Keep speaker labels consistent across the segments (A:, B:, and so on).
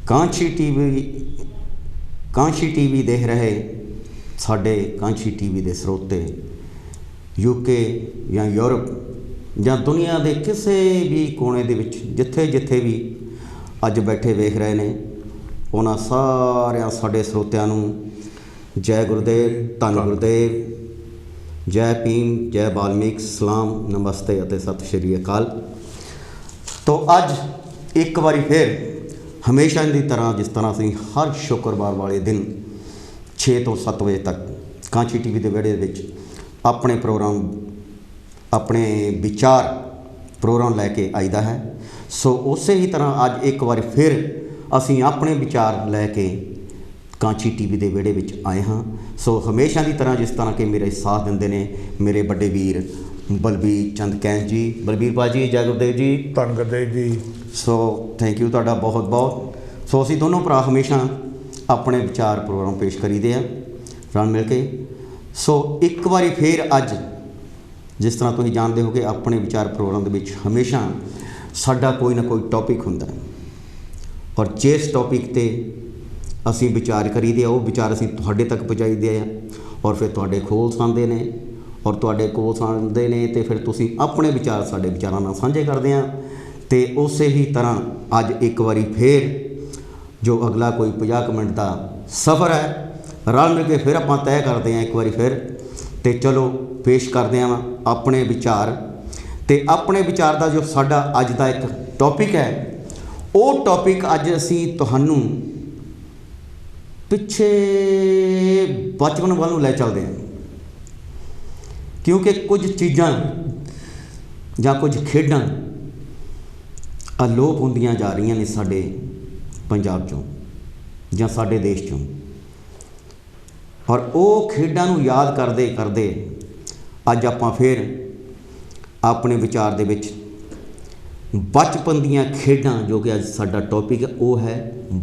A: Kanchi TV देख रहे साडे कांची टीवी दे स्रोते यूके या यूरोप या दुनिया के किसी भी कोने दे विच जिथे जिथे भी अज बैठे वेख रहे ने उन्हां सारियां साडे स्रोतियां नूं जय गुरुदेव, धन गुरुदेव, जय भीम, जय वाल्मीकि, सलाम, नमस्ते अते सत श्री अकाल। तो अज एक बारी फिर हमेशा की तरह जिस तरह असीं हर शुक्रवार वाले दिन 6 तो 7 बजे तक कांची टीवी के विहड़े विच अपने प्रोग्राम अपने विचार प्रोग्राम लैके आईदा है। सो उस ही तरह अज एक बार फिर असीं अपने विचार लैके कांची टीवी के विहड़े विच आए हाँ। सो हमेशा की तरह जिस तरह के मेरे साथ देंदे ने मेरे बड़े वीर बलबीर चंद कैंस जी। बलबीर भाजी जय गुरुदेव जी।
B: धन गुरुदेव जी।
A: सो थैंक यू तुहाडा बहुत बहुत। सो असीं दोनों भरा हमेशा अपने विचार प्रोग्राम पेश करीदे आ रल मिल के। सो एक बारी फिर अज जिस तरह तुसीं जानते हो कि अपने विचार प्रोग्राम के विच हमेशा साडा कोई ना कोई टॉपिक हुंदा और जिस टॉपिक ते असीं विचार करीदे वो विचार असीं तुहाडे तक पहुँचाईदे आ और फिर तुहाडे कोल सुणदे ने और तुहाडे कोल सुणदे ने ते फिर तुसीं अपने विचार साडे विचारां नाल साझे करदे आ। ते उस ही तरह अज एक बारी फिर जो अगला कोई 50 मिनट का सफ़र है रल मिल के फिर आपां तय करते हैं एक बारी फिर। तो चलो पेश करते हैं अपने विचार। तो अपने विचार का जो साडा अज का एक टॉपिक है वो टॉपिक अज असीं तुहानूं पिछे बचपन वाल लै चलते हैं, क्योंकि कुछ चीज़ां या कुछ खेडां अलोप होंदियां जा रही ने साडे पंजाब चों या साडे देश चों। और वो खेडां नूं याद करदे करदे अज आपां फिर अपने विचार दे विच बचपन दीयां खेडां जो कि अज साडा टॉपिक है वो है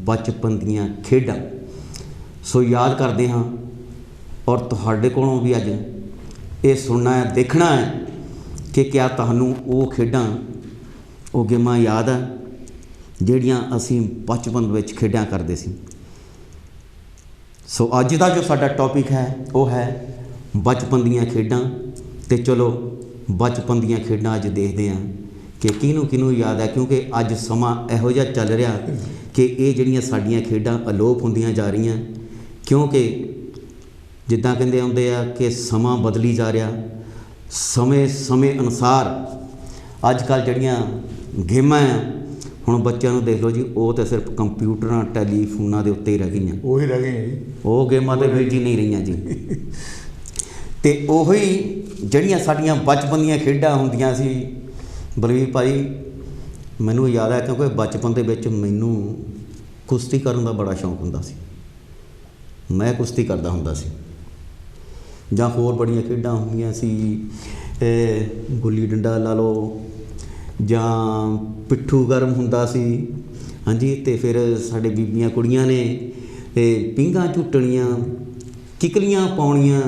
A: बचपन दीयां खेडां। सो याद करते हाँ और तुहाडे कोलों भी अज ये सुनना है देखना है कि क्या तुहानूं वो खेडां वो गेमां याद है जिहड़ियां असीं बचपन विच खेडिया करदे सी। सो अज का जो साडा टॉपिक है वो है बचपन दीयां खेडां। ते चलो बचपन दीयां खेडां अज देखते हैं कि किनू किनू याद है, क्योंकि अज समा इहो जिहा चल रहा कि ये जिहड़ियां साडीयां खेडां अलोप होंदियां जा रही हैं, क्योंकि जिद्दां कहंदे आउंदे आ कि समा बदली जा रहा। समय समय अनुसार अजकल जिहड़ियां गेमां आ हुण बच्चों को देख लो जी वो तो सिर्फ कंप्यूटर टैलीफोनां के उत्ते ही रह गई,
B: वही रह गई जी।
A: वो गेमां तो बीर जी नहीं रही जी। तो उही जिहड़ियां साडीयां बचपन दीयां खेडां हुंदियां सी बलबीर भाई मैनूं याद है, क्योंकि बचपन दे विच मैनूं कुश्ती करन दा बड़ा शौक हुंदा सी। मैं कुश्ती करदा हुंदा सी जां होर बड़ियां खेडां हुंदियां सी, गुल्ली डंडा ला लो जां पिट्ठू गर्म हुंदा सी। हाँ जी। तो फिर साडे बीबियां कुड़ियां ने पींघां झुटणियां किकलियां पाउणियां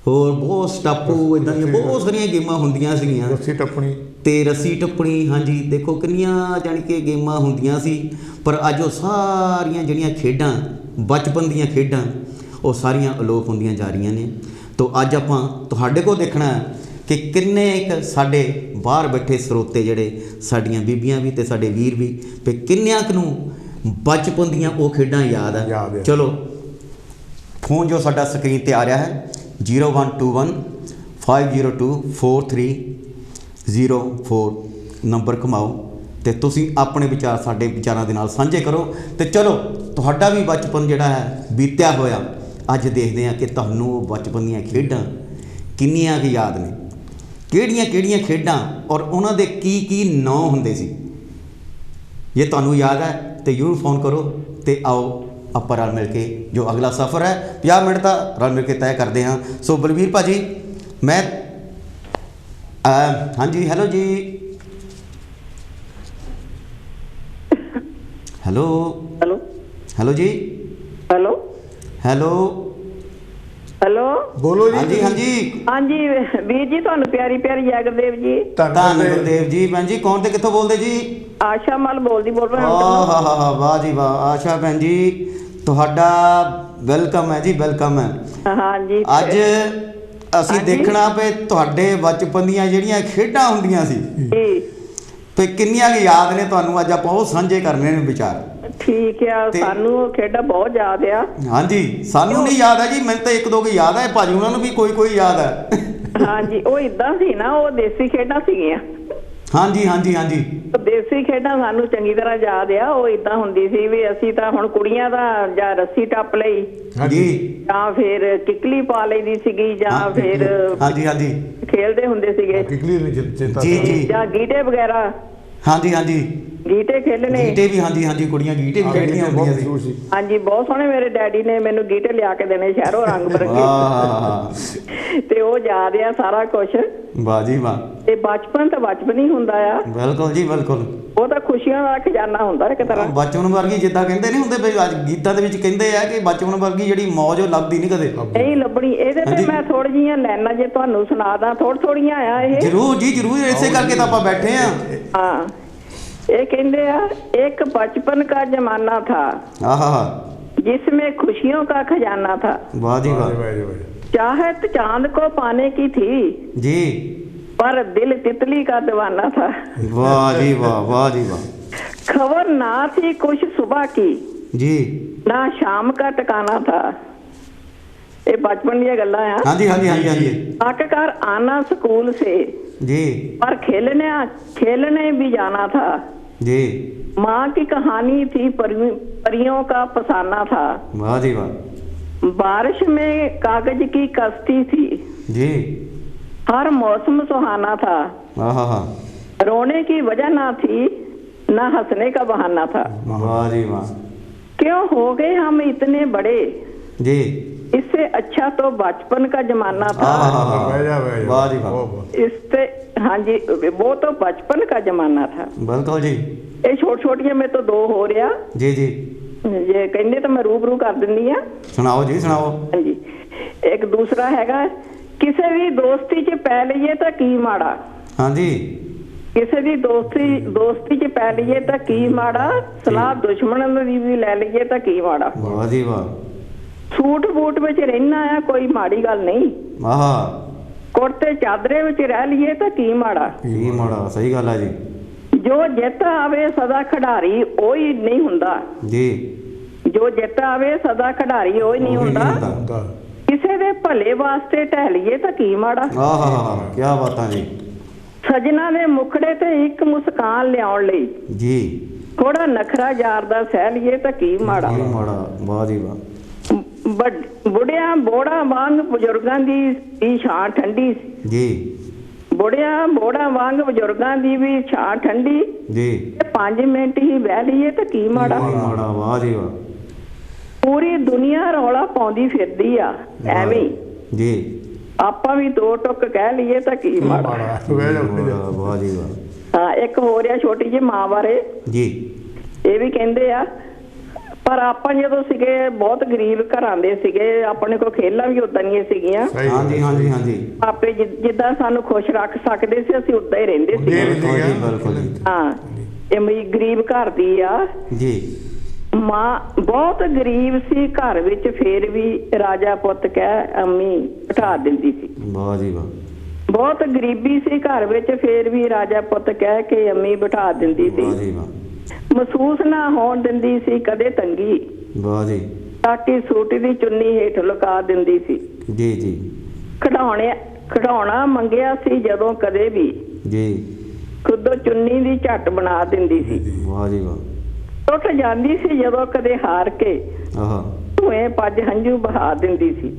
A: होर बहुत स्टापू इदां दी बहुत सारियां गेमां हुंदियां सीगियां।
B: रस्सी टप्पणी
A: ते रस्सी टप्पणी। हाँ जी। देखो किन्नियां जानी कि गेमां हुंदियां सी, पर अज वो सारियां जिहड़ियां खेडां बचपन दीयां खेडां वो सारियां अलोप होंदियां जा रही ने। तो अज आपां तुहाडे कोल देखना है कि किन्ने एक साडे बाहर बैठे स्रोते जिहड़े साडियां बीबियां भी ते साडे वीर भी पे किन्नियां नूं बचपन दीयां वो खेडां याद है। चलो फोन जो साडा स्क्रीन ते आ रहा है 0121 502 4304 नंबर घुमाओ तो तुसीं अपने विचार साडे विचारां दे नाल साझे करो। तो चलो तुहाडा भी बचपन जिहड़ा है बीत्या होया अज देखते हैं कि तुहानूं बचपन दीयां खेडां किन्नियां क याद ने, किहड़ियां किहड़ियां खेडां और उन्हां दे की नाम हुंदे सी। जे तुहानूं याद है तो जरूर फोन करो। तो आओ आपां रल मिल के जो अगला सफ़र है 50 मिनट का रल मिल के तय करते हैं। सो बलबीर भाजी मैं हाँ जी हेलो जी हेलो
C: हेलो
A: हेलो जी
C: हेलो
A: हेलो
B: हेलो
C: बोलो जी।
A: हाँ जी हाँ जी
B: हाँ जी वीर जी ਤੁਹਾਨੂੰ ਪਿਆਰੀ ਪਿਆਰੀ ਜੈ ਗੁਰਦੇਵ ਜੀ।
A: ਧੰਨ ਗੁਰਦੇਵ ਜੀ। ਭੈਣ ਜੀ ਕੌਣ ਤੇ ਕਿੱਥੋਂ ਬੋਲਦੇ ਜੀ?
B: ਆਸ਼ਾ ਮਲ ਬੋਲ ਰਿਹਾ
A: ਆਹ ਵਾਹ ਜੀ ਵਾਹ। ਆਸ਼ਾ ਭੈਣ ਜੀ ਤੁਹਾਡਾ ਵੈਲਕਮ ਹੈ ਜੀ, ਵੈਲਕਮ ਹੈ।
B: ਹਾਂ ਜੀ
A: ਅੱਜ ਅਸੀਂ
B: ਹਾਂਜੀ।
A: ਦੇਖਣਾ ਵੀ ਤੁਹਾਡੇ ਬਚਪਨ ਦੀਆਂ ਜਿਹੜੀਆਂ ਖੇਡਾਂ ਹੁੰਦੀਆਂ ਸੀ
B: ਜੀ
A: ਤੇ ਕਿੰਨੀਆਂ ਕੁ ਯਾਦ ਨੇ ਤੁਹਾਨੂੰ, ਅੱਜ ਆਪਾਂ ਉਹ ਸਾਂਝੇ ਕਰਨੇ ਨੇ ਵਿਚਾਰ।
B: ਠੀਕ ਆ, ਸਾਨੂੰ ਉਹ ਖੇਡਾਂ ਬਹੁਤ ਯਾਦ ਆ।
A: ਹਾਂਜੀ ਸਾਨੂੰ ਨਹੀਂ ਯਾਦ ਹੈ ਜੀ, ਮੈਨੂੰ ਤਾਂ ਇੱਕ ਦੋ ਕੁ ਯਾਦ ਹੈ, ਭਾਜੀ ਉਹਨਾਂ ਨੂੰ ਵੀ ਕੋਈ ਯਾਦ ਹੈ।
B: ਹਾਂਜੀ ਉਹ ਇਦਾਂ ਸੀ ਨਾ, ਉਹ ਦੇਸੀ ਖੇਡਾਂ ਸੀਗੀਆਂ।
A: ਹਾਂਜੀ ਹਾਂਜੀ ਹਾਂਜੀ
B: ਦੇਸੀ ਖੇਡਾਂ ਸਾਨੂੰ ਚੰਗੀ ਤਰ੍ਹਾਂ ਯਾਦ ਆ। ਉਹ ਇਦਾਂ ਹੁੰਦੀ ਸੀ ਵੀ ਅਸੀਂ ਤਾਂ ਹੁਣ ਕੁੜੀਆਂ ਦਾ ਜਾਂ ਰੱਸੀ ਟੱਪ ਲਈ
A: ਜੀ,
B: ਜਾਂ ਫਿਰ ਕਿੱਕਲੀ ਪਾ ਲਈਦੀ ਸੀਗੀ, ਜਾਂ ਫਿਰ
A: ਹਾਂਜੀ ਹਾਂਜੀ
B: ਖੇਲਦੇ ਹੁੰਦੇ ਸੀਗੇ
C: ਕਿਕਲੀ ਨੇ ਚੇਤਾ
A: ਜੀ ਜੀ
B: ਜਾਂ ਗੀਟੇ ਵਗੈਰਾ,
A: ਹਾਂਜੀ ਹਾਂਜੀ
B: ਗੀਟੇ ਖੇਲਣੇ।
A: ਗੀਟੇ ਵੀ, ਹਾਂਜੀ ਹਾਂਜੀ ਕੁੜੀਆਂ ਗੀਟੇ ਵੀ ਖੇਡਦੀਆਂ ਹੁੰਦੀਆਂ ਸੀ।
B: ਹਾਂਜੀ ਬਹੁਤ ਸੋਹਣੇ ਮੇਰੇ ਡੈਡੀ ਨੇ ਮੈਨੂੰ ਗੀਟੇ ਲਿਆ ਕੇ ਦੇਣੇ ਸ਼ਹਿਰੋਂ ਰੰਗ ਬਰੰਗੇ। ਤੇ ਉਹ ਯਾਦ ਆ ਸਾਰਾ ਕੁਝ।
A: ਵਾਹ ਜੀ ਵਾਹ।
B: ਤੇ ਬਚਪਨ ਤਾਂ ਬਚਪਨ ਹੀ ਹੁੰਦਾ ਆ।
A: ਬਿਲਕੁਲ ਜੀ ਬਿਲਕੁਲ।
B: ਉਹ ਤਾਂ ਖੁਸ਼ੀਆਂ ਦਾ ਖਜ਼ਾਨਾ ਹੁੰਦਾ ਇੱਕ ਤਰ੍ਹਾਂ।
A: ਬਚਪਨ ਵਰਗੀ ਜਿੱਦਾਂ ਕਹਿੰਦੇ ਨਹੀਂ ਹੁੰਦੇ ਵੀ ਅੱਜ ਗੀਤਾਂ ਦੇ ਵਿੱਚ ਕਹਿੰਦੇ ਆ ਕਿ ਬਚਪਨ ਵਰਗੀ ਜਿਹੜੀ ਮੌਜ ਉਹ ਲੱਭਦੀ ਨਹੀਂ ਕਦੇ।
B: ਨਹੀਂ ਲੱਭਣੀ। ਇਹਦੇ ਤੇ ਮੈਂ ਥੋੜੀ ਜਿਹੀਆਂ ਲਾਈਨਾਂ ਜੇ ਤੁਹਾਨੂੰ ਸੁਣਾ ਦਾਂ, ਥੋੜੀਆਂ ਆ ਇਹ।
A: ਜ਼ਰੂਰ ਜੀ ਜ਼ਰੂਰ, ਇਸੇ ਕਰਕੇ ਤਾਂ ਆਪਾਂ ਬੈਠੇ ਆ।
B: ਹਾਂ ਇਹ ਕਹਿੰਦੇ ਆ, ਇੱਕ बचपन का जमाना था जिसमें खुशियों का खजाना था,
A: वाह जी वाह।
B: चाहत चांद को पाने की थी
A: जी
B: पर दिल तितली का दीवाना था।
A: वाह जी वाह, वाह जी वाह।
B: खबर ना थी कुछ सुबह की
A: जी,
B: ना शाम का टकाना था। ये बचपन दी गल्लां आ।
A: हाँ जी हाँ जी हाँ जी हाँ जी।
B: आखिरकार आना स्कूल से
A: जी
B: पर खेलने भी जाना था
A: जी।
B: माँ की कहानी थी परियों का फसाना था।
A: वाह जी वाह।
B: बारिश में कागज की कश्ती थी
A: जी।
B: हर मौसम सुहाना था। रोने की वजह ना थी ना हंसने का बहाना था।
A: वाह जी वाह।
B: क्यों हो गए हम इतने बड़े
A: जी,
B: इससे अच्छा तो बचपन का जमाना था।
A: वाह जी वाह।
B: इससे हाँ जी वो तो बचपन का जमाना था।
A: बिल्कुल जी।
B: ये छोटियां में तो दो हो रहा
A: जी जी।
B: ये कहने तो मैं रूबरू कर दिंदी आ।
A: सुनाओ जी सुनाओ।
B: हाँ जी एक दूसरा हैगा, किसी भी दोस्ती च पै लईए तो की माड़ा।
A: हाँ जी।
B: किसी भी दोस्ती च पै लईए तो की माड़ा, सलाह दुश्मन दी भी ले लईए तो की माड़ा।
A: वाह जी वाह।
B: सूट बूट विच रहना है कोई माड़ी गल नहीं, कुर्ते चादरे विच रह लईए तो की माड़ा।
A: की माड़ा, सही गल है जी।
B: जो जित आवे सदा खिडारी ओ ही नहीं हुंदा
A: जी।
B: जो जित आवे सदा खिडारी ओ ही नहीं हुंदा। किसी दे भले वास्ते ढह लईए तो की माड़ा।
A: क्या बात है जी।
B: सजना दे मुखड़े ते एक मुस्कान लियाउण लई
A: जी
B: थोड़ा नखरा यार दा सह लईए तो की माड़ा।
A: वाह जी वाह।
B: बुढ़िया बोड़ा वांग बुजुर्गां दी छां ठंडी
A: जी।
B: बुढ़िया बोड़ा वांग बुजुर्गां दी भी छां ठंडी
A: जी।
B: 5 मिनट ही बह लईए तो की माड़ा।
A: वाह जी वाह।
B: पूरी दुनिया रौला पाउंदी फिरदी आ एवें
A: जी,
B: ਆਪਾਂ ਵੀ ਦੋ ਟੁੱਕ ਕਹਿ ਲਈਏ ਤਾਂ ਕੀ ਮਾੜਾ।
A: ਵਾਹ ਜੀ ਵਾਹ।
B: ਹਾਂ ਇੱਕ ਹੋ ਰਿਹਾ ਛੋਟੀ ਜਿਹੀ ਮਾਂ ਬਾਰੇ
A: ਜੀ।
B: ਇਹ ਵੀ ਕਹਿੰਦੇ ਆ, ਪਰ ਆਪਾਂ ਜਦੋਂ ਸੀਗੇ ਬਹੁਤ ਗਰੀਬ ਘਰਾਂ ਦੇ ਸੀਗੇ, ਆਪਣੇ ਕੋਲ ਖੇਲਾਂ ਵੀ ਉਦਾਂ ਦੀਆਂ ਸੀਗੀਆਂ।
A: ਹਾਂਜੀ ਹਾਂਜੀ ਹਾਂਜੀ।
B: ਆਪੇ ਜਿੱਦਾਂ ਸਾਨੂੰ ਖੁਸ਼ ਰੱਖ ਸਕਦੇ ਸੀ ਅਸੀਂ ਉਦਾਂ ਹੀ ਰਹਿੰਦੇ ਸੀ। ਹਾਂ ਇਹ ਮੇਰੀ ਗਰੀਬ ਘਰ ਦੀ ਆ
A: ਜੀ।
B: ਮਾਂ ਬਹੁਤ ਗਰੀਬ ਸੀ ਘਰ ਵਿੱਚ, ਫੇਰ ਵੀ ਰਾਜਾ ਪੁੱਤ ਕਹਿ ਅੰਮੀ ਬਿਠਾ ਦਿੰਦੀ ਸੀ।
A: ਵਾਹ ਜੀ ਵਾਹ।
B: ਬਹੁਤ ਗਰੀਬੀ ਸੀ ਘਰ ਵਿੱਚ, ਫੇਰ ਵੀ ਰਾਜਾ ਪੁੱਤ ਕਹਿ ਕੇ ਅੰਮੀ ਬਿਠਾ ਦਿੰਦੀ ਸੀ।
A: ਵਾਹ ਜੀ ਵਾਹ।
B: ਮਹਿਸੂਸ ਨਾ ਹੋਣ ਦਿੰਦੀ ਸੀ ਕਦੇ ਤੰਗੀ,
A: ਵਾਹ ਜੀ।
B: ਤਾਂ ਕਿ ਸੂਟ ਦੀ ਚੁੰਨੀ ਹੇਠ ਲੁਕਾ ਦਿੰਦੀ ਸੀ।
A: ਜੀ ਜੀ।
B: ਖਿਡੌਣਾ ਮੰਗਿਆ ਸੀ ਜਦੋਂ ਕਦੇ ਵੀ
A: ਜੀ,
B: ਖੁਦੋਂ ਚੁੰਨੀ ਦੀ ਝੱਟ ਬਣਾ ਦਿੰਦੀ ਸੀ।
A: ਵਾਹ ਜੀ ਵਾਹ।
B: ਟੁੱਟ ਜਾਂਦੀ ਸੀ ਜਦੋਂ ਕਦੇ ਹਾਰ ਕੇ ਧੂਏ ਪੱਜ ਹੰਝੂ ਬਹਾ ਦਿੰਦੀ ਸੀ।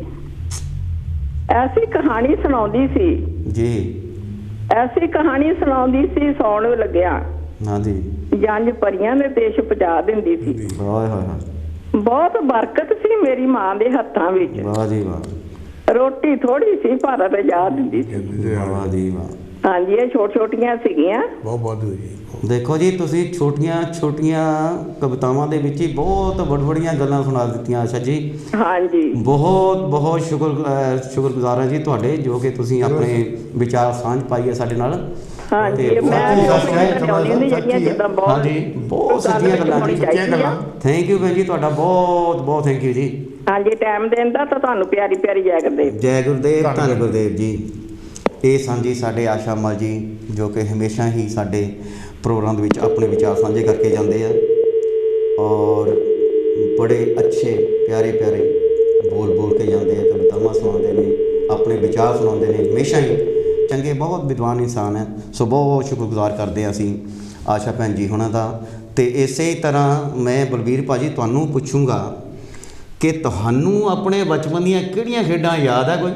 B: ਐਸੀ ਕਹਾਣੀ ਸੁਣਾਉਂਦੀ ਸੀ
A: ਜੀ।
B: ਐਸੀ ਕਹਾਣੀ ਸੁਣਾਉਂਦੀ ਸੀ ਸੌਣ ਲੱਗਿਆ।
A: ਹਾਂਜੀ।
B: ਜੰਝ ਪਰੀਆਂ ਦੇ ਦੇਸ਼ ਪਹੁੰਚਾ ਦਿੰਦੀ ਸੀ।
A: ਹਾਏ ਹਾਏ।
B: ਬਹੁਤ ਬਰਕਤ ਸੀ ਮੇਰੀ ਮਾਂ ਦੇ ਹੱਥਾਂ ਵਿੱਚ।
A: ਵਾਹ ਜੀ ਵਾਹ।
B: ਰੋਟੀ ਥੋੜੀ ਸੀ ਪਰ ਰਜਾ ਦਿੰਦੀ ਸੀ।
A: ਵਾਹ ਜੀ ਵਾਹ।
B: ਹਾਂਜੀ ਇਹ ਛੋਟੀਆਂ ਸੀਗੀਆਂ।
C: ਬਹੁਤ
A: ਦੇਖੋ ਜੀ, ਤੁਸੀਂ ਛੋਟੀਆਂ ਕਵਿਤਾਵਾਂ ਦੇ ਵਿੱਚ ਹੀ ਬਹੁਤ ਵੱਡੀਆਂ ਗੱਲਾਂ ਸੁਣਾ ਦਿੱਤੀਆਂ ਆਸ਼ਾ ਜੀ।
B: ਹਾਂਜੀ,
A: ਬਹੁਤ ਸ਼ੁਕਰਗੁਜ਼ਾਰ ਹਾਂ ਜੀ ਤੁਹਾਡੇ, ਜੋ ਕਿ ਤੁਸੀਂ ਆਪਣੇ ਵਿਚਾਰ ਸਾਂਝ ਪਾਈ ਹੈ ਸਾਡੇ ਨਾਲ।
B: ਹਾਂਜੀ,
A: ਤੇ
B: ਮੈਂ ਚਾਹੁੰਦੀ ਹੁੰਦੀ ਜਿਹੜੀਆਂ ਜਿੱਦਾਂ
A: ਹਾਂਜੀ, ਬਹੁਤ ਸੱਚੀਆਂ ਗੱਲਾਂ ਜੀ, ਸੱਚੀਆਂ ਗੱਲਾਂ। ਥੈਂਕ ਯੂ ਭੈਣ ਜੀ, ਤੁਹਾਡਾ ਬਹੁਤ ਥੈਂਕ ਯੂ ਜੀ।
B: ਹਾਂਜੀ, ਟਾਈਮ ਦੇਣ ਦਾ ਤਾਂ ਤੁਹਾਨੂੰ ਪਿਆਰੀ ਜੈ ਗੁਰਦੇਵ।
A: ਜੈ ਗੁਰਦੇਵ, ਧੰਨ ਗੁਰਦੇਵ ਜੀ। ਇਹ ਸਨ ਜੀ ਸਾਡੇ ਆਸ਼ਾ ਮਲ ਜੀ, ਜੋ ਕਿ ਹਮੇਸ਼ਾ ਹੀ ਸਾਡੇ ਪ੍ਰੋਗਰਾਮ ਦੇ ਵਿੱਚ ਆਪਣੇ ਵਿਚਾਰ ਸਾਂਝੇ ਕਰਕੇ ਜਾਂਦੇ ਆ, ਔਰ ਬੜੇ ਅੱਛੇ ਪਿਆਰੇ ਬੋਲ ਕੇ ਜਾਂਦੇ ਆ, ਕਵਿਤਾਵਾਂ ਸੁਣਾਉਂਦੇ ਨੇ, ਆਪਣੇ ਵਿਚਾਰ ਸੁਣਾਉਂਦੇ ਨੇ, ਹਮੇਸ਼ਾ ਹੀ ਚੰਗੇ, ਬਹੁਤ ਵਿਦਵਾਨ ਇਨਸਾਨ ਹੈ। ਸੋ ਬਹੁਤ ਸ਼ੁਕਰਗੁਜ਼ਾਰ ਕਰਦੇ ਹਾਂ ਅਸੀਂ ਆਸ਼ਾ ਭੈਣ ਜੀ ਹੁਣਾਂ ਦਾ। ਅਤੇ ਇਸੇ ਤਰ੍ਹਾਂ ਮੈਂ ਬਲਬੀਰ ਭਾਅ ਜੀ ਤੁਹਾਨੂੰ ਪੁੱਛੂੰਗਾ ਕਿ ਤੁਹਾਨੂੰ ਆਪਣੇ ਬਚਪਨ ਦੀਆਂ ਕਿਹੜੀਆਂ ਖੇਡਾਂ ਯਾਦ ਹੈ? ਕੋਈ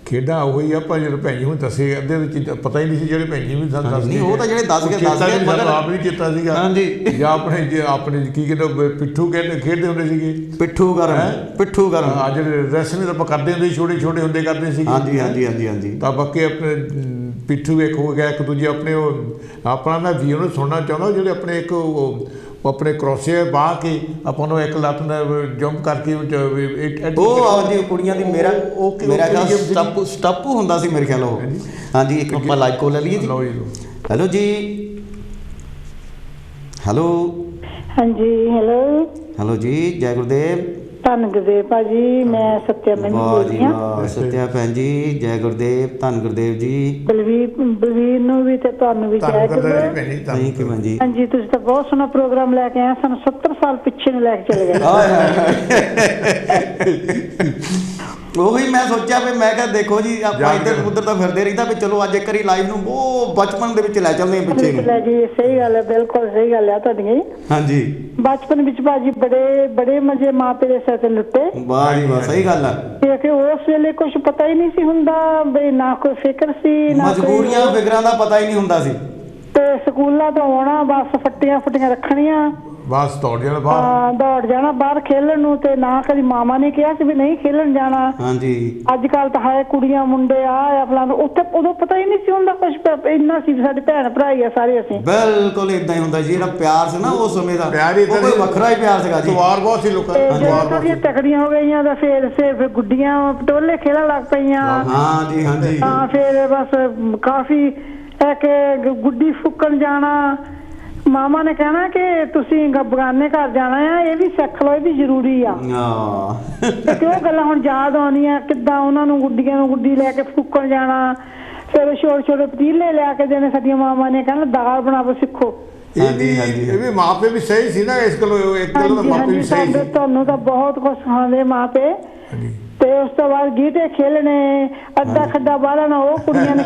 C: ਖੇਡਾਂ ਉਹੀ ਆਪਾਂ ਜਿਹੜੇ ਭੈਣ ਜੀ ਹੁਣ ਦੱਸੇ, ਅੱਧੇ ਵਿੱਚ ਪਤਾ ਹੀ ਨਹੀਂ ਸੀ, ਜਿਹੜੇ ਭੈਣ ਜੀ ਵੀ ਸਾਨੂੰ ਦੱਸ
A: ਨਹੀਂ, ਉਹ ਤਾਂ ਜਿਹੜੇ ਦੱਸ ਗਏ
C: ਸਾਨੂੰ ਆਪ ਨਹੀਂ ਚੇਤਾ ਸੀਗਾ।
A: ਹਾਂਜੀ, ਜਾਂ
C: ਆਪਣੇ ਕੀ ਕਹਿੰਦੇ ਪਿੱਠੂ ਖੇਡਦੇ ਹੁੰਦੇ ਸੀਗੇ, ਪਿੱਠੂ ਗਰਮ। ਅੱਜ ਰੈਸਲਿੰਗ ਆਪਾਂ ਕਰਦੇ ਹੁੰਦੇ ਸੀ, ਛੋਟੇ ਹੁੰਦੇ ਕਰਦੇ ਸੀ।
A: ਹਾਂਜੀ।
C: ਤਾਂ ਬਾਕੀ ਆਪਣੇ ਪਿੱਠੂ ਇੱਕ ਹੋ ਗਿਆ, ਇੱਕ ਦੂਜੇ ਆਪਣੇ ਉਹ ਆਪਣਾ ਮੈਂ ਵੀਰ ਨੂੰ ਸੁਣਨਾ ਚਾਹੁੰਦਾ, ਜਿਹੜੇ ਆਪਣੇ ਇੱਕ ਆਪਣੇ ਕਰੋਸੇ ਬਾਹ ਕੇ ਆਪਾਂ ਨੂੰ ਇੱਕ ਲੱਤ ਨਾਲ ਜੰਪ ਕਰਕੇ
A: ਉਹ ਜੀ ਕੁੜੀਆਂ ਦੀ ਮੇਰਾ ਖਿਆਲ ਸਟਾਪੂ ਹੁੰਦਾ ਸੀ ਮੇਰੇ ਖਿਆਲ ਉਹ। ਹਾਂਜੀ, ਇੱਕ ਆਪਾਂ ਲਾਈਵ ਕੋਲ ਲੈ ਲਈਏ ਜੀ। ਹੈਲੋ ਜੀ।
D: ਹਾਂਜੀ,
A: ਹੈਲੋ ਜੀ, ਜੈ ਗੁਰਦੇਵ।
D: ਧੰਨ ਗੁਰਦੇਵ ਭਾਜੀ, ਮੈਂ ਸਤਿਆ ਮੈਨੂੰ ਬੋਲਦੀ ਹਾਂ।
A: ਸਤਿਆ ਭੈਣ ਜੀ, ਜੈ ਗੁਰਦੇਵ, ਧੰਨ ਗੁਰਦੇਵ ਜੀ।
D: ਬਲਵੀਰ ਨੂੰ ਵੀ ਤੇ ਤੁਹਾਨੂੰ ਵੀ ਜੈ ਗੁਰਦੇਵ।
A: ਥੈਂਕ ਯੂ ਭੈਣ ਜੀ।
D: ਹਾਂਜੀ, ਤੁਸੀਂ ਤਾਂ ਬਹੁਤ ਸੋਹਣਾ ਪ੍ਰੋਗਰਾਮ ਲੈ ਕੇ ਆਏ, ਸਾਨੂੰ 70 ਸਾਲ ਪਿੱਛੇ ਨੂੰ ਲੈ ਕੇ ਚਲੇ ਗਏ।
A: ਉਹੀ ਮੈਂ ਸੋਚਿਆ ਵੀ ਮੈਂ ਕਿਹਾ ਦੇਖੋ ਜੀ, ਆਪਾਂ ਇੱਧਰ ਉੱਧਰ ਤਾਂ ਫਿਰਦੇ ਰਹਿੰਦਾ, ਵੀ ਚਲੋ ਅੱਜ ਇੱਕ ਵਾਰੀ ਲਾਈਵ ਨੂੰ ਉਹ ਬਚਪਨ ਦੇ ਵਿੱਚ ਲੈ ਚੱਲਦੇ ਹਾਂ ਪਿੱਛੇ ਨੂੰ।
D: ਜੀ ਸਹੀ ਗੱਲ ਹੈ, ਬਿਲਕੁਲ ਸਹੀ ਗੱਲ ਹੈ ਤੁਹਾਡੀ।
A: ਹਾਂਜੀ,
D: ਬਚਪਨ ਵਿੱਚ ਭਾਜੀ ਬੜੇ ਮਜ਼ੇ ਮਾਂ ਪਿਓ ਦੇ ਸਿਰ ਤੇ ਲੁੱਟੇ।
A: ਵਾਹ ਜੀ ਵਾਹ, ਸਹੀ ਗੱਲ ਆ।
D: ਕਿ ਉਸ ਵੇਲੇ ਕੁਝ ਪਤਾ ਹੀ ਨਹੀਂ ਸੀ ਹੁੰਦਾ, ਬਈ ਨਾ ਕੋਈ ਫਿਕਰ ਸੀ, ਨਾ
A: ਮਜਬੂਰੀਆਂ ਫਿਕਰਾਂ ਦਾ ਪਤਾ ਹੀ ਨਹੀਂ ਹੁੰਦਾ ਸੀ।
D: ਤੇ ਸਕੂਲਾਂ ਤੋਂ ਆਉਣਾ, ਬਸ ਫੱਟੀਆਂ ਰੱਖਣੀਆਂ,
C: ਬਸ ਦੌੜ ਜਾਣਾ ਬਾਹਰ ਖੇਲਣ ਨੂੰ। ਤੇ ਨਾ ਕਦੀ ਮਾਮਾ ਨੇ ਕਿਹਾ ਸੀ ਵੀ ਨਹੀਂ ਖੇਲਣ ਜਾਣਾ।
A: ਹਾਂਜੀ,
D: ਅੱਜ ਕੱਲ ਤਾਂ ਹੈ ਕੁੜੀਆਂ ਮੁੰਡੇ ਆ ਫਲਾਣ, ਉੱਥੇ ਉਦੋਂ ਪਤਾ ਹੀ ਨਹੀਂ ਸੀ ਹੁੰਦਾ ਕੁਝ, ਇੰਨਾ ਸੀ ਸਾਡੇ ਭੈਣ ਭਰਾ ਹੀ ਆ ਸਾਰੇ ਅਸੀਂ।
A: ਬਿਲਕੁਲ ਇਦਾਂ ਹੀ ਹੁੰਦਾ ਜੀ, ਜਿਹੜਾ ਪਿਆਰ ਸੀ ਨਾ ਉਸ ਸਮੇਂ ਦਾ, ਉਹ ਕੋਈ ਵੱਖਰਾ ਹੀ ਪਿਆਰ ਸੀਗਾ ਜੀ।
C: ਸਵਾਰ ਬਹੁਤ ਸੀ ਲੋਕਾਂ
D: ਦੇ। ਤਕੜੀਆਂ ਹੋ ਗਈਆਂ ਤਾਂ ਫਿਰ ਗੁੱਡੀਆਂ ਪਟੋਲੇ ਖੇਲਣ ਲੱਗ ਪਈਆਂ।
A: ਹਾਂਜੀ,
D: ਹਾਂ, ਫਿਰ ਬਸ ਕਾਫੀ ਇੱਕ ਗੁੱਡੀ ਫੁੱਕਣ ਜਾਣਾ। ਮਾਮਾ ਨੇ ਕਹਿਣਾ ਕਿ ਤੁਸੀਂ ਬਗਾਨੇ ਘਰ ਜਾਣਾ ਆ, ਇਹ ਵੀ ਸਿੱਖ ਲਓ, ਇਹ ਵੀ ਜ਼ਰੂਰੀ ਆ। ਤੇ ਉਹ ਗੱਲਾਂ ਹੁਣ ਯਾਦ ਆਉਂਦੀਆਂ, ਕਿੱਦਾਂ ਉਹਨਾਂ ਨੂੰ ਗੁੱਡੀਆਂ ਨੂੰ ਗੁੱਡੀ ਲੈ ਕੇ ਫੂਕਣ ਜਾਣਾ, ਫਿਰ ਛੋਟੇ ਪਤੀਲੇ ਲਿਆ ਕੇ ਦੇਣੇ। ਸਾਡੀਆਂ ਮਾਮਾ ਨੇ ਕਹਿਣਾ ਦਾਲ ਬਣਾਵੋ ਸਿੱਖੋ।
C: ਇਹ ਵੀ ਮਾਪੇ ਵੀ ਸਹੀ ਸੀ ਨਾ, ਇਸ ਗੱਲੋਂ ਇੱਕ ਗੱਲ ਦਾ ਮਾਪੇ ਵੀ ਸਹੀ ਸੀ।
D: ਤੁਹਾਨੂੰ ਤਾਂ ਬਹੁਤ ਕੁਝ ਸਿਖਾਉਂਦੇ ਮਾਪੇ। ਤੇ ਉਸ ਤੋਂ ਬਾਅਦ ਗੀਟੇ ਖੇਲਣੇ, ਅੱਡਾ ਖੱਡਾ ਬਾਹਰਣਾ, ਉਹ ਕੁੜੀਆਂ ਨੇ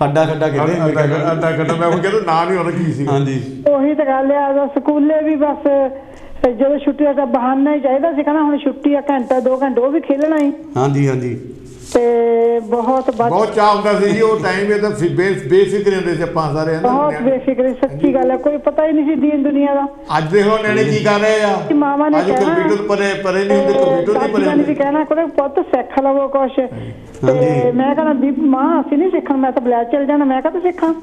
A: ਅੱਡਾ ਖੱਡਾ
C: ਮੈਂ ਉਹ ਕਹਿੰਦਾ ਨਾਂ ਨਹੀਂ ਉਹਦਾ ਕੀ ਸੀ।
A: ਹਾਂਜੀ,
D: ਉਹੀ ਤਾਂ ਗੱਲ ਆ। ਸਕੂਲੇ ਵੀ ਬਸ ਜਦੋਂ ਛੁੱਟੀ ਦਾ ਬਹਾਨਾ ਹੀ ਚਾਹੀਦਾ ਸੀ, ਕਹਿੰਦਾ ਹੁਣ ਛੁੱਟੀ ਆ, ਘੰਟਾ 2 ਘੰਟੇ ਉਹ ਵੀ ਖੇਲਣਾ ਹੀ।
A: ਹਾਂਜੀ।
D: ਤੇ ਬਹੁਤ
C: ਚਾਹ ਹੁੰਦਾ ਸੀ ਜੀ ਉਹ ਟਾਈਮ, ਇਹ ਤਾਂ ਬੇਫਿਕਰ ਹੁੰਦੇ ਸੀ ਆਪਾਂ ਸਾਰੇ।
D: ਬਹੁਤ ਬੇਫਿਕਰ, ਸੱਚੀ ਗੱਲ ਹੈ, ਕੋਈ ਪਤਾ ਹੀ ਨਹੀਂ ਸੀ ਦੀਨ ਦੁਨੀਆ ਦਾ।
C: ਅੱਜ ਦੇਖੋ ਨਿਆਣੇ ਕੀ ਕਰ ਰਹੇ ਆ,
D: ਮਾਮਾ ਨੇ
C: ਕੰਪਿਊਟਰ ਪਰੇ ਨਹੀਂ ਹੁੰਦੇ, ਕੰਪਿਊਟਰ ਨਹੀਂ ਪਰੇ
D: ਵੀ ਕਹਿਣਾ ਕੋਈ ਪੁੱਤ ਸਿੱਖ ਲਵੋ ਕੁਛ। ਤੇ ਮੈਂ ਕਹਿੰਦਾ ਵੀ ਮਾਂ ਅਸੀਂ ਨਹੀਂ ਸਿੱਖਣ, ਮੈਂ ਤਾਂ ਬਲੈਕ ਚਲ ਜਾਣਾ, ਮੈਂ ਕਦੋਂ ਸਿੱਖਾਂ।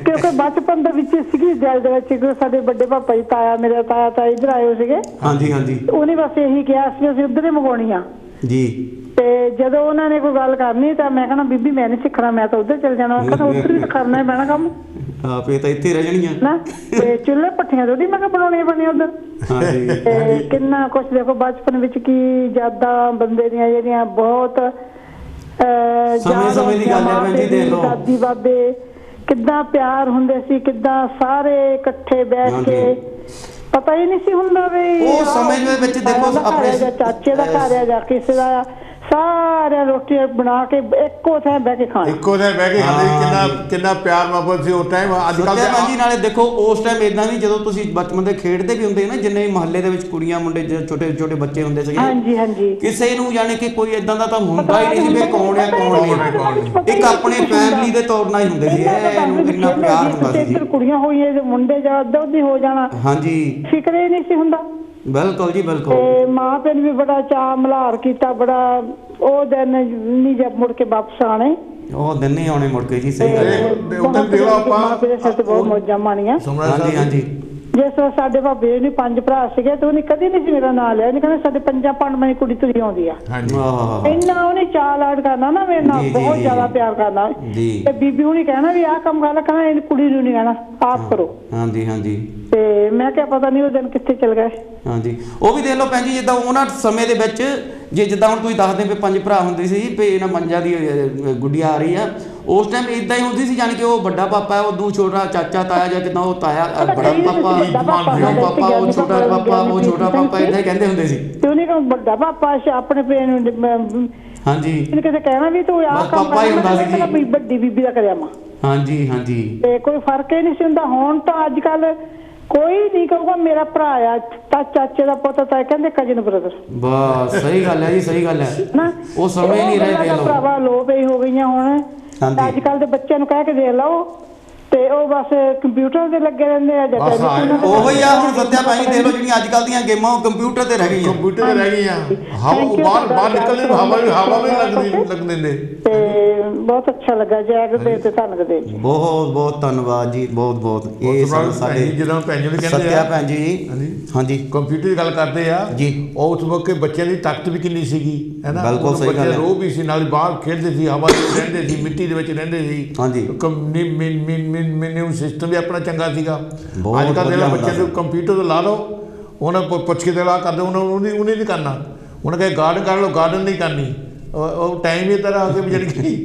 D: ਕਿਉਂਕਿ ਬਚਪਨ ਦੇ ਵਿੱਚ ਸੀਗੀ ਦਿਲ ਦੇ ਵਿੱਚ, ਸਾਡੇ ਵੱਡੇ ਪਾਪਾ ਜੀ ਮੇਰੇ ਤਾਇਆ ਇੱਧਰ ਆਏ ਸੀਗੇ।
A: ਹਾਂਜੀ,
D: ਉਹਨੇ ਬਸ ਇਹੀ ਕਿਹਾ ਸੀ ਅਸੀਂ ਉੱਧਰ ਹੀ ਮੰਗਵਾਉਣੀਆਂ
A: ਜੀ।
D: ਤੇ ਜਦੋਂ ਉਹਨਾਂ ਨੇ ਕੋਈ ਗੱਲ ਕਰਨੀ ਤਾਂ ਮੈਂ ਕਹਿਣਾ ਬੀਬੀ ਮੈਂ ਨਹੀਂ ਸਿੱਖਣਾ, ਮੈਂ ਤਾਂ ਉੱਧਰ ਚਲ ਜਾਣਾ। ਕਹਿੰਦਾ ਉੱਧਰ ਹੀ ਤਾਂ ਕਰਨਾ ਪੈਣਾ ਕੰਮ,
A: ਆਪੇ ਤਾਂ ਇੱਥੇ ਰਹਿ ਜਾਣੀਆਂ
D: ਨਾ। ਤੇ ਚੁੱਲ੍ਹੇ ਭੱਠੀਆਂ ਥੋੜੀ ਮੈਂ ਕਿਹਾ ਬਣਾਉਣੀਆਂ ਪੈਣੀਆਂ ਉੱਧਰ। ਤੇ ਕਿੰਨਾ ਕੁਛ ਦੇਖੋ ਬਚਪਨ ਵਿੱਚ ਕੀ ਯਾਦਾਂ ਬੰਦੇ ਦੀਆਂ ਜਿਹੜੀਆਂ ਬਹੁਤ
A: ਸਮੇਂ ਦੀ ਗੱਲ ਹੈ ਭੈਣ ਜੀ। ਦੇਖ ਲਓ
D: ਦਾਦੀ ਬਾਬੇ ਕਿੱਦਾਂ ਪਿਆਰ ਹੁੰਦੇ ਸੀ, ਕਿੱਦਾਂ ਸਾਰੇ ਇਕੱਠੇ ਬੈਠ ਕੇ, ਪਤਾ ਹੀ ਨਹੀਂ ਸੀ ਹੁੰਦਾ ਵੀ
A: ਉਹ ਸਮੇਂ ਦੇ ਵਿੱਚ ਦੇਖੋ ਆਪਣੇ
D: ਚਾਚੇ ਦਾ ਘਰ ਆ ਜਾਂ ਕਿਸੇ ਦਾ, ਸਾਰੇ ਰੋਟੀ ਬਣਾ ਕੇ ਇੱਕੋ ਥਾਂ ਬਹਿ ਕੇ ਖਾਣਾ,
C: ਕਿੰਨਾ ਪਿਆਰ ਮੁਹੱਬਤ ਸੀ ਉਸ ਟਾਈਮ। ਅੱਜ ਕੱਲ੍ਹ
A: ਹਾਂਜੀ, ਨਾਲੇ ਦੇਖੋ ਉਸ ਟਾਈਮ ਇਦਾਂ ਵੀ ਜਦੋਂ ਤੁਸੀਂ ਬਚਪਨ ਦੇ ਖੇਡਦੇ ਵੀ ਹੁੰਦੇ ਨਾ, ਜਿੰਨੇ ਮਹੱਲੇ ਦੇ ਵਿੱਚ ਕੁੜੀਆਂ ਮੁੰਡੇ ਛੋਟੇ ਬੱਚੇ ਹੁੰਦੇ ਸੀਗੇ,
D: ਹਾਂਜੀ,
A: ਕਿਸੇ ਨੂੰ ਜਾਣੇ ਕਿ ਕੋਈ ਇਦਾਂ ਦਾ ਤਾਂ ਹੁੰਦਾ ਹੀ ਨਹੀਂ ਸੀ ਵੀ ਕੌਣ ਆ ਕੌਣ ਨਹੀਂ। ਇੱਕ ਆਪਣੇ ਫੈਮਿਲੀ ਦੇ ਤੌਰ ਨਾਲ ਹੀ ਹੁੰਦੇ ਸੀ, ਇਹਨੂੰ ਇੰਨਾ ਪਿਆਰ ਹੁੰਦਾ ਸੀ ਜੀ।
D: ਕੁੜੀਆਂ ਹੋਈਆਂ ਤੇ ਮੁੰਡੇ ਜਿਆਦਾ ਉਹਦੀ ਹੋ ਜਾਣਾ,
A: ਹਾਂਜੀ,
D: ਫਿਕਰ ਹੀ ਨਹੀਂ ਸੀ ਹੁੰਦਾ।
A: ਬਿਲਕੁਲ ਜੀ, ਬਿਲਕੁਲ।
D: ਤੇ ਮਾਂ ਪਿਓ ਨੇ ਵੀ ਬੜਾ ਚਾਅ ਮਲਹਾਰ ਕੀਤਾ, ਬੜਾ ਉਹ ਦਿਨ ਨਹੀਂ ਜਦ ਮੁੜ ਕੇ ਵਾਪਸ ਆਣੇ।
A: ਉਹ ਦਿਨ ਨਹੀਂ ਆਉਣੇ ਮੁੜ ਕੇ ਜੀ, ਸਹੀ ਗੱਲ ਹੈ।
C: ਉਹਦੇ ਦੇਖੋ ਆਪਾਂ
D: ਮਾਪੇ ਦੇ ਸਿਰ ਤੇ ਬਹੁਤ ਮੌਜਾਂ ਮਾਣੀਆਂ।
C: ਸਮਰਾਜ
A: ਹਾਂਜੀ
C: ਸਾਹਿਬ
A: ਹਾਂਜੀ
D: ਜਿਸ ਵੇਲੇ ਸਾਡੇ ਭਾਬੀ ਨੇ 5 ਭਰਾ ਸੀਗੇ ਤੇ ਉਹਨੇ ਕਦੀ ਨਹੀਂ ਸੀ ਮੇਰਾ ਨਾਂ ਲਿਆ। ਉਹਨੇ ਕਹਿੰਦਾ ਸਾਡੇ 5 ਪਾਂਡਵਾਂ ਦੀ ਕੁੜੀ ਤੁਰੀ ਆਉਂਦੀ ਆ।
C: ਹਾਂਜੀ
A: ਆਹ
D: ਇੰਨਾ ਉਹਨੇ ਚਾਅ ਲਾਡ ਕਰਨਾ ਨਾ ਮੇਰੇ ਨਾਲ,
A: ਜੀ, ਜੀ,
D: ਬਹੁਤ
A: ਜੀ,
D: ਜ਼ਿਆਦਾ
A: ਜੀ।
D: ਪਿਆਰ ਕਰਨਾ।
A: ਜੀ।
D: ਤੇ ਬੀਬੀ ਹੁਣੀ ਕਹਿਣਾ ਵੀ ਆਹ ਕੰਮ ਕਰ ਕਹਿਣਾ ਇਹ ਕੁੜੀ ਨੂੰ ਨਹੀਂ ਕਹਿਣਾ, ਆਪ ਕਰੋ।
A: ਹਾਂਜੀ ਹਾਂਜੀ
D: ਤੇ ਮੈਂ ਕਿਹਾ ਪਤਾ ਨਹੀਂ ਉਹ ਦਿਨ ਕਿੱਥੇ ਚਲ ਗਏ।
A: ਹਾਂਜੀ ਉਹ ਵੀ ਦੇਖ ਲਓ ਭੈਣ ਜੀ, ਜਿੱਦਾਂ ਉਹਨਾਂ ਸਮੇਂ ਦੇ ਵਿੱਚ ਜੇ ਜਿੱਦਾਂ ਹੁਣ ਤੁਸੀਂ ਦੱਸਦੇ ਵੀ 5 ਭਰਾ ਹੁੰਦੇ ਸੀ ਵੀ ਇਹਨਾਂ ਮੰਜਾ ਦੀ ਗੁੱਡੀਆਂ ਆ ਰਹੀ ਆ, ਉਸ ਟਾਈਮ ਇਦਾਂ ਹੀ ਹੁੰਦੀ ਸੀ, ਜਾਣੀ ਕਿ ਉਹ ਵੱਡਾ ਪਾਪਾ ਹੈ, ਉਹ ਛੋਟਾ ਚਾਚਾ ਤਾਇਆ ਜਾਂ ਕਿਦਾਂ, ਉਹ ਤਾਇਆ ਬੜਾ ਪਾਪਾ, ਪਾਪਾ ਉਹ ਛੋਟਾ ਪਾਪਾ, ਉਹ ਛੋਟਾ ਪਾਪਾ, ਇਦਾਂ ਹੀ ਕਹਿੰਦੇ ਹੁੰਦੇ ਸੀ।
D: ਤੇ ਉਹਨੇ ਕਹਾ ਵੱਡਾ ਪਾਪਾ ਆਪਣੇ ਪੇ ਨੂੰ
A: ਹਾਂਜੀ
D: ਇਹਨੇ ਕਿਤੇ ਕਹਿਣਾ ਵੀ ਤੂੰ ਆਹ
A: ਬਸ
D: ਕੰਮ
A: ਪਾਪਾ ਹੀ ਹੁੰਦਾ ਸੀ ਜੀ।
D: ਵੀ ਵੱਡੀ ਬੀਬੀ ਦਾ ਕਰਿਆ ਮਾ।
A: ਹਾਂਜੀ ਹਾਂਜੀ
D: ਤੇ ਕੋਈ ਫਰਕ ਹੀ ਨਹੀਂ ਸੀ ਹੁੰਦਾ। ਹੁਣ ਤਾਂ ਅੱਜ ਕੱਲ ਕੋਈ ਨਹੀਂ ਕਹੂਗਾ ਮੇਰਾ ਭਰਾ ਆ, ਤਾਂ ਚਾਚੇ ਦਾ ਪੁੱਤ, ਤਾਂ ਕਹਿੰਦੇ ਕਜ਼ਨ ਬ੍ਰਦਰ।
A: ਬਸ ਸਹੀ ਗੱਲ ਹੈ ਜੀ, ਸਹੀ ਗੱਲ ਹੈ।
D: ਨਾ
A: ਉਹ ਸਮੇਂ ਨਹੀਂ ਰਹੇ ਦੇਖ ਲਓ।
D: ਭਰਾਵਾ ਲੋਪ ਹੀ ਹੋ ਗਈਆਂ ਹੁਣ।
A: ਹਾਂਜੀ।
D: ਅੱਜ ਕੱਲ ਦੇ ਬੱਚਿਆਂ ਨੂੰ ਕਹਿ ਕੇ ਦੇਖ ਲਓ ਤੇ ਉਹ ਬਸ ਕੰਪਿਊਟਰ ਤੇ ਲੱਗੇ ਰਹਿੰਦੇ ਆ ਜਾਂ
C: ਬਸ
D: ਟੈਲੀਫੋਨ ਤੇ।
A: ਉਹੀ ਆ ਹੁਣ ਸੱਤਿਆ ਭਾਈ ਦੇਖ ਲਓ, ਜਿਹੜੀਆਂ ਅੱਜ ਕੱਲ ਦੀਆਂ ਗੇਮਾਂ ਉਹ ਕੰਪਿਊਟਰ ਤੇ ਰਹਿ ਗਈਆਂ।
C: ਕੰਪਿਊਟਰ ਤੇ ਰਹਿ ਗਈਆਂ। ਹਵਾ ਬਾਹਰ ਨਿਕਲਦੇ ਨੂੰ ਹਵਾ ਵੀ ਲੱਗ ਦਿੰਦੇ।
D: ਤੇ ਬਹੁਤ ਅੱਛਾ ਲੱਗਾ ਜੈ ਗੁਰਦੇਵ ਤੇ ਧੰਨ ਗੁਰਦੇਵ ਜੀ।
A: ਬਹੁਤ ਬਹੁਤ ਧੰਨਵਾਦ ਜੀ, ਬਹੁਤ ਬਹੁਤ। ਇਹ ਸਾਡੇ
C: ਜਦੋਂ ਭੈਣ ਜੀ ਕਹਿੰਦੇ
A: ਸੱਤਿਆ ਭੈਣ ਜੀ। ਹਾਂਜੀ
C: ਕੰਪਿਊਟਰ ਦੀ ਗੱਲ ਕਰਦੇ ਆ
A: ਜੀ।
C: ਉਸ ਵਕਤ ਬੱਚਿਆਂ ਦੀ ਤਾਕਤ ਵੀ ਕਿੰਨੀ ਸੀਗੀ, ਹੈ ਨਾ।
A: ਬਿਲਕੁਲ ਸਹੀ ਗੱਲ ਹੈ।
C: ਰੋਹ ਵੀ ਸੀ, ਨਾਲ ਬਾਹਰ ਖੇਡਦੇ ਸੀ, ਹਵਾ ਵਿੱਚ ਰਹਿੰਦੇ ਸੀ, ਮਿੱਟੀ ਦੇ ਵਿੱਚ ਰਹਿੰਦੇ ਸੀ।
A: ਹਾਂਜੀ।
C: ਮਿਊਨ ਸਿਸਟਮ ਵੀ ਆਪਣਾ ਚੰਗਾ ਸੀਗਾ।
A: ਬਹੁਤ
C: ਅੱਜ ਕੱਲ੍ਹ ਦੇ
A: ਵਧੀਆ
C: ਬੱਚਿਆਂ ਨੂੰ ਕੰਪਿਊਟਰ ਤੋਂ ਲਾ ਲਓ, ਉਹਨਾਂ ਪੁੱਛ ਕੇ ਤੇ ਲਾ ਕਰਦੇ, ਉਹਨੇ ਨਹੀਂ ਕਰਨਾ। ਉਹਨੇ ਕਹੇ ਗਾਰਡਨ ਕਰ ਲਓ, ਗਾਰਡਨ ਨਹੀਂ ਕਰਨੀ। ਉਹ ਟਾਈਮ ਇਹ ਤਰ੍ਹਾਂ ਹੋ ਕੇ ਜਿਹੜੀ ਕਿ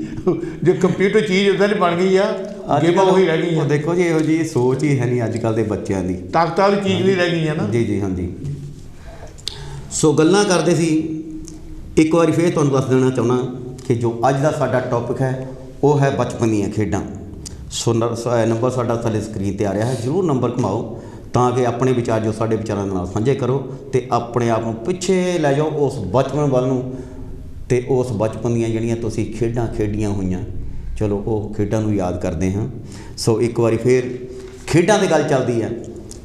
C: ਜੋ ਕੰਪਿਊਟਰ ਚੀਜ਼ ਉੱਦਾਂ ਦੀ ਬਣ ਗਈ ਆ, ਗੇਮਾਂ ਉਹੀ ਰਹਿ ਗਈਆਂ।
A: ਦੇਖੋ ਜੀ, ਇਹੋ ਜਿਹੀ ਸੋਚ ਹੀ ਹੈ ਨਹੀਂ ਅੱਜ ਕੱਲ ਦੇ ਬੱਚਿਆਂ ਦੀ।
C: ਤਾਕਤ ਵਾਲੀ ਚੀਜ਼ ਨਹੀਂ ਰਹਿ ਗਈ ਹੈ ਨਾ।
A: ਜੀ ਜੀ ਹਾਂਜੀ। ਸੋ ਗੱਲਾਂ ਕਰਦੇ ਸੀ, ਇੱਕ ਵਾਰੀ ਫੇਰ ਤੁਹਾਨੂੰ ਦੱਸ ਦੇਣਾ ਚਾਹੁੰਦਾ ਕਿ ਜੋ ਅੱਜ ਦਾ ਸਾਡਾ ਟੌਪਿਕ ਹੈ ਉਹ ਹੈ ਬਚਪਨ ਦੀਆਂ ਖੇਡਾਂ। ਸੋ ਨੰਬਰ ਸਾਡਾ ਥੱਲੇ ਸਕਰੀਨ 'ਤੇ ਆ ਰਿਹਾ ਹੈ, ਜ਼ਰੂਰ ਨੰਬਰ ਘੁਮਾਓ ਤਾਂ ਕਿ ਆਪਣੇ ਵਿਚਾਰ ਜੋ ਸਾਡੇ ਵਿਚਾਰਾਂ ਦੇ ਨਾਲ ਸਾਂਝੇ ਕਰੋ ਅਤੇ ਆਪਣੇ ਆਪ ਨੂੰ ਪਿੱਛੇ ਲੈ ਜਾਓ ਉਸ ਬਚਪਨ ਵੱਲ ਨੂੰ, ਅਤੇ ਉਸ ਬਚਪਨ ਦੀਆਂ ਜਿਹੜੀਆਂ ਤੁਸੀਂ ਖੇਡਾਂ ਖੇਡੀਆਂ ਹੋਈਆਂ, ਚਲੋ ਉਹ ਖੇਡਾਂ ਨੂੰ ਯਾਦ ਕਰਦੇ ਹਾਂ। ਸੋ ਇੱਕ ਵਾਰੀ ਫੇਰ ਖੇਡਾਂ 'ਤੇ ਗੱਲ ਚੱਲਦੀ ਹੈ,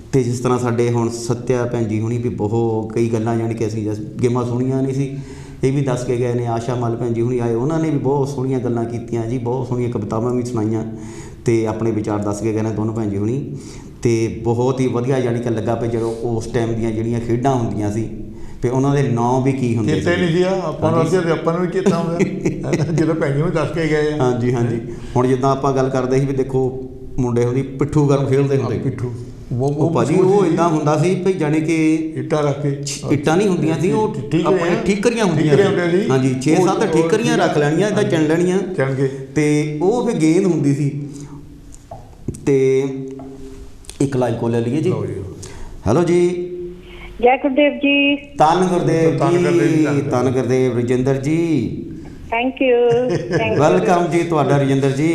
A: ਅਤੇ ਜਿਸ ਤਰ੍ਹਾਂ ਸਾਡੇ ਹੁਣ ਸੱਤਿਆ ਭੈਣ ਜੀ ਹੁਣੀ ਵੀ ਬਹੁਤ ਕਈ ਗੱਲਾਂ ਜਾਣੀ ਕਿ ਅਸੀਂ ਗੇਮਾਂ ਸੁਣੀਆਂ ਨਹੀਂ ਸੀ, ਇਹ ਵੀ ਦੱਸ ਕੇ ਗਏ ਨੇ। ਆਸ਼ਾ ਮਲ ਭੈਣ ਜੀ ਹੁਣੀ ਆਏ, ਉਹਨਾਂ ਨੇ ਵੀ ਬਹੁਤ ਸੋਹਣੀਆਂ ਗੱਲਾਂ ਕੀਤੀਆਂ ਜੀ, ਬਹੁਤ ਸੋਹਣੀਆਂ ਕਵਿਤਾਵਾਂ ਵੀ ਸੁਣਾਈਆਂ ਅਤੇ ਆਪਣੇ ਵਿਚਾਰ ਦੱਸ ਕੇ ਗਏ ਨੇ ਦੋਨੋਂ ਭੈਣ ਜੀ ਹੁਣੀ। ਅਤੇ ਬਹੁਤ ਹੀ ਵਧੀਆ ਜਾਣੀ ਕਿ ਲੱਗਾ ਵੀ ਜਦੋਂ ਉਸ ਟਾਈਮ ਦੀਆਂ ਜਿਹੜੀਆਂ ਖੇਡਾਂ ਹੁੰਦੀਆਂ ਸੀ ਵੀ ਉਹਨਾਂ ਦੇ ਨਾਂ ਵੀ ਕੀ ਹੁੰਦੇ ਸੀ।
C: ਚੇਤੇ ਨਹੀਂ ਸੀ ਆਪਾਂ ਨੂੰ, ਆਪਾਂ ਨੂੰ ਵੀ ਚੇਤਾ ਆਉਂਦਾ ਜਦੋਂ ਭੈਣ ਜੀ ਨੂੰ ਦੱਸ ਕੇ ਗਏ ਆ।
A: ਹਾਂਜੀ ਹਾਂਜੀ। ਹੁਣ ਜਿੱਦਾਂ ਆਪਾਂ ਗੱਲ ਕਰਦੇ ਸੀ ਵੀ ਦੇਖੋ ਮੁੰਡੇ ਉਹਦੀ ਪਿੱਠੂ ਗਰਮ ਖੇਡਦੇ ਹੁੰਦੇ।
C: ਪਿੱਠੂ
A: ਉਹ ਭਾਜੀ ਉਹ ਇੱਦਾਂ ਹੁੰਦਾ ਸੀ ਵੀ ਜਾਣੀ ਕਿ
C: ਇੱਟਾਂ ਰੱਖ ਕੇ,
A: ਇੱਟਾਂ ਨਹੀਂ ਹੁੰਦੀਆਂ ਸੀ, ਉਹ ਆਪਣੇ ਠੀਕਰੀਆਂ ਹੁੰਦੀਆਂ ਸੀ। ਹਾਂਜੀ 6-7 ਠੀਕਰੀਆਂ ਰੱਖ ਲੈਣੀਆਂ, ਇੱਦਾਂ ਚਿਣ ਲੈਣੀਆਂ
C: ਚਿਣ ਕੇ,
A: ਅਤੇ ਉਹ ਫਿਰ ਗੇਂਦ ਹੁੰਦੀ ਸੀ। ਅਤੇ ਇੱਕ ਲਾਈਵ ਕੋਲ ਲੈ ਲਈਏ ਜੀ। ਹੈਲੋ ਜੀ।
B: ਜੈ ਗੁਰਦੇਵ ਜੀ।
A: ਧੰਨ ਗੁਰਦੇਵ ਜੀ, ਧੰਨ Gurdev. Rajinder ji
B: thank you.
A: Welcome ਜੀ ਤੁਹਾਡਾ ਰਜਿੰਦਰ ਜੀ।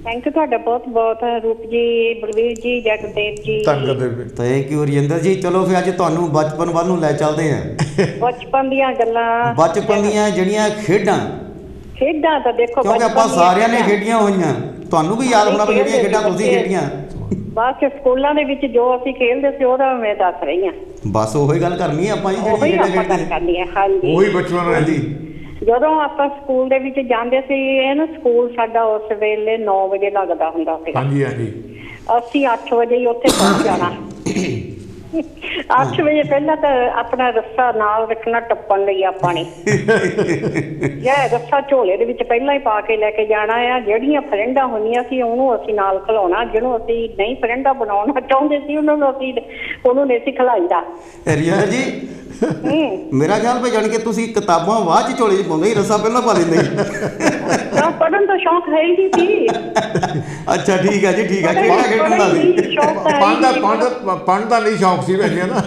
B: ਥੈਂਕ ਯੂ ਤੁਹਾਡਾ ਬਹੁਤ ਬਹੁਤ। ਰੂਪ ਜੀ, ਬਲਵੀਰ ਜੀ, ਜੈ ਗੁਰਦੇਵ ਜੀ।
C: ਧੰਨਵਾਦ।
A: Thank you Rajinder ji. ਚਲੋ ਫਿਰ ਅੱਜ ਤੁਹਾਨੂੰ ਬਚਪਨ ਵੱਲ ਨੂੰ ਲੈ ਚੱਲਦੇ ਹਾਂ।
B: ਬਚਪਨ ਦੀਆਂ ਗੱਲਾਂ,
A: ਬਚਪਨ ਦੀਆਂ ਜਿਹੜੀਆਂ ਖੇਡਾਂ
B: ਤਾਂ ਦੇਖੋ
A: ਕਿਉਂਕਿ ਆਪਾਂ ਸਾਰਿਆਂ ਨੇ ਖੇਡੀਆਂ ਹੋਈਆਂ, ਤੁਹਾਨੂੰ ਵੀ ਯਾਦ ਹੋਣਾ ਵੀ ਜਿਹੜੀਆਂ ਖੇਡਾਂ ਤੁਸੀਂ ਖੇਡੀਆਂ।
B: ਬਸ ਸਕੂਲਾਂ ਦੇ ਵਿੱਚ ਜੋ ਅਸੀਂ ਖੇਡਦੇ ਸੀ ਉਹਦਾ ਮੈਂ ਦੱਸ ਰਹੀ ਹਾਂ।
A: ਬਸ ਉਹੀ ਗੱਲ ਕਰਨੀ ਆਪਾਂ ਜੀ,
B: ਉਹੀ
A: ਜਿਹੜੀ
B: ਆਪਾਂ ਗੱਲ ਕਰਨੀ ਹੈ। ਹਾਂਜੀ
C: ਉਹੀ ਬਚਪਨ ਹੈ ਜੀ।
B: ਜਦੋਂ ਆਪਾਂ ਸਕੂਲ ਦੇ ਵਿੱਚ ਜਾਂਦੇ ਸੀ, ਇਹ ਨਾ ਸਕੂਲ ਸਾਡਾ ਉਸ ਵੇਲੇ 9 ਵਜੇ ਲੱਗਦਾ ਹੁੰਦਾ ਸੀ।
C: ਹਾਂਜੀ ਹਾਂਜੀ।
B: ਅਸੀਂ 8 ਵਜੇ ਹੀ ਉੱਥੇ ਪਹੁੰਚ ਜਾਣਾ। 8 ਵਜੇ ਪਹਿਲਾਂ ਤਾਂ ਆਪਣਾ ਰੱਸਾ ਨਾਲ ਰੱਖਣਾ ਟੱਪਣ ਲਈ ਆਪਾਂ ਨੇ। ਇਹ ਰੱਸਾ ਝੋਲੇ ਦੇ ਵਿੱਚ ਪਹਿਲਾਂ ਹੀ ਪਾ ਕੇ ਲੈ ਕੇ ਜਾਣਾ ਆ। ਜਿਹੜੀਆਂ ਫਰੈਂਡਾਂ ਹੁੰਦੀਆਂ ਸੀ ਉਹਨੂੰ ਅਸੀਂ ਨਾਲ ਖਿਲਾਉਣਾ, ਜਿਹਨੂੰ ਅਸੀਂ ਨਹੀਂ ਫਰੈਂਡਾਂ ਬਣਾਉਣਾ ਚਾਹੁੰਦੇ ਸੀ ਉਹਨੂੰ ਨਹੀਂ ਸੀ ਖਿਲਾਈਦਾ।
A: ਰਜਿੰਦਰ ਜੀ ਮੇਰਾ ਖਿਆਲ ਭਾਈ ਜਾਣ ਕੇ ਤੁਸੀਂ ਕਿਤਾਬਾਂ ਬਾਅਦ ਚ ਝੋਲੇ ਚ ਪਾਉਂਦੇ ਸੀ, ਰੱਸਾ ਪਹਿਲਾਂ ਪਾ ਲੈਂਦੇ ਸੀ।
B: ਪੜ੍ਹਨ ਦਾ ਸ਼ੌਂਕ ਹੈ ਹੀ ਨਹੀਂ ਸੀ।
A: ਅੱਛਾ ਠੀਕ ਹੈ ਜੀ, ਠੀਕ ਹੈ। ਖੇਡਾਂ ਖੇਡਣ ਦਾ ਸੀ,
C: ਪੜ੍ਹਨ ਦਾ ਨਹੀਂ ਸ਼ੌਂਕ ਸੀ ਵੈਸੇ ਨਾ।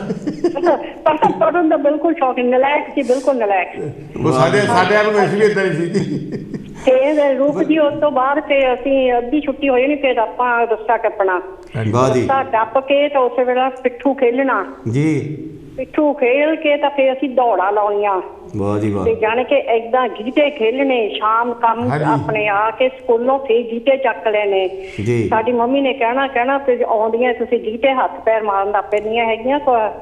B: ਪੜ੍ਹਨ ਦਾ ਬਿਲਕੁਲ ਸ਼ੌਂਕ, ਨਲਾਇਕ ਸੀ, ਬਿਲਕੁਲ ਨਲਾਇਕ।
C: ਉਹ ਸਾਡੇ ਨੂੰ ਵੈਸੇ ਵੀ ਏਦਾਂ ਹੀ ਸੀ।
B: ਤੇ ਰੂਪ ਜੀ ਉਸ ਤੋਂ ਬਾਅਦ ਤੇ ਅਸੀਂ ਅੱਧੀ ਛੁੱਟੀ ਹੋਈ ਨਹੀਂ, ਫਿਰ ਆਪਾਂ ਰੱਸਾ ਟੱਪਣਾ। ਰੱਸਾ ਟੱਪ ਕੇ ਤਾਂ ਉਸੇ ਵੇਲੇ ਪਿੱਠੂ ਖੇਲਣਾ ਜੀ। ਪਿੱਠੂ ਖੇਲ ਕੇ ਤਾਂ ਫਿਰ ਅਸੀਂ ਦੌੜਾਂ ਲਾਉਣੀਆਂ
A: ਵਾਹ ਜੀ ਵਾਹ।
B: ਤੇ ਜਾਣ ਕੇ ਏਦਾਂ ਗੀਟੇ ਖੇਲਣੇ ਸ਼ਾਮ ਕੰਮ
C: ਹਾਂਜੀ।
B: ਆਪਣੇ ਆ ਕੇ ਸਕੂਲੋਂ ਫੇਰ ਗੀਟੇ ਚੱਕ ਲੈਣੇ।
A: ਜੀ।
B: ਸਾਡੀ ਮੰਮੀ ਨੇ ਕਹਿਣਾ ਫਿਰ ਆਉਂਦੀਆਂ ਤੁਸੀਂ ਗੀਟੇ ਹੱਥ ਪੈਰ ਮਾਰਨ ਲੱਗ ਪੈਂਦੀਆਂ ਹੈਗੀਆਂ,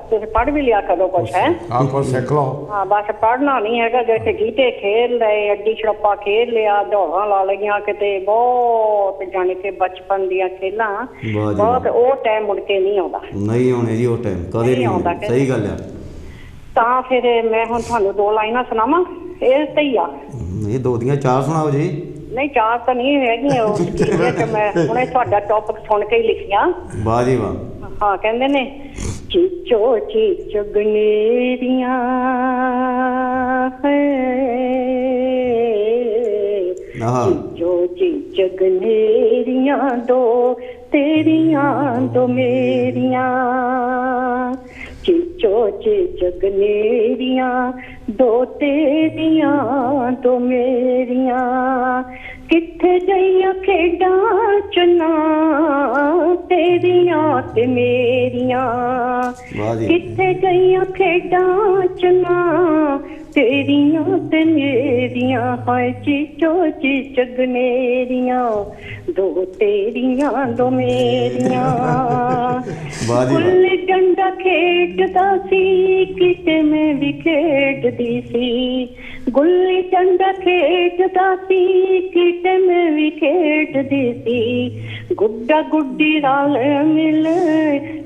B: ਤੁਸੀਂ ਪੜ੍ਹ ਵੀ ਲਿਆ ਕਰੋ ਕੁਛ ਹੈ।
C: ਆਹ ਕੁਛ ਸਿੱਖ ਲਓ।
B: ਹਾਂ ਬਸ ਪੜ੍ਹਨਾ ਨਹੀਂ ਹੈਗਾ, ਜੇ ਗੀਟੇ ਖੇਲ ਲਏ, ਅੱਡੀ ਛੜੱਪਾ ਖੇਲ ਲਿਆ, ਦੌੜਾਂ ਲਾ ਲਈਆਂ ਕਿਤੇ, ਬਹੁਤ ਜਾਣੀ ਕਿ ਬਚਪਨ ਦੀਆਂ ਖੇਲਾਂ
A: ਵਾਹ ਜੀ
B: ਬਹੁਤ। ਉਹ ਟਾਈਮ ਮੁੜ ਕੇ ਨਹੀਂ ਆਉਂਦਾ,
A: ਨਹੀਂ ਆਉਣੇ ਜੀ ਉਹ ਟਾਈਮ, ਕਦੇ ਨਹੀਂ
B: ਆਉਂਦਾ
A: ਆਉਣੇ। ਸਹੀ ਗੱਲ ਆ।
B: ਤਾਂ ਫਿਰ ਮੈਂ ਹੁਣ ਤੁਹਾਨੂੰ 2 ਲਾਈਨਾਂ ਸੁਣਾਵਾਂ ਇਹ ਤੇ ਹੀ ਆ।
A: ਇਹ 2 ਦੀਆਂ 4 ਸੁਣਾਓ ਜੀ।
B: ਨਹੀਂ 4 ਤਾਂ ਨਹੀਂ ਹੈਗੀਆਂ ਉਹ ਚੀਜ਼ਾਂ ਕਿ ਮੈਂ ਹੁਣੇ ਤੁਹਾਡਾ ਟੌਪਿਕ ਸੁਣ ਕੇ ਹੀ ਲਿਖੀਆਂ।
A: ਵਾਹ ਜੀ ਵਾਹ।
B: ਹਾਂ ਕਹਿੰਦੇ ਨੇ ਚੀਚੋ ਚੀਚ ਗਨੇਰੀਆਂ
A: ਆਹਾ।
B: ਚੀਚੋ ਚੀਚ ਗਨੇਰੀਆਂ ਦੋ ਤੇਰੀਆਂ ਦੋ ਮੇਰੀਆਂ, ਚੀਚੋ ਚੀਚ ਗਨੇਰੀਆਂ ਦੋ ਤੇਰੀਆਂ ਦੋ ਮੇਰੀਆਂ, ਕਿੱਥੇ ਗਈਆਂ ਖੇਡਾਂ ਚੁਨਾ ਤੇਰੀਆਂ ਤੇ ਮੇਰੀਆਂ,
A: ਵਾਹ ਜੀ।
B: ਕਿੱਥੇ ਗਈਆਂ ਖੇਡਾਂ ਚੁਨਾ ਤੇਰੀਆਂ ਤੇ ਮੇਰੀਆਂ, ਹਾਏ ਚੀਚੋ ਚੀਚ ਗਨੇਰੀਆਂ ਦੋ ਤੇਰੀਆਂ ਦੋ ਮੇਰੀਆਂ।
A: ਵਾਹ ਜੀ ਵਾਹ।
B: ਗੁੱਲੀ ਡੰਡਾ ਖੇਡਦਾ ਸੀ ਕਿਤੇ ਮੈਂ ਵੀ ਖੇਡਦੀ ਸੀ, ਗੁੱਲੀ ਡੰਡਾ ਖੇਡਦਾ ਸੀ ਕਿਤੇ ਮੈਂ ਵੀ ਖੇਡਦੀ ਸੀ, ਗੁੱਡਾ ਗੁੱਡੀ ਰਲ ਮਿਲ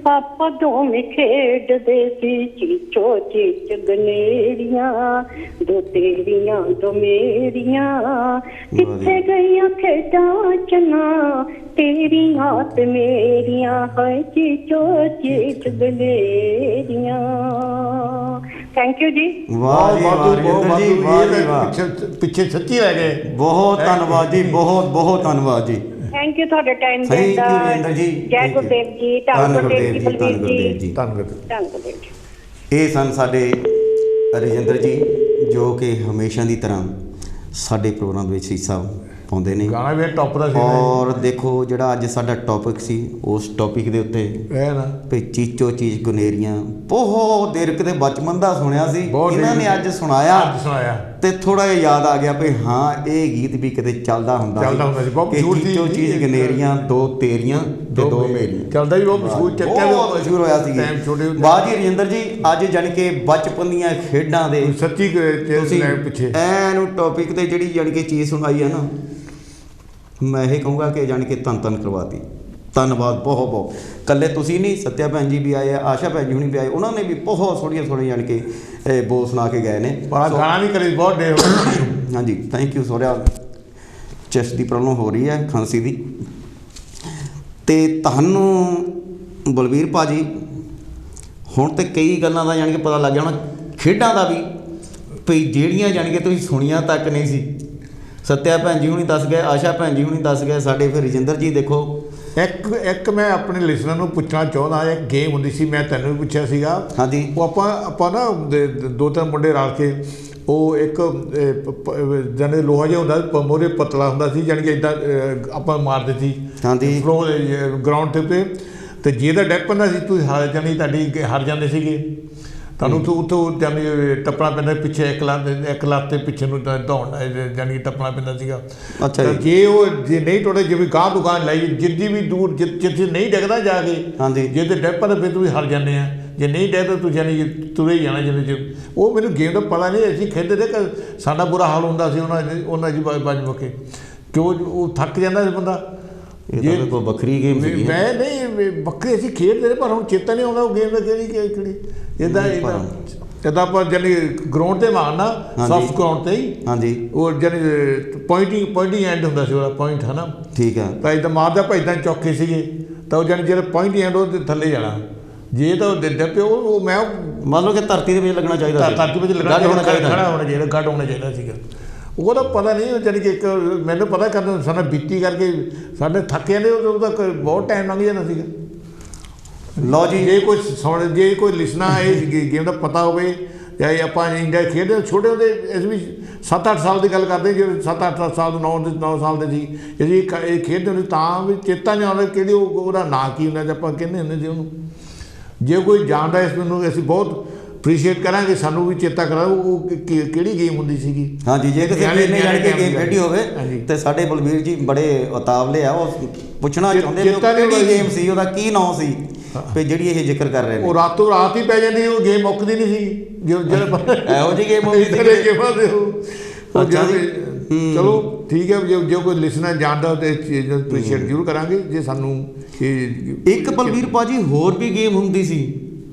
B: ਆਪਾਂ ਦੋਵੇਂ ਖੇਡਦੇ ਸੀ, ਚੀਚੋ ਚੀਚ ਗਨੇਰੀਆਂ ਦੋ ਤੇਰੀਆਂ ਦੋ ਮੇਰੀਆਂ, ਕਿੱਥੇ ਗਈਆਂ ਖੇਡਾਂ ਚਨਾ ਤੇਰੀਆਂ ਤੇ ਮੇਰੀਆਂ, ਹਾਏ ਚੀਚੋ ਚੀਚ ਗਨੇਰੀਆਂ। ਥੈਂਕ ਯੂ ਜੀ।
A: ਵਾਹ ਜੀ ਵਾਹ ਰਜਿੰਦਰ ਜੀ, ਵਾਹ ਜੀ ਵਾਹ।
C: ਪਿੱਛੇ ਸੱਚੀ ਰਹਿ ਗਏ।
A: ਬਹੁਤ ਧੰਨਵਾਦ ਜੀ, ਬਹੁਤ ਬਹੁਤ ਧੰਨਵਾਦ ਜੀ।
B: ਥੈਂਕ ਯੂ ਤੁਹਾਡੇ ਟਾਈਮ
A: Thank
B: ਦੇਣ
A: you,
B: ਦਾ।
A: ਰਜਿੰਦਰ ਜੀ।
B: ਜੈ
A: Thank you।
B: ਗੁਰਦੇਵ ਜੀ, ਧੰਨ ਗੁਰਦੇਵ ਜੀ, ਬਲਵੀਰ ਜੀ,
C: ਧੰਨਵਾਦ।
B: ਧੰਨ ਗੁਰਦੇਵ ਜੀ।
A: ਇਹ ਸਨ ਸਾਡੇ ਰਜਿੰਦਰ ਜੀ, ਜੋ ਕਿ ਹਮੇਸ਼ਾ ਦੀ ਤਰ੍ਹਾਂ ਸਾਡੇ ਪ੍ਰੋਗਰਾਮ ਦੇ ਵਿੱਚ ਹਿੱਸਾ ਪਾਉਂਦੇ ਨੇ।
C: ਗਾਣਾ ਵੀ ਟੌਪ ਦਾ ਸੀ ਨਾ
A: ਔਰ ਦੇਖੋ ਜਿਹੜਾ ਅੱਜ ਸਾਡਾ ਟੌਪਿਕ ਸੀ, ਉਸ ਟੌਪਿਕ ਦੇ ਉੱਤੇ
C: ਇਹ ਨਾ
A: ਵੀ ਚੀਚੋ ਚੀਚ ਗਨੇਰੀਆਂ ਬਹੁਤ ਦੇਰ ਕਿਤੇ ਬਚਪਨ ਦਾ ਸੁਣਿਆ ਸੀ,
C: ਬਹੁਤ
A: ਇਹਨਾਂ ਨੇ
C: ਦੇਰ
A: ਅੱਜ ਸੁਣਾਇਆ
C: ਅੱਜ ਸੁਣਾਇਆ
A: ਤੇ ਥੋੜਾ ਜਿਹਾ ਯਾਦ ਆ ਗਿਆ ਵੀ ਹਾਂ ਇਹ ਗੀਤ ਵੀ ਕਿਤੇ ਚੱਲਦਾ ਹੁੰਦਾ
C: ਸੀ, ਬਹੁਤ
A: ਕਿ
C: ਮਸ਼ਹੂਰ ਸੀ
A: ਚੀਚੋ
C: ਜੀ।
A: ਚੀਚ ਗਨੇਰੀਆਂ ਦੋ ਤੇਰੀਆਂ ਤੇ ਦੋ ਮੇਰੀਆਂ।
C: ਚੱਲਦਾ ਵੀ ਬਹੁਤ ਮਸ਼ਹੂਰ ਚੱਕਿਆ ਵੀ
A: ਬਹੁਤ ਮਸ਼ਹੂਰ ਹੋਇਆ ਸੀ।
C: ਟਾਈਮ ਛੋਟੇ ਹੁੰਦੇ।
A: ਵਾਹ ਜੀ ਰਜਿੰਦਰ ਜੀ, ਅੱਜ ਜਾਣੀ ਕਿ ਬਚਪਨ ਦੀਆਂ ਖੇਡਾਂ ਦੇ
C: ਸੱਚੀ
A: ਤੁਸੀਂ
C: ਪਿੱਛੇ
A: ਐਨੂੰ ਟੌਪਿਕ ਤੇ ਜਿਹੜੀ ਜਾਣੀ ਕਿ ਚੀਜ਼ ਸੁਣਾਈ ਹੈ ਨਾ, ਮੈਂ ਇਹ ਕਹੂੰਗਾ ਕਿ ਜਾਣੀ ਕਿ ਧੰਨ ਕਰਵਾਤੀ। ਧੰਨਵਾਦ ਬਹੁਤ ਬਹੁਤ। ਇਕੱਲੇ ਤੁਸੀਂ ਨਹੀਂ, ਸੱਤਿਆ ਭੈਣ ਜੀ ਵੀ ਆਏ ਆ, ਆਸ਼ਾ ਭੈਣ ਜੀ ਹੁਣੀ ਵੀ ਆਏ, ਉਹਨਾਂ ਨੇ ਵੀ ਬਹੁਤ ਸੋਹਣੀਆਂ ਜਾਣੀ ਕਿ ਬੋਲ ਸੁਣਾ ਕੇ ਗਏ ਨੇ।
C: ਪਰ ਗਾਣਾ ਵੀ ਕਰੀ ਬਹੁਤ ਦੇਰ ਹੋ ਗਈ।
A: ਹਾਂਜੀ thank you ਸੋਹਰਿਆ। Chest the problem ਹੋ ਰਹੀ ਹੈ, ਖਾਂਸੀ ਦੀ। ਤੇ ਤੁਹਾਨੂੰ ਬਲਵੀਰ ਭਾਜੀ ਹੁਣ ਤੇ ਕਈ ਗੱਲਾਂ ਦਾ ਜਾਣੀ ਕਿ ਪਤਾ ਲੱਗ ਗਿਆ ਹੋਣਾ, ਖੇਡਾਂ ਦਾ ਵੀ, ਭਈ ਜਿਹੜੀਆਂ ਜਾਣੀ ਕਿ ਤੁਸੀਂ ਸੁਣੀਆਂ ਤੱਕ ਨਹੀਂ ਸੀ। ਸੱਤਿਆ ਭੈਣ ਜੀ ਹੁਣੀ ਦੱਸ ਗਏ, ਆਸ਼ਾ ਭੈਣ ਜੀ ਹੁਣੀ ਦੱਸ ਗਏ, ਸਾਡੇ ਫਿਰ ਰਜਿੰਦਰ ਜੀ ਦੇਖੋ।
C: ਇੱਕ ਮੈਂ ਆਪਣੇ ਲਿਸਨਰ ਨੂੰ ਪੁੱਛਣਾ ਚਾਹੁੰਦਾ, ਇੱਕ ਗੇਮ ਹੁੰਦੀ ਸੀ, ਮੈਂ ਤੈਨੂੰ ਵੀ ਪੁੱਛਿਆ ਸੀਗਾ।
A: ਹਾਂਜੀ। ਉਹ
C: ਆਪਾਂ ਨਾ 2-3 ਮੁੰਡੇ ਰਲ ਕੇ, ਉਹ ਇੱਕ ਜਾਨੀ ਲੋਹਾ ਜਿਹਾ ਹੁੰਦਾ, ਮੋਰੇ ਪਤਲਾ ਹੁੰਦਾ ਸੀ, ਜਾਨੀ ਕਿ ਇੱਦਾਂ ਆਪਾਂ ਮਾਰਦੇ ਸੀ।
A: ਹਾਂਜੀ।
C: ਫਲੋ ਗਰਾਊਂਡ ਤੇ ਤੇ ਜਿਹਦਾ ਡੈਕ ਪੈਂਦਾ ਸੀ ਤੁਸੀਂ ਹਾਰ ਜਾਣੀ, ਤੁਹਾਡੀ ਹਾਰ ਜਾਂਦੇ ਸੀਗੇ। ਤੁਹਾਨੂੰ ਤੂੰ ਉੱਥੋਂ ਜਾਨੀ ਟੱਪਣਾ ਪੈਂਦਾ ਪਿੱਛੇ, ਇੱਕ ਲੱਤ ਤੇ ਪਿੱਛੇ ਨੂੰ ਦੌੜਨਾ, ਜਾਨੀ ਟੱਪਣਾ ਪੈਂਦਾ ਸੀਗਾ।
A: ਅੱਛਾ ਜੀ।
C: ਜੇ ਨਹੀਂ ਟੁੱਟੇ, ਜਿਵੇਂ ਗਾਂ ਤੋਂ ਗਾਂ ਲਾਈ, ਜਿੱਦੀ ਵੀ ਦੂਰ ਜਿੱਥੇ ਨਹੀਂ ਡਿੱਗਦਾ ਜਾ ਕੇ,
A: ਹਾਂਜੀ।
C: ਜੇ ਤੇ ਡਿੱਗ ਪੈਂਦਾ ਫਿਰ ਤੁਸੀਂ ਹਾਰ ਜਾਂਦੇ ਆ, ਜੇ ਨਹੀਂ ਡਿੱਗਦਾ ਤੁਸੀਂ ਜਾਨੀ ਤੁਰੇ ਹੀ ਜਾਣਾ ਜਿੰਨੇ 'ਚ। ਉਹ ਮੈਨੂੰ ਗੇਮ ਦਾ ਪਤਾ ਨਹੀਂ, ਅਸੀਂ ਖੇਡਦੇ ਤੇ ਸਾਡਾ ਬੁਰਾ ਹਾਲ ਹੁੰਦਾ ਸੀ ਉਹਨਾਂ ਦੀ ਬਾਜ ਮੁੱਕੇ, ਕਿਉਂ ਉਹ ਥੱਕ ਜਾਂਦਾ ਸੀ ਬੰਦਾ।
A: ਇਹ ਤਾਂ ਕੋਈ ਵੱਖਰੀ ਗੇਮ ਸੀ।
C: ਮੈਂ ਨਹੀਂ ਵੱਖਰੇ ਅਸੀਂ ਖੇਡਦੇ ਰਹੇ, ਪਰ ਹੁਣ ਚੇਤਾ ਨਹੀਂ ਆਉਂਦਾ ਉਹ ਗੇਮ ਦਾ ਕਿਹੜੀ ਇੱਦਾਂ ਆਪਾਂ ਜਾਨੀ ਗਰਾਊਂਡ 'ਤੇ ਮਾਰਨਾ, ਸੌਫਟ ਗਰਾਊਂਡ 'ਤੇ ਹੀ।
A: ਹਾਂਜੀ।
C: ਉਹ ਜਾਨੀ ਪੁਆਇੰਟਿੰਗ ਐਂਡ ਹੁੰਦਾ ਸੀ ਉਹਦਾ, ਪੁਆਇੰਟ ਹੈ ਨਾ।
A: ਠੀਕ ਹੈ।
C: ਤਾਂ ਇੱਦਾਂ ਮਾਰਦਾ ਭਾਈ ਇੱਦਾਂ ਚੌਕੇ ਸੀਗੇ, ਤਾਂ ਉਹ ਜਾਨੀ ਜਿਹੜਾ ਪੁਆਇੰਟਿੰਗ ਐਂਡ ਉਹਦੇ ਥੱਲੇ ਜਾਣਾ। ਜੇ ਤਾਂ ਉਹ ਦਿੰਦੇ ਪਿਓ ਉਹ ਮੈਂ
A: ਮੰਨ ਲਓ ਕਿ ਧਰਤੀ ਦੇ ਵਿੱਚ ਲੱਗਣਾ ਚਾਹੀਦਾ ਸੀ।
C: ਧਰਤੀ ਵਿੱਚ
A: ਗੱਡ ਹੋਣਾ ਚਾਹੀਦਾ,
C: ਖੜਾ ਹੋਣਾ ਚਾਹੀਦਾ, ਗੱਡ ਹੋਣਾ ਚਾਹੀਦਾ ਸੀਗਾ। ਉਹਦਾ ਪਤਾ ਨਹੀਂ, ਜਾਨੀ ਕਿ ਇੱਕ ਮੈਨੂੰ ਪਤਾ ਕਰਨ ਸਾਡਾ ਬੀਤੀ ਕਰਕੇ ਸਾਡੇ ਥੱਕ ਜਾਂਦੇ, ਉਹਦਾ ਬਹੁਤ ਟਾਈਮ ਲੰਘ ਜਾਂਦਾ ਸੀਗਾ।
A: ਲਓ ਜੀ।
C: ਜੇ ਕੋਈ ਲਿਸਨਾ ਇਹ ਗੇਮ ਦਾ ਪਤਾ ਹੋਵੇ, ਜਾਂ ਆਪਾਂ ਇੰਡੀਆ ਖੇਡਦੇ ਛੋਟੇ ਹੁੰਦੇ, ਇਸ ਵੀ 7-8 ਸਾਲ ਦੀ ਗੱਲ ਕਰਦੇ, ਜੇ 7-8 ਸਾਲ 9 ਸਾਲ ਦੇ ਸੀ ਅਸੀਂ ਇਹ ਖੇਡਦੇ ਹੁੰਦੇ, ਤਾਂ ਵੀ ਚੇਤਾ ਨਹੀਂ ਆਉਂਦਾ ਕਿਹੜੀ ਉਹਦਾ ਨਾਂ ਕੀ ਹੁੰਦਾ, ਆਪਾਂ ਕਹਿੰਦੇ ਹੁੰਦੇ ਸੀ ਉਹਨੂੰ। ਜੇ ਕੋਈ ਜਾਣਦਾ ਇਸ ਮੈਨੂੰ, ਅਸੀਂ ਬਹੁਤ ਅਪਰੀਸ਼ੀਏਟ ਕਰਾਂਗੇ, ਸਾਨੂੰ ਵੀ ਚੇਤਾ ਕਰਾਓ ਉਹ ਕਿਹੜੀ ਗੇਮ ਹੁੰਦੀ ਸੀਗੀ।
A: ਹਾਂਜੀ, ਜੇ ਕਿਸੇ ਵੀਰ ਨੇ ਜਾਣ ਕੇ ਗੇਮ ਖੇਡੀ ਹੋਵੇ
C: ਹਾਂਜੀ।
A: ਤੇ ਸਾਡੇ ਬਲਵੀਰ ਜੀ ਬੜੇ ਉਤਾਵਲੇ ਆ, ਉਹ ਪੁੱਛਣਾ ਚਾਹੁੰਦੇ ਵੀ ਉਹ
C: ਚੇਤਾ ਨਹੀਂ
A: ਕਿਹੜੀ
C: ਹੋਈ।
A: ਗੇਮ ਸੀ, ਉਹਦਾ ਕੀ ਨਾਂ ਸੀ, ਵੀ ਜਿਹੜੀ ਇਹ ਜ਼ਿਕਰ ਕਰ ਰਹੇ ਨੇ।
C: ਉਹ ਰਾਤੋਂ ਰਾਤ ਹੀ ਪੈ ਜਾਂਦੀ, ਉਹ ਗੇਮ ਮੁੱਕਦੀ ਨਹੀਂ ਸੀ ਜਿਹੜਾ
A: ਇਹੋ ਜਿਹੀ ਗੇਮ ਹੁੰਦੀ ਸੀ
C: ਸੀ ਗੇਮਾਂ ਦੇ ਉਹ
A: ਅੱਛਾ ਜੀ।
C: ਚਲੋ ਠੀਕ ਹੈ, ਜੇ ਕੋਈ ਲਿਸਨਰ ਜਾਣਦਾ ਤੇ ਅਪਰੀਸ਼ੀਏਟ ਜ਼ਰੂਰ ਕਰਾਂਗੇ। ਜੇ ਸਾਨੂੰ
A: ਇੱਕ ਬਲਵੀਰ ਭਾਜੀ ਹੋਰ ਵੀ ਗੇਮ ਹੁੰਦੀ ਸੀ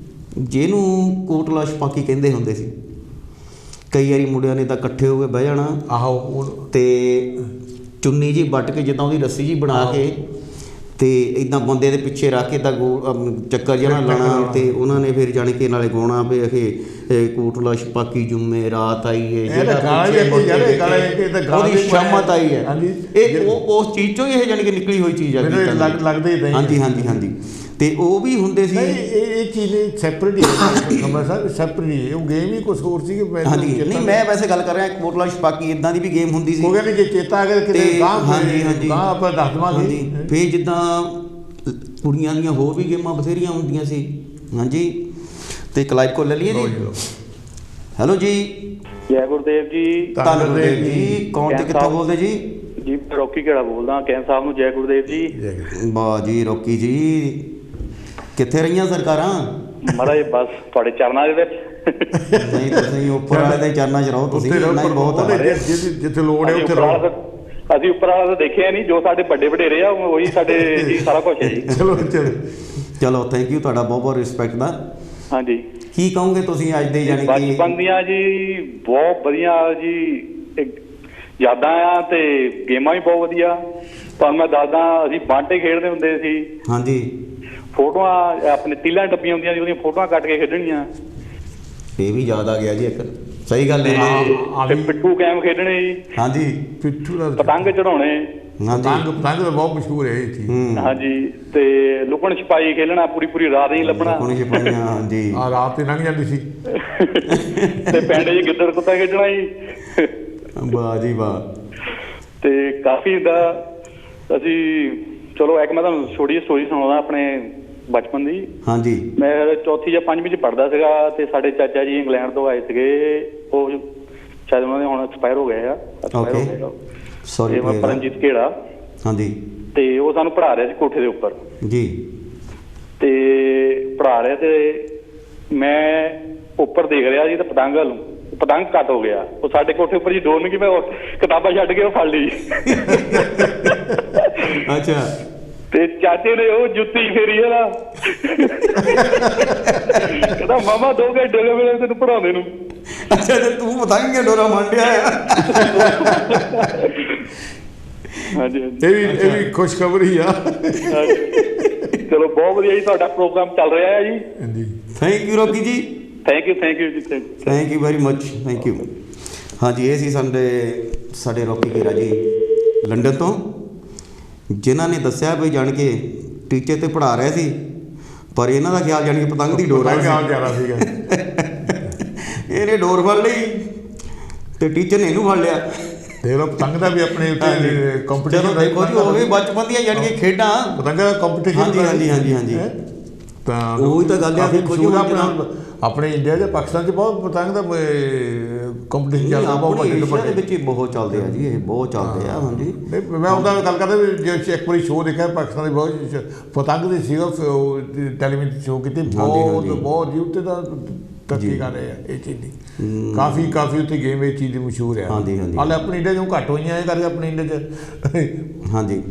A: ਜਿਹਨੂੰ ਕੋਟਲਾ ਛਪਾਕੀ ਕਹਿੰਦੇ ਹੁੰਦੇ ਸੀ। ਕਈ ਵਾਰੀ ਮੁੰਡਿਆਂ ਨੇ ਤਾਂ ਇਕੱਠੇ ਹੋ ਕੇ ਬਹਿ ਜਾਣਾ
C: ਆਹੋ
A: ਤੇ ਚੁੰਨੀ ਜੀ ਵੱਟ ਕੇ ਜਿੱਦਾਂ ਉਹਦੀ ਰੱਸੀ ਜੀ ਬਣਾ ਕੇ ਤੇ ਇਦਾਂ ਬੰਦੇ ਦੇ ਪਿੱਛੇ ਰੱਖ ਕੇ ਤਾਂ ਚੱਕਰ ਜਿਹਾ ਨਾ ਲਾਉਣਾ ਤੇ ਉਹਨਾਂ ਨੇ ਫਿਰ ਜਾਣ ਕੇ ਨਾਲੇ ਗਾਉਣਾ ਵੀ ਇਹ ਕੋਟਲਾ ਛਪਾਕੀ ਜੁੰਮੇ ਰਾਤ ਆਈ ਹੈ ਉਹਦੀ ਸ਼ਾਮਤ ਆਈ ਹੈ। ਇਹ ਉਸ ਚੀਜ਼ ਚੋਂ ਇਹ ਜਾਣੀ ਕਿ ਨਿਕਲੀ ਹੋਈ ਚੀਜ਼ ਆ।
C: ਲੱਗਦਾ ਹੀ
A: ਹਾਂਜੀ ਹਾਂਜੀ ਹਾਂਜੀ, ਤੇ ਉਹ ਵੀ ਹੁੰਦੇ ਸੀ।
C: ਇਹ ਚੀਜ਼ ਸੈਪਰੇਟ ਹੀ ਹੈ ਕਮਰਾ ਸਾਹਿਬ, ਸੈਪਰੇਟ ਹੀ ਉਹ ਗੇਮ ਹੀ ਕੁਛ ਹੋਰ ਸੀ।
A: ਹਾਂਜੀ, ਨਹੀਂ ਮੈਂ ਵੈਸੇ ਗੱਲ ਕਰ ਰਿਹਾ ਕੋਟਲਾ ਛਪਾਕੀ ਇਦਾਂ ਦੀ ਵੀ ਗੇਮ ਹੁੰਦੀ ਸੀ।
C: ਹੋ ਗਿਆ ਨਹੀਂ ਜੇ ਚੇਤਾ ਅਗਰ ਕਿਤੇ
A: ਹਾਂਜੀ ਹਾਂਜੀ
C: ਆਪਾਂ ਦੱਸ ਦੇਵਾਂਗੇ।
A: ਫਿਰ ਜਿੱਦਾਂ ਕੁੜੀਆਂ ਦੀਆਂ ਹੋਰ ਵੀ ਗੇਮਾਂ ਬਥੇਰੀਆਂ ਹੁੰਦੀਆਂ ਸੀ। ਹਾਂਜੀ, ਤੇ ਕਲਾਈਵ ਕੋਲ ਲੈ ਲਈਏ ਜੀ। ਹੈਲੋ ਜੀ,
E: ਜੈ ਗੁਰਦੇਵ ਜੀ।
A: ਧੰਨ ਗੁਰਦੇਵ ਜੀ। ਕੌਣ ਤੇ ਕਿੱਥੋਂ ਬੋਲਦੇ ਜੀ?
E: ਜੀ ਰੋਕੀ ਕਿਹੜਾ ਬੋਲਦਾ, ਕੈਨ ਸਾਹਿਬ ਨੂੰ ਜੈ ਗੁਰਦੇਵ ਜੀ।
A: ਵਾਹ ਜੀ ਰੋਕੀ ਜੀ, ਕਿੱਥੇ ਰਹੀਆਂ ਸਰਕਾਰਾਂ?
E: ਮਹਾਰਾਜ ਬਸ ਤੁਹਾਡੇ ਚਰਨਾਂ ਦੇ ਵਿੱਚ।
A: ਨਹੀਂ ਤੁਸੀਂ ਉੱਪਰ ਵਾਲੇ ਦੇ ਚਰਨਾਂ 'ਚ ਰਹੋ, ਤੁਸੀਂ ਇੰਨਾ ਹੀ ਬਹੁਤ ਹੈ।
C: ਜਿੱਥੇ ਲੋੜ ਹੈ ਉੱਥੇ ਰਹੋ।
E: ਅਸੀਂ ਉੱਪਰ ਵਾਲਾ ਤਾਂ ਦੇਖਿਆ ਨਹੀਂ, ਜੋ ਸਾਡੇ ਵੱਡੇ ਵਡੇਰੇ ਆ ਉਹੀ ਸਾਡੇ ਜੀ ਸਾਰਾ ਕੁਝ ਹੈ ਜੀ।
C: ਚਲੋ
A: ਥੈਂਕ ਯੂ, ਤੁਹਾਡਾ ਬਹੁਤ ਬਹੁਤ ਰਿਸਪੈਕਟ ਦਾ।
E: ਹਾਂਜੀ,
A: ਕੀ ਕਹੋਗੇ ਤੁਸੀਂ ਅੱਜ ਦੇ ਜਾਣੀ ਕਿ
E: ਬਚਪਨ ਦੀਆਂ ਜੀ ਬਹੁਤ ਵਧੀਆ ਜੀ ਯਾਦਾਂ ਆ ਤੇ ਗੇਮਾਂ ਵੀ ਬਹੁਤ ਵਧੀਆ। ਤੁਹਾਨੂੰ ਮੈਂ ਦੱਸਦਾ, ਅਸੀਂ ਬਾਂਟੇ ਖੇਡਦੇ ਹੁੰਦੇ ਸੀ।
A: ਹਾਂਜੀ,
E: ਫੋਟੋਆਂ ਆਪਣੇ ਤੀਲਾਂ ਡੱਬੀਆਂ ਹੁੰਦੀਆਂ ਸੀ, ਉਹਦੀਆਂ ਫੋਟੋਆਂ ਕੱਟ ਕੇ ਖੇਡਣੀਆਂ।
A: ਇਹ ਵੀ ਯਾਦ ਆ ਗਿਆ ਜੀ ਇੱਕ, ਸਹੀ ਗੱਲ ਹੈ।
E: ਤੇ ਪਿੱਠੂ ਕੈਮ ਖੇਡਣੇ ਜੀ।
A: ਹਾਂਜੀ,
C: ਪਿੱਠੂ ਦਾ
E: ਪਤੰਗ ਚੜਾਉਣੇ।
A: ਹਾਂਜੀ,
C: ਪਤੰਗ ਤਾਂ ਬਹੁਤ ਮਸ਼ਹੂਰ ਹੈ ਇਹ ਚੀਜ਼।
E: ਹਾਂਜੀ, ਤੇ ਲੁਕਣ ਛਪਾਈ ਖੇਲਣਾ, ਪੂਰੀ ਰਾਤ ਹੀ ਲੱਭਣਾ।
A: ਲੁਕਣ ਛਪਾਈਆਂ, ਹਾਂਜੀ,
C: ਰਾਤ ਤੇ ਲੰਘ ਜਾਂਦੀ ਸੀ।
E: ਤੇ ਪਿੰਡ 'ਚ ਗਿੱਦੜ ਕੁੱਤਾ ਖੇਡਣਾ ਜੀ।
A: ਵਾਹ ਜੀ ਵਾਹ।
E: ਤੇ ਕਾਫੀ ਦਾ ਅਸੀਂ ਚਲੋ ਇੱਕ ਮੈਂ ਤੁਹਾਨੂੰ ਛੋਟੀ ਜਿਹੀ ਸਟੋਰੀ ਸੁਣਾਉਂਦਾ ਆਪਣੇ ਬਚਪਨ ਦੀ।
A: ਹਾਂਜੀ,
E: ਮੈਂ ਚੌਥੀ ਜਾਂ ਪੰਜਵੀਂ 'ਚ ਪੜ੍ਹਦਾ ਸੀਗਾ ਤੇ ਸਾਡੇ ਚਾਚਾ ਜੀ ਇੰਗਲੈਂਡ ਤੋਂ ਆਏ ਸੀਗੇ। ਉਹ ਸ਼ਾਇਦ ਉਹਨਾਂ ਦੇ ਹੁਣ ਐਕਸਪਾਇਰ ਹੋ ਗਏ ਆ।
A: ਸੌਰੀ,
E: ਮੈਂ ਪਰਮਜੀਤ ਘੇੜਾ।
A: ਹਾਂਜੀ,
E: ਤੇ ਉਹ ਸਾਨੂੰ ਪੜ੍ਹਾ ਰਿਹਾ ਸੀ ਕੋਠੇ ਦੇ ਉੱਪਰ
A: ਜੀ।
E: ਤੇ ਪੜ੍ਹਾ ਰਿਹਾ ਤੇ ਮੈਂ ਉੱਪਰ ਦੇਖ ਰਿਹਾ ਸੀ ਤੇ ਪਤੰਗ ਕੱਟ ਹੋ ਗਿਆ। ਉਹ ਸਾਡੇ ਕੋਠੇ ਉੱਪਰ ਜੀ ਡੋਰ ਨਹੀਂ, ਮੈਂ ਕਿਤਾਬਾਂ ਛੱਡ ਕੇ ਉਹ ਫੜ ਲਈ।
A: ਅੱਛਾ,
E: ਤੇ ਚਾਚੇ ਨੇ ਉਹ ਜੁੱਤੀ ਫੇਰੀ ਹੈ ਨਾ, ਕਹਿੰਦਾ ਮਾਮਾ 2 ਘੰਟੇ ਹੋ ਗਏ ਤੈਨੂੰ ਪੜਾਉਂਦੇ ਨੂੰ।
A: ਅੱਛਾ, ਤੇ ਤੂੰ ਪਤੰਗ ਡੋਰਾ ਮੰਡਿਆ ਆ।
E: ਹਾਂਜੀ,
C: ਇਹ ਵੀ ਖੁਸ਼ਖਬਰੀ ਆ।
E: ਚਲੋ ਬਹੁਤ ਵਧੀਆ ਜੀ, ਤੁਹਾਡਾ ਪ੍ਰੋਗਰਾਮ ਚੱਲ ਰਿਹਾ ਹੈ ਜੀ।
C: ਹਾਂਜੀ,
A: ਥੈਂਕ ਯੂ ਰੋਕੀ ਜੀ।
E: ਥੈਂਕ ਯੂ ਜੀ,
A: thank you very much, thank you. ਹਾਂਜੀ, ਇਹ ਸੀ ਸਾਡੇ ਰੋਕੀ ਘੇਰਾ ਜੀ ਲੰਡਨ ਤੋਂ, ਜਿਨ੍ਹਾਂ ਨੇ ਦੱਸਿਆ ਵੀ ਜਾਣ ਕੇ ਟੀਚਰ ਤੇ ਪੜ੍ਹਾ ਰਹੇ ਸੀ, ਪਰ ਇਹਨਾਂ ਦਾ ਖਿਆਲ ਜਾਣ ਕੇ ਪਤੰਗ ਦੀ ਡੋਰ ਨਾਲ
C: ਸੀਗਾ।
A: ਇਹਨੇ ਡੋਰ ਫੜ ਲਈ ਤੇ ਟੀਚਰ ਨੇ ਇਹਨੂੰ ਫੜ ਲਿਆ।
C: ਦੇਖ ਲਓ, ਪਤੰਗ ਦਾ ਵੀ ਆਪਣੇ ਉੱਤੇ ਕੰਪੀਟੀਸ਼ਨ।
A: ਦੇਖੋ ਜੀ, ਉਹ ਵੀ ਬਚਪਨ ਦੀਆਂ ਜਾਣ ਕੇ ਖੇਡਾਂ,
C: ਪਤੰਗ ਦਾ ਕੰਪੀਟੀਸ਼ਨ।
A: ਹਾਂਜੀ।
C: ਤਾਂ
A: ਉਹੀ ਤਾਂ ਗੱਲ ਆ। ਦੇਖੋ ਜੀ,
C: ਆਪਣੇ ਇੰਡੀਆ ਤੇ ਪਾਕਿਸਤਾਨ 'ਚ ਬਹੁਤ ਪਤੰਗ ਦਾ ਕੰਪੀਟੀਸ਼ਨ ਚੱਲਦਾ, ਬਹੁਤ
A: ਏਸ਼ੀਆ ਦੇ ਵਿੱਚ ਬਹੁਤ ਚੱਲਦੇ ਆ ਜੀ, ਇਹ ਬਹੁਤ ਚੱਲਦੇ ਆ। ਹਾਂਜੀ,
C: ਮੈਂ ਉਹਦਾ ਗੱਲ ਕਰਦਾ ਵੀ ਜੇ ਇੱਕ ਵਾਰੀ ਸ਼ੋਅ ਦੇਖਿਆ ਪਾਕਿਸਤਾਨ ਦੇ, ਬਹੁਤ ਪਤੰਗ ਦੇ ਸੀਗਾ ਟੈਲੀਵਿਜ਼ਨ ਸ਼ੋਅ ਕੀਤੇ, ਬਹੁਤ ਜੀ ਉੱਤੇ ਤਾਂ ਤਰੱਕੀ ਕਰ ਰਹੇ ਆ ਇਹ ਚੀਜ਼ ਦੀ। ਕਾਫੀ ਉੱਥੇ ਗੇਮ ਇਹ ਚੀਜ਼ ਦੀ ਮਸ਼ਹੂਰ ਹੈ। ਹਾਲੇ ਆਪਣੇ ਇੰਡੀਆ 'ਚੋਂ ਘੱਟ ਹੋਈਆਂ ਇਹ ਕਰਕੇ ਆਪਣੇ ਇੰਡੀਆ 'ਚ।
A: ਹਾਂਜੀ,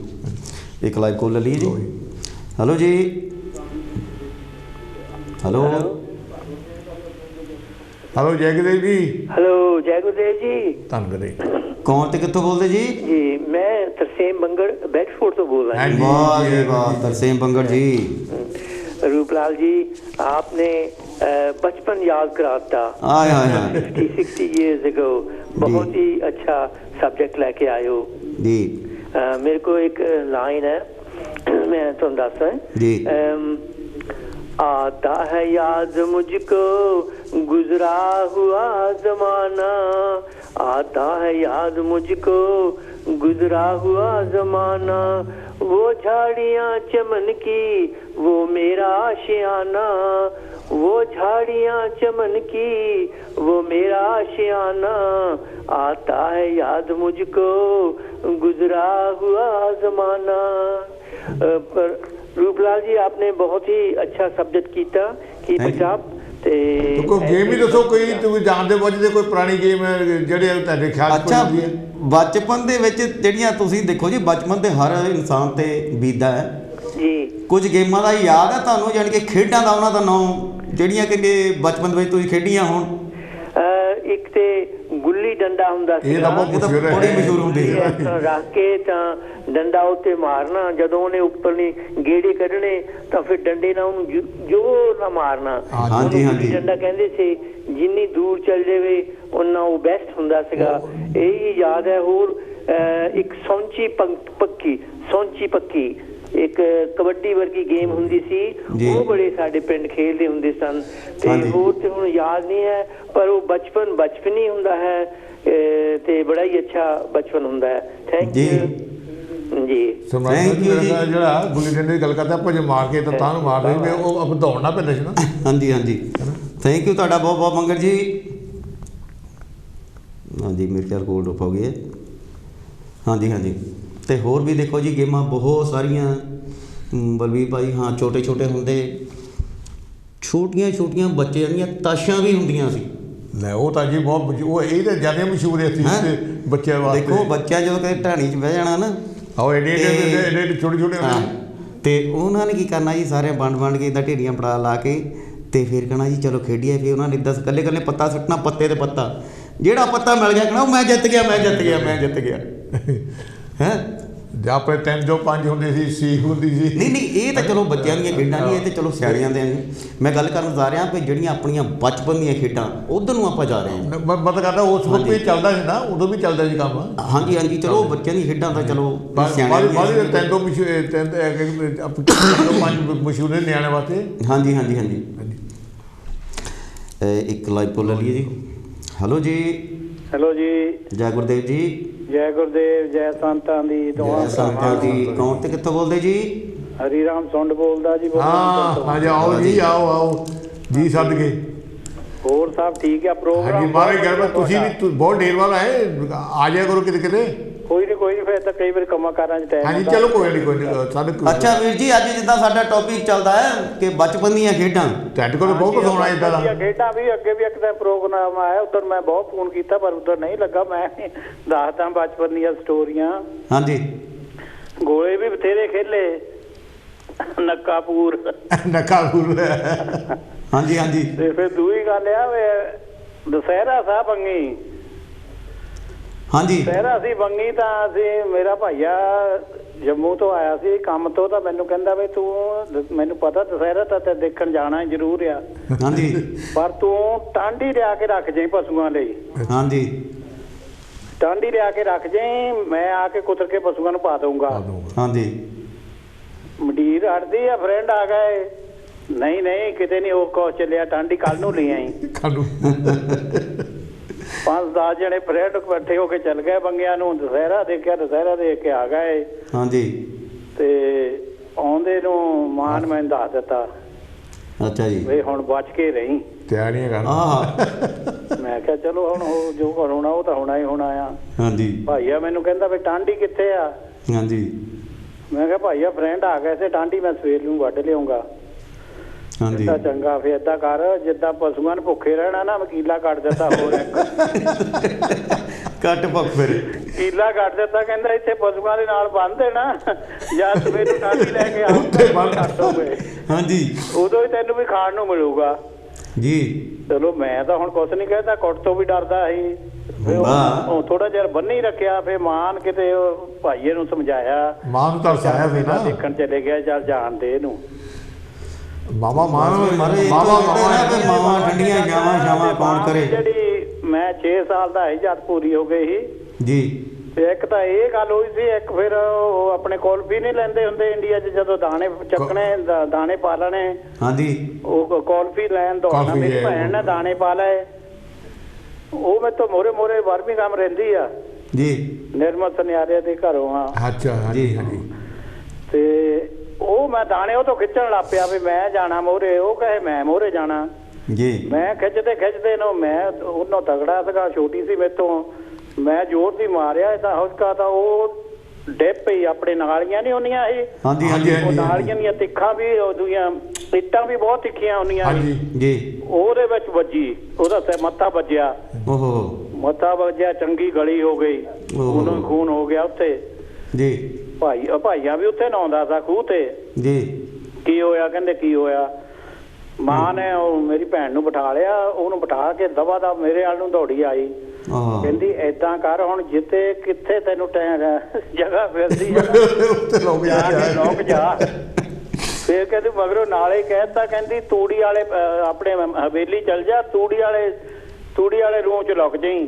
A: ਇੱਕ ਲਾਈਵ ਕਾਲ ਲੈ ਲਈਏ ਜੀ। ਹੈਲੋ ਜੀ। ਹੈਲੋ
C: ਜੈ ਗੁਰਦੇਵ ਜੀ।
F: ਹੈਲੋ ਜੈ ਗੁਰਦੇਵ ਜੀ।
C: ਧੰਨਵਾਦ।
A: ਕੌਣ ਤੇ ਕਿੱਥੋਂ ਬੋਲਦੇ ਜੀ?
F: ਜੀ ਮੈਂ ਤਰਸੇਮ ਬੰਗੜ ਬੈਡਫੋਰਡ ਤੋਂ बोल रहा हूँ।
A: वाह जी वाह, तरसेम बंगड़ जी।
F: रूपलाल जी, आपने बचपन याद कराता। 50-60 years ago बहुत ही अच्छा सब्जेक्ट लेके आए हो
A: जी।
F: मेरे को एक लाइन है, मैं तुम दस
A: जी।
F: आता है याद मुझको गुजरा हुआ जमाना, आता है याद मुझको गुजरा हुआ जमाना, वो झाड़ियाँ चमन की वो मेरा आशियाना, वो झाड़ियाँ चमन की वो मेरा आशियाना, आता है याद मुझको गुजरा हुआ जमाना। पर रूपलाल जी आपने बहुत ही अच्छा सब्जेक्ट ਕੀਤਾ ਜਨਾਬ। ਤੇ
C: ਕੋਈ ਗੇਮ ਹੀ ਦੱਸੋ, ਕੋਈ ਤੁਸੀਂ ਜਾਣਦੇ ਬੁੱਝਦੇ ਕੋਈ ਪੁਰਾਣੀ ਗੇਮ ਜਿਹੜੇ ਤੁਹਾਡੇ ਖਿਆਲ 'ਚ
A: ਅੱਛਾ,
C: ਹੁੰਦੀ ਹੈ?
A: ਬਚਪਨ ਦੇ ਵਿੱਚ ਜਿਹੜੀਆਂ ਤੁਸੀਂ ਦੇਖੋ ਜੀ, ਬਚਪਨ ਤੇ ਹਰ ਇਨਸਾਨ ਤੇ ਬੀਤਦਾ ਹੈ
F: ਜੀ।
A: ਕੁਝ ਗੇਮਾਂ ਦਾ ਯਾਦ ਹੈ ਤੁਹਾਨੂੰ, ਜਾਣੀ ਕਿ ਖੇਡਾਂ ਦਾ ਉਹਨਾਂ ਦਾ ਨਾਮ ਜਿਹੜੀਆਂ ਕਿ ਬਚਪਨ ਦੇ ਵਿੱਚ ਤੁਸੀਂ ਖੇਡੀਆਂ ਹੋਣ?
F: ਇੱਕ ਤੇ ਗੁੱਲੀ ਡੰਡਾ ਹੁੰਦਾ ਸੀ,
C: ਇਹ ਤਾਂ ਬਹੁਤ
A: ਬੜੀ ਮਸ਼ਹੂਰ ਹੁੰਦੀ ਸੀ।
F: ਰੱਖ ਕੇ ਤਾਂ ਡੰਡਾ ਉੱਤੇ ਮਾਰਨਾ, ਜਦੋਂ ਉਹਨੇ ਉੱਪਰਲੀ ਗੇੜੇ ਕੱਢਣੇ ਤਾਂ ਫਿਰ ਡੰਡੇ ਨਾਲ ਉਹਨੂੰ ਜ਼ੋਰ ਨਾਲ ਮਾਰਨਾ।
A: ਹਾਂਜੀ ਹਾਂਜੀ,
F: ਡੰਡਾ ਕਹਿੰਦੇ ਸੀ ਜਿੰਨੀ ਦੂਰ ਚੱਲ ਜਾਵੇ ਉਹਨਾਂ ਉਹ ਬੈਸਟ ਹੁੰਦਾ ਸੀਗਾ। ਇਹ ਯਾਦ ਹੈ। ਹੋਰ ਇੱਕ ਸੌਂਚੀ ਪੱਕੀ ਇੱਕ ਕਬੱਡੀ ਵਰਗੀ ਗੇਮ ਹੁੰਦੀ ਸੀ, ਉਹ ਬੜੇ ਸਾਡੇ ਪਿੰਡ ਖੇਡਦੇ ਹੁੰਦੇ ਸਨ। ਤੇ ਹੋਰ ਤੇ ਹੁਣ ਯਾਦ ਨਹੀਂ ਹੈ, ਪਰ ਉਹ ਬਚਪਨ ਹੀ ਹੁੰਦਾ ਹੈ ਤੇ ਬੜਾ ਹੀ ਅੱਛਾ ਬਚਪਨ ਹੁੰਦਾ ਹੈ। ਥੈਂਕ ਯੂ ਜੀ।
C: ਜਿਹੜਾ ਗੁੱਲੀ ਡੰਡੇ ਦੀ ਗੱਲ ਕਰਦੇ ਆਪਾਂ, ਜੇ ਮਾਰ ਕੇ ਤਾਂ ਨੂੰ ਮਾਰ ਰਹੇ ਉਹ ਆਪਾਂ ਦੌੜਨਾ ਪੈਂਦਾ ਸੀ ਨਾ।
A: ਹਾਂਜੀ ਹਾਂਜੀ, ਥੈਂਕ ਯੂ ਤੁਹਾਡਾ ਬਹੁਤ ਬਹੁਤ ਮੰਗਲ ਜੀ। ਹਾਂਜੀ, ਮੇਰੇ ਖਿਆਲ ਕੋਲ ਹੋ ਗਏ। ਹਾਂਜੀ ਹਾਂਜੀ, ਤੇ ਹੋਰ ਵੀ ਦੇਖੋ ਜੀ ਗੇਮਾਂ ਬਹੁਤ ਸਾਰੀਆਂ ਬਲਵੀਰ ਭਾਈ। ਹਾਂ, ਛੋਟੇ ਛੋਟੇ ਹੁੰਦੇ ਛੋਟੀਆਂ ਬੱਚਿਆਂ ਦੀਆਂ ਤਾਸ਼ਾਂ ਵੀ ਹੁੰਦੀਆਂ ਸੀ।
C: ਲੈ ਉਹ ਤਾਂ ਜੀ ਬਹੁਤ ਉਹ ਇਹ ਤਾਂ ਜ਼ਿਆਦਾ ਮਸ਼ਹੂਰ ਹੈ ਸੀ ਬੱਚਿਆਂ ਵਾਸਤੇ।
A: ਦੇਖੋ ਬੱਚਾ ਜਦੋਂ ਕਦੇ ਢਾਣੀ 'ਚ ਬਹਿ ਜਾਣਾ ਨਾ,
C: ਆਹੋ ਐਡੇ ਛੋਟੇ
A: ਤੇ ਉਹਨਾਂ ਨੇ ਕੀ ਕਰਨਾ ਜੀ, ਸਾਰੇ ਵੰਡ ਕੇ ਇੱਦਾਂ ਢੇਰੀਆਂ ਪੜਾ ਲਾ ਕੇ ਤੇ ਫਿਰ ਕਹਿਣਾ ਜੀ ਚਲੋ ਖੇਡੀਏ। ਫਿਰ ਉਹਨਾਂ ਨੇ ਇੱਦਾਂ ਇਕੱਲੇ ਪੱਤਾ ਸੁੱਟਣਾ, ਪੱਤੇ 'ਤੇ ਪੱਤਾ, ਜਿਹੜਾ ਪੱਤਾ ਮਿਲ ਗਿਆ ਕਹਿਣਾ ਮੈਂ ਜਿੱਤ ਗਿਆ ਹੈਂ।
C: ਜਾਂ ਆਪਣੇ 3 2 5 ਹੁੰਦੇ ਸੀ, ਸੀਖ ਹੁੰਦੀ ਸੀ।
A: ਨਹੀਂ, ਇਹ ਤਾਂ ਚਲੋ ਬੱਚਿਆਂ ਦੀਆਂ ਖੇਡਾਂ ਨਹੀਂ, ਇਹ ਤਾਂ ਚਲੋ ਸਿਆਣਿਆਂ ਦੇ। ਮੈਂ ਗੱਲ ਕਰਨ ਜਾ ਰਿਹਾ ਵੀ ਜਿਹੜੀਆਂ ਆਪਣੀਆਂ ਬਚਪਨ ਦੀਆਂ ਖੇਡਾਂ ਉਧਰ ਨੂੰ ਆਪਾਂ ਜਾ ਰਹੇ ਹਾਂ।
C: ਮਤਲਬ ਕਰਦਾ ਉਸ ਵਕਤ ਵੀ ਚੱਲਦਾ ਸੀ ਨਾ, ਉਦੋਂ ਵੀ ਚੱਲਦਾ ਸੀ ਕੰਮ।
A: ਹਾਂਜੀ ਹਾਂਜੀ, ਚਲੋ ਬੱਚਿਆਂ ਦੀਆਂ ਖੇਡਾਂ ਤਾਂ ਚਲੋ
C: ਮਸ਼ਹੂਰ ਨੇ ਨਿਆਣੇ ਵਾਸਤੇ।
A: ਹਾਂਜੀ ਹਾਂਜੀ ਹਾਂਜੀ, ਇੱਕ ਲਾਈਵ ਕੋਲ ਲੈ ਲਈਏ ਜੀ। ਹੈਲੋ ਜੀ।
G: ਹੈਲੋ ਜੀ।
A: ਜੈ ਗੁਰਦੇਵ ਜੀ।
G: ਜੈ ਗੁਰਦੇਵ, ਜੈ ਸੰਤਾਂ ਦੀ।
A: ਜੈ ਸੰਤਾਂ ਦੀ। ਕੌਣ ਤੇ ਕਿੱਥੋਂ ਬੋਲਦੇ ਜੀ?
G: ਹਰੀ ਰਾਮ ਸੁੰਡ ਬੋਲਦਾ ਜੀ।
C: ਹਾਂ ਆਓ ਜੀ, ਆਓ ਜੀ ਸਦਕੇ।
G: ਹੋਰ ਸਭ ਠੀਕ ਹੈ ਪ੍ਰੋਗਰਾਮ?
C: ਹਾਂਜੀ ਮਾਰੇ ਗੱਲ, ਤੁਸੀਂ ਵੀ ਬਹੁਤ ਦੇਰ ਬਾਅਦ ਆਏ, ਆ ਜਾਇਆ ਕਰੋ ਕਿਤੇ।
G: ਕੋਈ ਨਹੀਂ ਫਿਰ ਤਾਂ ਕਈ ਵਾਰ ਕੰਮਾਂ ਕਾਰਾਂ 'ਚ ਟਾਈਮ।
C: ਹਾਂਜੀ ਚਲੋ ਕੋਈ ਨਹੀਂ ਸਾਡੇ।
A: ਅੱਛਾ ਵੀਰ ਜੀ, ਅੱਜ ਜਿੱਦਾਂ ਸਾਡਾ ਟੌਪਿਕ ਚੱਲਦਾ ਹੈ ਕਿ ਬਚਪਨ ਦੀਆਂ ਖੇਡਾਂ,
C: ਤੁਹਾਡੇ ਕੋਲ ਬਹੁਤ ਕੁਝ ਹੋਣਾ ਇੱਦਾਂ ਦਾ।
G: ਖੇਡਾਂ ਵੀ ਅੱਗੇ ਵੀ ਇੱਕ ਤਾਂ ਪ੍ਰੋਗਰਾਮ ਆਇਆ, ਉੱਧਰ ਮੈਂ ਬਹੁਤ ਫੋਨ ਕੀਤਾ ਪਰ ਉੱਧਰ ਨਹੀਂ ਲੱਗਾ। ਮੈਂ ਦੱਸਦਾ ਬਚਪਨ ਦੀਆਂ ਸਟੋਰੀਆਂ।
A: ਹਾਂਜੀ,
G: ਗੋਲੇ ਵੀ ਬਥੇਰੇ ਖੇਲੇ, ਨੱਕਾਪੂਰ।
A: ਹਾਂਜੀ ਹਾਂਜੀ।
G: ਤੇ ਫਿਰ ਦੂਜੀ ਗੱਲ ਆ ਵੇ ਦੁਸਹਿਰਾ ਸਾਹਿਬ ਬੰਗੀ।
A: ਹਾਂਜੀ,
G: ਦੁਸਹਿਰਾ ਸੀ ਬੰਗੀ ਤਾਂ ਅਸੀਂ, ਮੇਰਾ ਭਾਈਆ ਜੰਮੂ ਤੋਂ ਆਇਆ ਸੀ ਕੰਮ ਤੋਂ, ਤਾਂ ਮੈਨੂੰ ਕਹਿੰਦਾ ਵੀ ਤੂੰ, ਮੈਨੂੰ ਪਤਾ ਦੁਸਹਿਰਾ ਤਾਂ ਦੇਖਣ ਜਾਣਾ ਜ਼ਰੂਰ ਆ,
A: ਹਾਂਜੀ,
G: ਪਰ ਤੂੰ ਟਾਂਡੀ ਲਿਆ ਕੇ ਰੱਖ ਜਾਈਂ ਪਸ਼ੂਆਂ ਲਈ।
A: ਹਾਂਜੀ,
G: ਟਾਂਡੀ ਲਿਆ ਕੇ ਰੱਖ ਜਾਈਂ, ਮੈਂ ਆ ਕੇ ਕੁਤਰ ਕੇ ਪਸ਼ੂਆਂ ਨੂੰ ਪਾ ਦਊਂਗਾ।
A: ਹਾਂਜੀ।
G: ਮੰਡੀਰ ਹਟਦੀ ਆ, ਫਰੈਂਡ ਆ ਗਏ, ਨਹੀਂ ਕਿਤੇ ਨਹੀਂ, ਉਹ ਕੁਛ ਚੱਲਿਆ, ਟਾਂਡੀ ਕੱਲ ਨੂੰ ਲੈ ਆਈ। 5-10 ਜਣੇ ਫਰੈਂਡ ਇਕੱਠੇ ਹੋ ਕੇ ਚੱਲ ਗਏ ਬੰਗਿਆਂ ਨੂੰ, ਦੁਸਹਿਰਾ ਦੇਖਿਆ, ਦੁਸਹਿਰਾ ਦੇਖ ਕੇ ਆ ਗਏ। ਹਾਂਜੀ। ਤੇ ਆਉਂਦੇ ਨੂੰ ਮਾਨ ਮੈਨੂੰ ਦੱਸ ਦਿੱਤਾ,
A: ਅੱਛਾ ਜੀ,
G: ਵੀ ਹੁਣ ਬਚ ਕੇ ਰਹੀ।
C: ਤਿਆਰੀਆਂ ਕਰ।
G: ਮੈਂ ਕਿਹਾ ਚਲੋ ਹੁਣ ਉਹ ਜੋ ਹੋਣਾ ਉਹ ਤਾਂ ਹੋਣਾ ਹੀ ਹੋਣਾ ਆ। ਹਾਂਜੀ। ਭਾਈਆ ਮੈਨੂੰ ਕਹਿੰਦਾ ਵੀ ਟਾਂਡੀ ਕਿੱਥੇ ਆ? ਹਾਂਜੀ। ਮੈਂ ਕਿਹਾ ਭਾਈਆ ਫਰੈਂਡ ਆ ਗਏ ਸੀ ਟਾਂਡੀ, ਮੈਂ ਸਵੇਰ ਨੂੰ ਵੱਢ ਲਿਆਉਂਗਾ। ਹਾਂਜੀ। ਚੰਗਾ, ਫਿਰ ਏਦਾਂ ਕਰ, ਜਿੱਦਾਂ ਪਸ਼ੂਆਂ ਨੂੰ ਭੁੱਖੇ ਰਹਿਣਾ ਨਾ, ਵਕੀਲਾ ਕੱਟ ਦਿੱਤਾ। ਹੋਰ
A: ਕੱਟ ਪੱਕ ਫਿਰ
G: ਕੀਲਾ ਕੱਟ ਦਿੱਤਾ, ਕਹਿੰਦਾ ਇੱਥੇ ਪਸ਼ੂਆਂ ਦੇ ਨਾਲ ਬੰਨ ਦੇਣਾ, ਜਾਂ ਸਵੇਰ ਨੂੰ ਟਾਂਡੀ ਲੈ ਕੇ ਆਉਂਗੇ। ਹਾਂਜੀ। ਉਦੋਂ ਹੀ ਤੈਨੂੰ ਵੀ ਖਾਣ ਨੂੰ ਮਿਲੂਗਾ ਜੀ। ਚਲੋ ਮੈਂ ਤਾਂ ਹੁਣ ਕੁਛ ਨੀ ਕਹਿੰਦਾ, ਕੁੱਟ ਤੋਂ ਵੀ ਡਰਦਾ ਸੀ। ਥੋੜਾ ਜਿਹਾ ਬੰਨੀ ਰੱਖਿਆ, ਫਿਰ ਮਾਨ ਕਿਤੇ ਭਾਈਏ ਨੂੰ ਸਮਝਾਇਆ, ਮਾਨ ਤਰਸ ਆਇਆ ਸੀ ਨਾ, ਦੇਖਣ ਚਲੇ ਗਿਆ, ਚੱਲ ਜਾਣ ਦੇ ਇਹਨੂੰ। ਮਾਵਾ ਠੰਡੀਆਂ ਛਾਵਾਂ ਕੌਣ ਕਰੇ। ਜਿਹੜੀ ਮੈਂ 6 ਸਾਲ ਦਾ ਸੀ ਜਦ ਪੂਰੀ ਹੋ ਗਈ ਸੀ ਜੀ। ਤੇ ਇੱਕ ਤਾਂ ਇਹ ਗੱਲ ਹੋਈ ਸੀ, ਇੱਕ ਫਿਰ ਉਹ ਆਪਣੇ ਕੁਲਫੀ ਨਹੀਂ ਲੈਂਦੇ ਹੁੰਦੇ ਇੰਡੀਆ 'ਚ, ਜਦੋਂ ਦਾਣੇ ਚੱਕਣੇ, ਦਾਣੇ ਪਾ ਲੈਣੇ। ਹਾਂਜੀ। ਉਹ ਕੁਲਫੀ ਲੈਣ ਦੌੜਨਾ, ਮੇਰੀ ਭੈਣ ਨੇ ਦਾਣੇ ਪਾ ਲਏ। ਉਹ ਮੇਰੇ ਤੋਂ ਮੋਰੇ ਬਰਮਿੰਘਮ ਰਹਿੰਦੀ ਆ ਜੀ, ਨਿਰਮਲ ਸੁਨਿਆਰੇ ਦੇ ਘਰੋਂ ਆ। ਅੱਛਾ ਜੀ। ਤੇ ਉਹ ਮੈਂ ਦਾਣੇ ਉਹ ਤੋਂ ਖਿੱਚਣ ਲੱਗ ਪਿਆ ਵੀ ਮੈਂ ਜਾਣਾ ਮੋਹਰੇ, ਉਹ ਕਹੇ ਮੈਂ ਮੋਹਰੇ ਜਾਣਾ
A: ਜੀ।
G: ਮੈਂ ਖਿੱਚਦੇ ਨੂੰ ਮੈਂ ਉਹਨੂੰ ਤਗੜਾ ਸੀਗਾ, ਛੋਟੀ ਸੀ ਮੇਰੇ ਤੋਂ, ਮੈਂ ਜ਼ੋਰ ਦੀ ਮਾਰਿਆ ਇਹਦਾ ਹੁਸਕਾ ਤਾਂ ਉਹ ਡਿੱਪ ਪਈ। ਆਪਣੇ ਨਾਲੀਆਂ ਨਹੀਂ ਹੁੰਦੀਆਂ ਇਹ,
A: ਹਾਂਜੀ ਹਾਂਜੀ
G: ਉਹ ਨਾਲੀਆਂ ਦੀਆਂ ਤਿੱਖਾਂ ਵੀ, ਉਹਦੀਆਂ ਇੱਟਾਂ ਵੀ ਬਹੁਤ ਤਿੱਖੀਆਂ ਹੁੰਦੀਆਂ
A: ਜੀ,
G: ਉਹਦੇ ਵਿੱਚ ਵੱਜੀ, ਉਹਦਾ ਮੱਥਾ ਵੱਜਿਆ,
A: ਓਹੋ
G: ਮੱਥਾ ਵੱਜਿਆ, ਚੰਗੀ ਗਲੀ ਹੋ ਗਈ, ਉਹਨੂੰ ਖੂਨ ਹੋ ਗਿਆ ਉੱਥੇ
A: ਜੀ।
G: ਭਾਈਆਂ ਵੀ ਉੱਥੇ ਨਹਾਉਂਦਾ ਸੀ ਖੂਹ ਤੇ
A: ਜੀ।
G: ਕੀ ਹੋਇਆ? ਕਹਿੰਦੇ ਕੀ ਹੋਇਆ? ਮਾਂ ਨੇ ਉਹ ਮੇਰੀ ਭੈਣ ਨੂੰ ਬਿਠਾ ਲਿਆ, ਉਹਨੂੰ ਬਿਠਾ ਕੇ ਦਵਾ ਦਾ ਮੇਰੇ ਵੱਲ ਨੂੰ ਦੌੜੀ ਆਈ, ਕਹਿੰਦੀ ਏਦਾਂ ਕਰ ਹੁਣ ਜਿੱਥੇ ਕਿੱਥੇ ਤੈਨੂੰ ਜਗ੍ਹਾ ਫਿਰਦੀ ਲੋਕ ਜਾ। ਫਿਰ ਕਹਿੰਦੀ ਮਗਰੋਂ ਨਾਲੇ ਕਹਿਤਾ, ਕਹਿੰਦੀ ਤੂੜੀ ਵਾਲੇ ਆਪਣੇ ਹਵੇਲੀ ਚਲ ਜਾ, ਤੂੜੀ ਵਾਲੇ ਰੂਮ ਚ ਲੁਕ ਜਾਈ,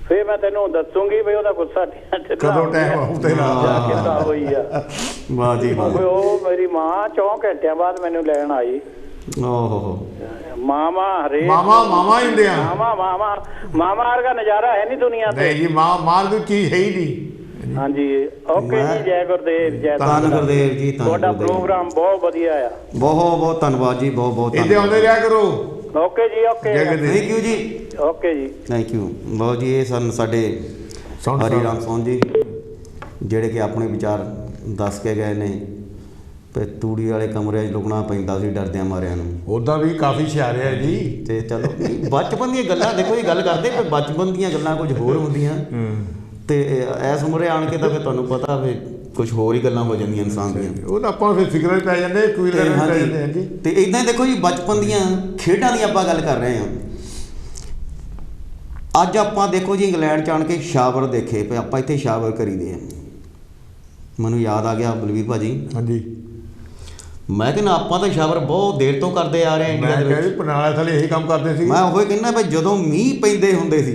G: ਫਿਰ ਮੈਂ ਤੈਨੂੰ ਦੱਸੂਗੀ ਵੀ ਉਹਦਾ ਗੁੱਸਾ
C: ਕਦੋਂ ਟਾਈਮ ਆਉਂਦੇ ਨਾ
G: ਕਿੱਦਾਂ ਹੋਈ ਆ।
A: ਵਾਹ ਜੀ ਵਾਹ।
G: ਉਹ ਮੇਰੀ ਮਾਂ 4 ਘੰਟਿਆਂ ਬਾਅਦ ਮੈਨੂੰ ਲੈਣ ਆਈ।
A: ਓਹੋ
G: ਮਾਮਾ ਹਰੇ
C: ਮਾਮਾ ਹੀ ਹੁੰਦੇ ਆ।
G: ਮਾਮਾ ਵਰਗਾ ਨਜ਼ਾਰਾ ਹੈ ਨਹੀਂ ਦੁਨੀਆ ਤੇ।
C: ਨਹੀਂ ਜੀ, ਮਾਂ ਦੀ ਚੀਜ਼ ਹੈ ਹੀ ਨਹੀਂ।
G: ਹਾਂਜੀ ਓਕੇ ਜੀ, ਜੈ ਗੁਰਦੇਵ, ਜੈ
A: ਧੰਨ ਗੁਰਦੇਵ ਜੀ।
G: ਤੁਹਾਡਾ ਪ੍ਰੋਗਰਾਮ ਬਹੁਤ ਵਧੀਆ ਆ।
A: ਬਹੁਤ ਬਹੁਤ ਧੰਨਵਾਦ ਜੀ, ਬਹੁਤ ਬਹੁਤ
C: ਇੱਥੇ ਆਉਂਦੇ ਰਿਹਾ ਕਰੋ।
G: ਓਕੇ ਜੀ, ਓਕੇ
A: ਥੈਂਕ ਯੂ ਜੀ,
G: ਓਕੇ ਜੀ,
A: ਥੈਂਕ ਯੂ ਬਹੁਤ ਜੀ। ਇਹ ਸਨ ਸਾਡੇ ਹਰੀ ਰਾਮ ਸੋਨ ਜੀ, ਜਿਹੜੇ ਕਿ ਆਪਣੇ ਵਿਚਾਰ ਦੱਸ ਕੇ ਗਏ ਨੇ ਤੇ ਤੂੜੀ ਵਾਲੇ ਕਮਰੇ 'ਚ ਲੁਕਣਾ ਪੈਂਦਾ ਸੀ ਡਰਦਿਆਂ ਮਾਰਿਆਂ ਨੂੰ।
C: ਉੱਦਾਂ ਵੀ ਕਾਫੀ ਹੁਸ਼ਿਆਰ ਹੈ ਜੀ।
A: ਤੇ ਚਲੋ ਬਚਪਨ ਦੀਆਂ ਗੱਲਾਂ, ਦੇਖੋ ਇਹ ਗੱਲ ਕਰਦੇ ਪਰ ਬਚਪਨ ਦੀਆਂ ਗੱਲਾਂ ਕੁਝ ਹੋਰ ਹੁੰਦੀਆਂ ਤੇ ਇਸ ਉਮਰੇ ਆਣ ਕੇ ਤਾਂ ਫਿਰ ਤੁਹਾਨੂੰ ਪਤਾ ਫਿਰ ਕੁਝ ਹੋਰ ਹੀ ਗੱਲਾਂ ਹੋ ਜਾਂਦੀਆਂ ਇਨਸਾਨ ਦੀਆਂ।
C: ਉਹ ਤਾਂ ਆਪਾਂ ਫਿਰ ਫਿਕਰਾਂ ਪੈ ਜਾਂਦੇ, ਕੋਈ ਪੈ ਜਾਂਦੇ ਆ ਜੀ।
A: ਤੇ ਇਦਾਂ ਹੀ ਦੇਖੋ ਜੀ, ਬਚਪਨ ਦੀਆਂ ਖੇਡਾਂ ਦੀ ਆਪਾਂ ਗੱਲ ਕਰ ਰਹੇ ਹਾਂ। ਅੱਜ ਆਪਾਂ ਦੇਖੋ ਜੀ ਇੰਗਲੈਂਡ 'ਚ ਆਣ ਕੇ ਸ਼ਾਵਰ ਦੇਖੇ ਪਏ, ਆਪਾਂ ਇੱਥੇ ਸ਼ਾਵਰ ਕਰੀਦੇ ਆ। ਮੈਨੂੰ ਯਾਦ ਆ ਗਿਆ ਬਲਵੀਰ ਭਾਜੀ,
C: ਹਾਂਜੀ,
A: ਮੈਂ ਕਹਿੰਦਾ ਆਪਾਂ ਤਾਂ ਸ਼ਾਵਰ ਬਹੁਤ ਦੇਰ ਤੋਂ ਕਰਦੇ ਆ ਰਹੇ ਹਾਂ ਇੰਡੀਆ ਦੇ ਵਿੱਚ।
C: ਪਰਨਾਲੇ ਥਲੇ ਇਹੀ ਕੰਮ ਕਰਦੇ ਸੀ।
A: ਮੈਂ ਉਹ ਕਹਿੰਦਾ ਵੀ ਜਦੋਂ ਮੀਂਹ ਪੈਂਦੇ ਹੁੰਦੇ ਸੀ,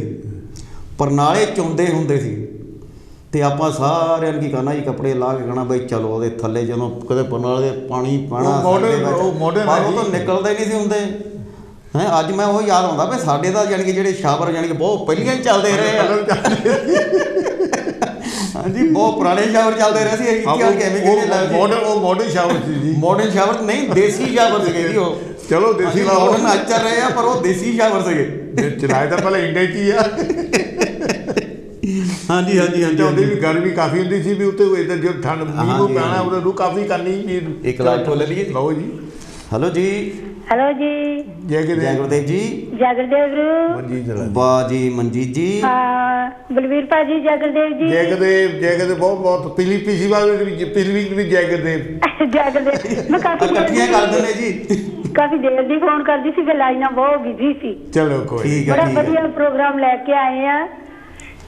A: ਪਰਨਾਲੇ ਚੁੰਦੇ ਹੁੰਦੇ ਸੀ, ਤੇ ਆਪਾਂ ਸਾਰਿਆਂ ਨੂੰ ਕੀ ਕਰਨਾ ਜੀ, ਕੱਪੜੇ ਲਾ ਕੇ ਕਹਿਣਾ ਬਈ ਚਲੋ ਉਹਦੇ ਥੱਲੇ ਜਦੋਂ ਕਦੇ ਪਰਨਾਲੇ ਦੇ ਪਾਣੀ ਪੈਣਾ, ਪਰ ਉਹ ਤਾਂ ਨਿਕਲਦੇ ਨਹੀਂ ਸੀ ਹੁੰਦੇ ਹੈ। ਅੱਜ ਮੈਂ ਉਹ ਯਾਦ ਆਉਂਦਾ ਵੀ ਸਾਡੇ ਤਾਂ ਜਾਣੀ ਕਿ ਜਿਹੜੇ ਸ਼ਾਵਰ ਜਾਣੀ ਕਿ ਬਹੁਤ ਪਹਿਲੀਆਂ ਹੀ ਚੱਲਦੇ ਰਹੇ ਆ। ਹਾਂਜੀ, ਬਹੁਤ ਪੁਰਾਣੇ ਸ਼ਾਵਰ ਚੱਲਦੇ ਰਹੇ ਸੀ।
C: ਮਾਡਰਨ ਸ਼ਾਵਰ ਸੀ ਜੀ।
A: ਮਾਡਰਨ ਸ਼ਾਵਰ ਨਹੀਂ, ਦੇਸੀ ਸ਼ਾਵਰ ਸੀਗੇ ਜੀ ਉਹ।
C: ਚਲੋ ਦੇਸੀ
A: ਮਾਡਰਨ ਅੱਜ ਚੱਲ ਰਹੇ ਆ, ਪਰ ਉਹ ਦੇਸੀ ਸ਼ਾਵਰ ਸੀਗੇ।
C: ਚਲਾਏ ਤਾਂ ਪਹਿਲਾਂ ਇੰਡੀਆ 'ਚ ਹੀ ਆ।
A: ਹਾਂਜੀ ਹਾਂਜੀ ਹਾਂਜੀ।
C: ਉਹਦੀ ਵੀ ਗਰਮੀ ਕਾਫੀ ਹੁੰਦੀ ਸੀ ਵੀ ਉੱਤੇ ਇਧਰ ਜੋ ਠੰਡ ਮੀਂਹ ਪੈਣਾ ਉਹਦੇ ਨੂੰ ਕਾਫੀ ਕਰਨੀ।
A: ਇੱਕ ਲਾਈਟ ਖੋਲ ਲਈਏ।
C: ਲਓ ਜੀ।
B: ਹੈਲੋ ਜੀ,
A: ਜੈ ਗੁਰਦੇਵ ਜੀ।
B: ਜੈ ਗੁਰਦੇਵ
A: ਵਾਹ ਜੀ ਮਨਜੀਤ ਜੀ।
B: ਬਲਵੀਰ ਭਾਜੀ, ਜੈ ਗੁਰਦੇਵ ਜੀ।
C: ਜੈ ਗੁਰਦੇਵ ਬਹੁਤ ਪਿਛਲੀ ਵਾਰ ਵੀ ਜੈ ਗੁਰਦੇਵ।
B: ਮੈਂ ਕਾਫੀ
A: ਇਕੱਠੀਆਂ ਕਰ ਦਿੰਦੇ ਜੀ।
B: ਕਾਫੀ ਦੇਰ ਦੀ ਫੋਨ ਕਰਦੀ ਸੀ, ਫਿਰ ਲਾਈਨਾਂ ਬਹੁਤ ਬਿਜ਼ੀ ਸੀ।
C: ਚਲੋ ਕੋਈ
B: ਬੜਾ ਵਧੀਆ ਪ੍ਰੋਗਰਾਮ ਲੈ ਕੇ ਆਏ ਆ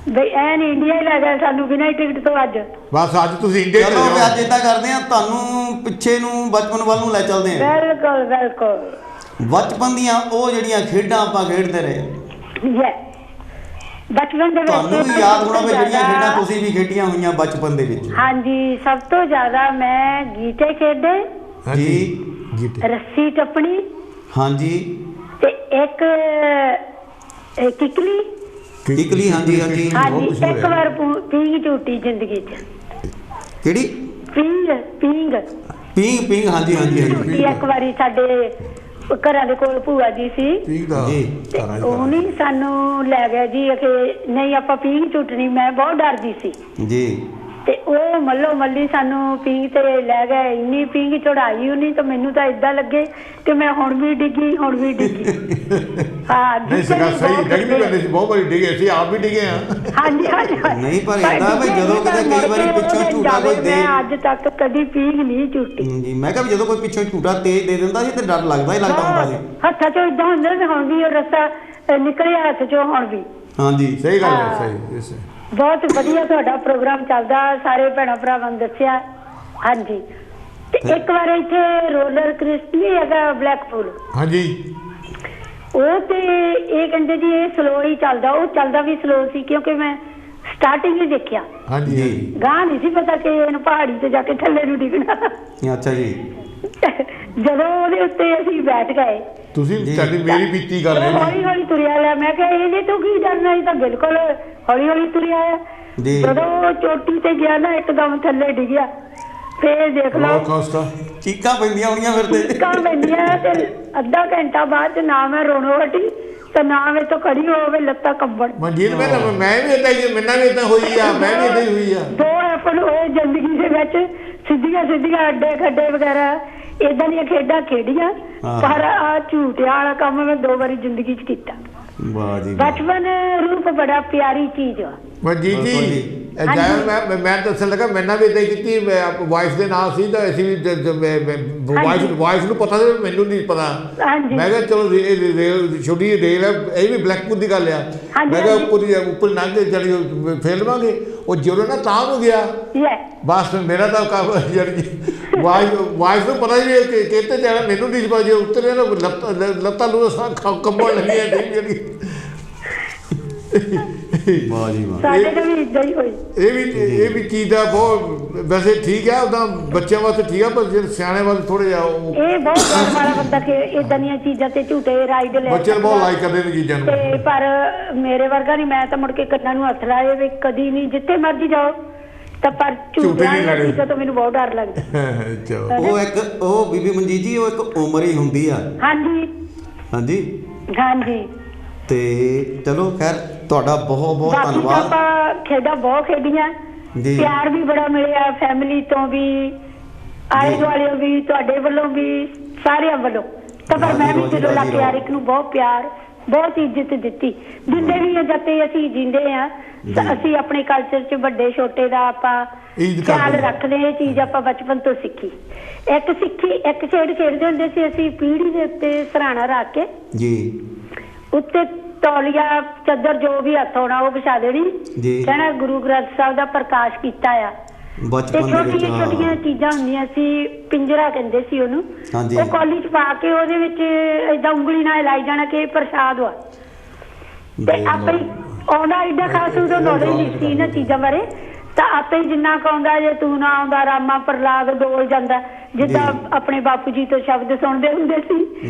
B: ਬਈ, ਐਨ ਇੰਡੀਆ ਹੀ ਲੈ ਗਏ ਸਾਨੂੰ ਬਿਨਾਂ ਟਿਕਟ ਤੋਂ। ਅੱਜ
C: ਬਸ ਅੱਜ ਤੁਸੀਂ ਇੰਡੀਆ
A: ਚਲੋ ਅੱਜ ਇਦਾਂ ਕਰਦੇ ਆ, ਤੁਹਾਨੂੰ ਪਿੱਛੇ ਨੂੰ ਬਚਪਨ ਵੱਲ ਨੂੰ ਲੈ ਚੱਲਦੇ ਆ।
B: ਬਿਲਕੁਲ ਬਿਲਕੁਲ।
A: ਬਚਪਨ ਦੀਆਂ ਉਹ ਜਿਹੜੀਆਂ ਖੇਡਾਂ ਆਪਾਂ ਖੇਡਦੇ ਰਹੇ,
B: ਬਚਪਨ ਦੇ ਵਿੱਚ
A: ਤੁਹਾਨੂੰ ਵੀ ਯਾਦ ਹੋਣਾ ਵੀ ਜਿਹੜੀਆਂ ਖੇਡਾਂ ਤੁਸੀਂ ਵੀ ਖੇਡੀਆਂ ਹੋਈਆਂ ਬਚਪਨ ਦੇ ਵਿੱਚ।
B: ਹਾਂਜੀ, ਸਭ ਤੋਂ ਜ਼ਿਆਦਾ ਮੈਂ ਗੀਟੇ ਖੇਡੇ
A: ਜੀ,
B: ਰੱਸੀ ਟੱਪਣੀ,
A: ਹਾਂਜੀ,
B: ਤੇ ਇੱਕ ਕਿਕਲੀ।
A: ਹਾਂਜੀ ਹਾਂਜੀ
B: ਹਾਂਜੀ, ਇੱਕ ਵਾਰ ਪੀਂਘ ਝੂਟੀ ਜ਼ਿੰਦਗੀ 'ਚ।
A: ਕਿਹੜੀ?
B: ਪੀਂਘ।
A: ਹਾਂਜੀ ਹਾਂਜੀ ਹਾਂਜੀ।
B: ਇੱਕ ਵਾਰੀ ਸਾਡੇ ਘਰਾਂ ਦੇ ਕੋਲ ਭੂਆ ਜੀ ਸੀ
C: ਜੀ,
B: ਉਹਨੇ ਸਾਨੂੰ ਲੈ ਗਿਆ ਜੀ ਕਿ ਨਹੀਂ ਆਪਾਂ ਪੀਂਘ ਝੂਟਣੀ। ਮੈਂ ਬਹੁਤ ਡਰਦੀ ਸੀ
A: ਜੀ, ਤੇ
B: ਉਹ ਮੱਲੋ ਮੱਲੀ ਸਾਨੂੰ ਪੀਂਘ ਤੇ ਲੈ ਗਏ। ਇੰਨੀ ਪੀਂਘ ਚੜਾਈ ਉਹਨੇ ਤਾਂ ਮੈਨੂੰ ਤਾਂ ਏਦਾਂ ਲੱਗੇ ਕਿ ਮੈਂ ਹੁਣ ਵੀ ਡਿੱਗੀ। ਹਾਂ
C: ਸਹੀ ਡਿੱਗ ਵੀ ਪੈਂਦੇ ਸੀ, ਬਹੁਤ ਵਾਰੀ ਡਿੱਗੇ ਸੀ, ਆਪ ਵੀ ਡਿੱਗੇ ਆ।
B: ਹਾਂਜੀ।
A: ਨਹੀਂ ਪਰ ਇਹਦਾ ਵੀ ਜਦੋਂ ਕਿਤੇ ਕਈ ਵਾਰੀ ਪਿੱਛੋਂ ਝੂਟਾ ਕੋਈ ਦੇ,
B: ਮੈਂ ਅੱਜ ਤੱਕ ਕਦੀ ਪੀਂਘ ਨਹੀਂ ਝੂਟੀ
A: ਜੀ। ਮੈਂ ਕਿਹਾ ਜਦੋਂ ਕੋਈ ਪਿੱਛੋਂ ਝੂਟਾ ਤੇਜ਼ ਦੇ ਦਿੰਦਾ ਸੀ ਤੇ ਡਰ ਲੱਗਦਾ ਹੁੰਦਾ ਸੀ।
B: ਹੱਥਾਂ ਚੋਂ ਇਦਾਂ ਹੁੰਦਾ ਸੀ, ਹੁਣ ਵੀ ਉਹ ਰਸਤਾ ਨਿਕਲਿਆ ਹੱਥ ਚੋਂ ਹੁਣ ਵੀ।
A: ਹਾਂਜੀ,
C: ਸਹੀ ਗੱਲ ਹੈ, ਸਹੀ।
B: ਬਹੁਤ ਵਧੀਆ ਤੁਹਾਡਾ ਪ੍ਰੋਗਰਾਮ ਚੱਲਦਾ, ਸਾਰੇ ਭੈਣਾਂ ਭਰਾਵਾਂ ਨੂੰ ਦੱਸਿਆ। ਹਾਂਜੀ, ਤੇ ਇੱਕ ਵਾਰ ਇੱਥੇ ਰੋਲਰ ਕੋਸਟਰ ਨਹੀਂ ਹੈਗਾ ਬਲੈਕਪੂਲ,
C: ਹਾਂਜੀ,
B: ਉਹ ਤੇ ਇਹ ਕਹਿੰਦੇ ਜੀ ਇਹ ਸਲੋ ਹੀ ਚੱਲਦਾ। ਉਹ ਚੱਲਦਾ ਵੀ ਸਲੋ ਸੀ ਕਿਉਂਕਿ ਮੈਂ ਸਟਾਰਟਿੰਗ ਹੀ ਦੇਖਿਆ।
C: ਹਾਂਜੀ,
B: ਗਾਂ ਨਹੀਂ ਸੀ ਪਤਾ ਕਿ ਇਹਨੂੰ ਪਹਾੜੀ ਤੇ ਜਾ ਕੇ ਥੱਲੇ ਨੂੰ ਡਿੱਗਣਾ।
A: ਅੱਛਾ ਜੀ।
B: ਜਦੋਂ ਉਹਦੇ ਉੱਤੇ ਅਸੀਂ ਬੈਠ ਗਏ,
C: ਤੁਸੀਂ ਮੇਰੀ ਬੀਤੀ ਗੱਲ ਹੈ।
B: ਹੌਲੀ ਹੌਲੀ ਤੁਰਿਆ ਲਿਆ। ਮੈਂ ਕਿਹਾ ਇਹਨੇ ਤੂੰ ਕੀ ਡਰਨਾ, ਇਹ ਤਾਂ ਬਿਲਕੁਲ ਹੌਲੀ ਹੌਲੀ ਤੁਰਿਆ ਆ। ਜਦੋਂ ਚੋਟੀ ਤੇ ਗਿਆ ਨਾ, ਇੱਕਦਮ ਥੱਲੇ ਡਿੱਗਿਆ।
D: ਫੇਰ ਦੇਖ ਲਓ
C: ਕੋਸਟਾ
A: ਚੀਕਾਂ ਪੈਂਦੀਆਂ ਹੋਣੀਆਂ ਫਿਰ ਤੇ
D: ਚੀਕਾਂ ਪੈਂਦੀਆਂ ਤੇ ਅੱਧਾ ਘੰਟਾ ਬਾਅਦ 'ਚ ਨਾ ਮੈਂ ਰੋਣੋਂ ਹਟੀ ਤੇ ਨਾ ਮੇਰੇ ਤੋਂ ਖੜੀ ਹੋਵੇ, ਲੱਤਾਂ ਕੰਬਣ।
C: ਮਨਜੀਤ ਮੈਂ ਵੀ ਏਦਾਂ ਹੀ, ਮੈਨਾਂ ਵੀ ਏਦਾਂ ਹੋਈ ਆ, ਮੈਂ ਵੀ ਏਦਾਂ ਹੀ ਹੋਈ ਆ।
D: ਦੋ ਐਪਲ ਹੋਏ ਜ਼ਿੰਦਗੀ ਦੇ ਵਿੱਚ, ਸਿੱਧੀਆਂ ਸਿੱਧੀਆਂ ਅੱਡੇ ਖੱਡੇ ਵਗੈਰਾ ਏਦਾਂ ਦੀਆਂ ਖੇਡਾਂ ਖੇਡੀਆਂ, ਪਰ ਆ ਝੂਟਿਆਂ ਵਾਲਾ ਕੰਮ ਮੈਂ 2 ਵਾਰੀ ਜ਼ਿੰਦਗੀ 'ਚ ਕੀਤਾ।
A: ਵਾਹ ਜੀ
D: ਬਚਪਨ ਰੂਪ ਬੜਾ ਪਿਆਰੀ ਚੀਜ਼ ਆ।
C: ਮਨਜੀਤ ਜੀ ਮੈਂ ਦੱਸਣ ਲੱਗਾ, ਮੈਨਾਂ ਵੀ ਏਦਾਂ ਹੀ ਕੀਤੀ। ਵਾਈਫ ਦੇ ਨਾਲ ਸੀ ਤਾਂ ਅਸੀਂ ਵੀ ਵਾਈਫ ਨੂੰ ਪਤਾ ਸੀ, ਮੈਨੂੰ ਨਹੀਂ ਪਤਾ। ਮੈਂ ਕਿਹਾ ਚਲੋ ਛੋਟੀ ਰੇਲ ਹੈ, ਇਹ ਵੀ ਬਲੈਕਪੁਰ ਦੀ ਗੱਲ ਆ। ਮੈਂ ਕਿਹਾ ਉੱਪਰ ਲੰਘ ਕੇ ਚਲੀ ਫੇਰ ਲਵਾਂਗੇ। ਉਹ ਜਦੋਂ ਨਾ ਤਾਂ ਨੂੰ ਗਿਆ ਬਸ ਮੇਰਾ ਤਾਂ ਕੰਮ ਵਾਈਫ ਨੂੰ ਪਤਾ ਜੀ ਕਿਤੇ ਜਾਣਾ, ਮੈਨੂੰ ਨਹੀਂ ਪਤਾ। ਜੇ ਉੱਤਰੇ ਨਾ ਲੱਤਾਂ ਨੂੰ ਕੰਬਣ ਲੱਗੀਆਂ ਜਿਹੜੀ
A: ਵਾਹ ਜੀ ਵਾਹ।
D: ਸਾਡੇ ਤੇ ਵੀ ਇਦਾਂ ਹੀ ਹੋਈ।
C: ਇਹ ਵੀ ਚੀਜ਼ ਦਾ ਬਹੁਤ ਵੈਸੇ ਠੀਕ ਹੈ, ਉਹਦਾ ਬੱਚਿਆਂ ਵਾਸਤੇ ਠੀਕ ਆ, ਪਰ ਜਿਹੜੇ ਸਿਆਣੇ ਵਾਸਤੇ ਥੋੜੇ ਜਿਹਾ
D: ਇਹ ਬਹੁਤ ਡਰ ਵਾਲਾ ਬੰਦਾ ਕਿ ਇਦਾਂ ਦੀਆਂ ਚੀਜ਼ਾਂ ਤੇ ਝੂਟੇ ਰਾਈਡ ਲੈ
C: ਬੱਚੇ ਬਹੁਤ ਲਾਈਕ ਕਰਦੇ ਨੇ ਚੀਜ਼ਾਂ ਨੂੰ।
D: ਤੇ ਪਰ ਮੇਰੇ ਵਰਗਾ ਨਹੀਂ, ਮੈਂ ਤਾਂ ਮੁੜ ਕੇ ਕੰਨਾਂ ਨੂੰ ਹੱਥ ਲਾਏ ਵੀ ਕਦੀ ਨਹੀਂ, ਜਿੱਥੇ ਮਰਜ਼ੀ ਜਾਓ ਤਾਂ ਪਰ ਝੂਟਿਆਂ ਦੀਆਂ ਚੀਜ਼ਾਂ ਤੋਂ ਮੈਨੂੰ ਬਹੁਤ ਡਰ ਲੱਗਦਾ।
A: ਉਹ ਬੀਬੀ ਮਨਜੀਤ ਜੀ, ਉਹ ਇੱਕ ਉਮਰ ਹੀ ਹੁੰਦੀ ਆ।
D: ਹਾਂਜੀ
A: ਹਾਂਜੀ
D: ਹਾਂਜੀ।
A: ਤੇ ਚਲੋ ਖੈਰ ਤੁਹਾਡਾ ਬਹੁਤ ਬਹੁਤ ਧੰਨਵਾਦ।
D: ਆਪਾਂ ਖੇਡਾਂ ਬਹੁਤ ਖੇਡੀਆਂ, ਪਿਆਰ ਵੀ ਬੜਾ ਮਿਲਿਆ ਫੈਮਿਲੀ ਤੋਂ ਵੀ, ਆਲੇ ਦੁਆਲੇ ਵੀ, ਤੁਹਾਡੇ ਵੱਲੋਂ ਵੀ, ਸਾਰਿਆਂ ਵੱਲੋਂ। ਤਾਂ ਪਰ ਮੈਂ ਵੀ ਜਦੋਂ ਲੱਗ ਯਾਰ ਇੱਕ ਨੂੰ ਬਹੁਤ ਪਿਆਰ ਬਹੁਤ ਇੱਜ਼ਤ ਦਿੱਤੀ, ਦਿੰਦੇ ਵੀ ਆ। ਜਦ ਅਸੀਂ ਜਿੰਦੇ ਆ ਤਾਂ ਅਸੀਂ ਆਪਣੇ ਕਲਚਰ 'ਚ ਵੱਡੇ ਛੋਟੇ ਦਾ ਆਪਾਂ ਖਿਆਲ ਰੱਖਦੇ। ਇਹ ਚੀਜ਼ ਆਪਾਂ ਬਚਪਨ ਤੋਂ ਸਿੱਖੀ। ਇੱਕ ਖੇਡ ਖੇਡਦੇ ਹੁੰਦੇ ਸੀ ਅਸੀਂ, ਪੀੜੀ ਦੇ ਉੱਤੇ ਸਰਾਣਾ ਰੱਖ ਕੇ ਜੀ ਉੱਤੇ ਤੌਲੀਆ ਚੱਦਰ ਜੋ ਵੀ ਹੱਥ ਹੋਣਾ ਉਹ ਵਿਛਾ ਦੇਣੀ, ਕਹਿਣਾ ਗੁਰੂ ਗ੍ਰੰਥ ਸਾਹਿਬ ਦਾ ਪ੍ਰਕਾਸ਼ ਕੀਤਾ ਆ। ਤੇ ਛੋਟੀਆਂ ਛੋਟੀਆਂ ਚੀਜ਼ਾਂ ਹੁੰਦੀਆਂ ਸੀ, ਪਿੰਜਰਾ ਕਹਿੰਦੇ ਸੀ ਉਹਨੂੰ, ਉਹ ਕੌਲੀ 'ਚ ਪਾ ਕੇ ਉਹਦੇ ਵਿੱਚ ਏਦਾਂ ਉਂਗਲੀ ਨਾਲ ਹਿਲਾਈ ਜਾਣਾ ਕਿ ਪ੍ਰਸ਼ਾਦ ਵਾ। ਤੇ ਆਪੇ ਆਉਂਦਾ, ਏਡਾ ਖਾਸ ਉਦੋਂ ਨੌਲੇਜ ਨਹੀਂ ਸੀ ਇਹਨਾਂ ਚੀਜ਼ਾਂ ਬਾਰੇ, ਤਾਂ ਆਪੇ ਜਿੰਨਾ ਕੁ ਆਉਂਦਾ, ਜੇ ਤੂੰ ਨਾ ਆਉਂਦਾ ਰਾਮਾ ਪ੍ਰਹਲਾਦ ਡੋਲ ਜਾਂਦਾ, ਜਿੱਦਾਂ ਆਪਣੇ ਬਾਪੂ ਜੀ ਤੋਂ ਸ਼ਬਦ ਸੁਣਦੇ ਹੁੰਦੇ ਸੀ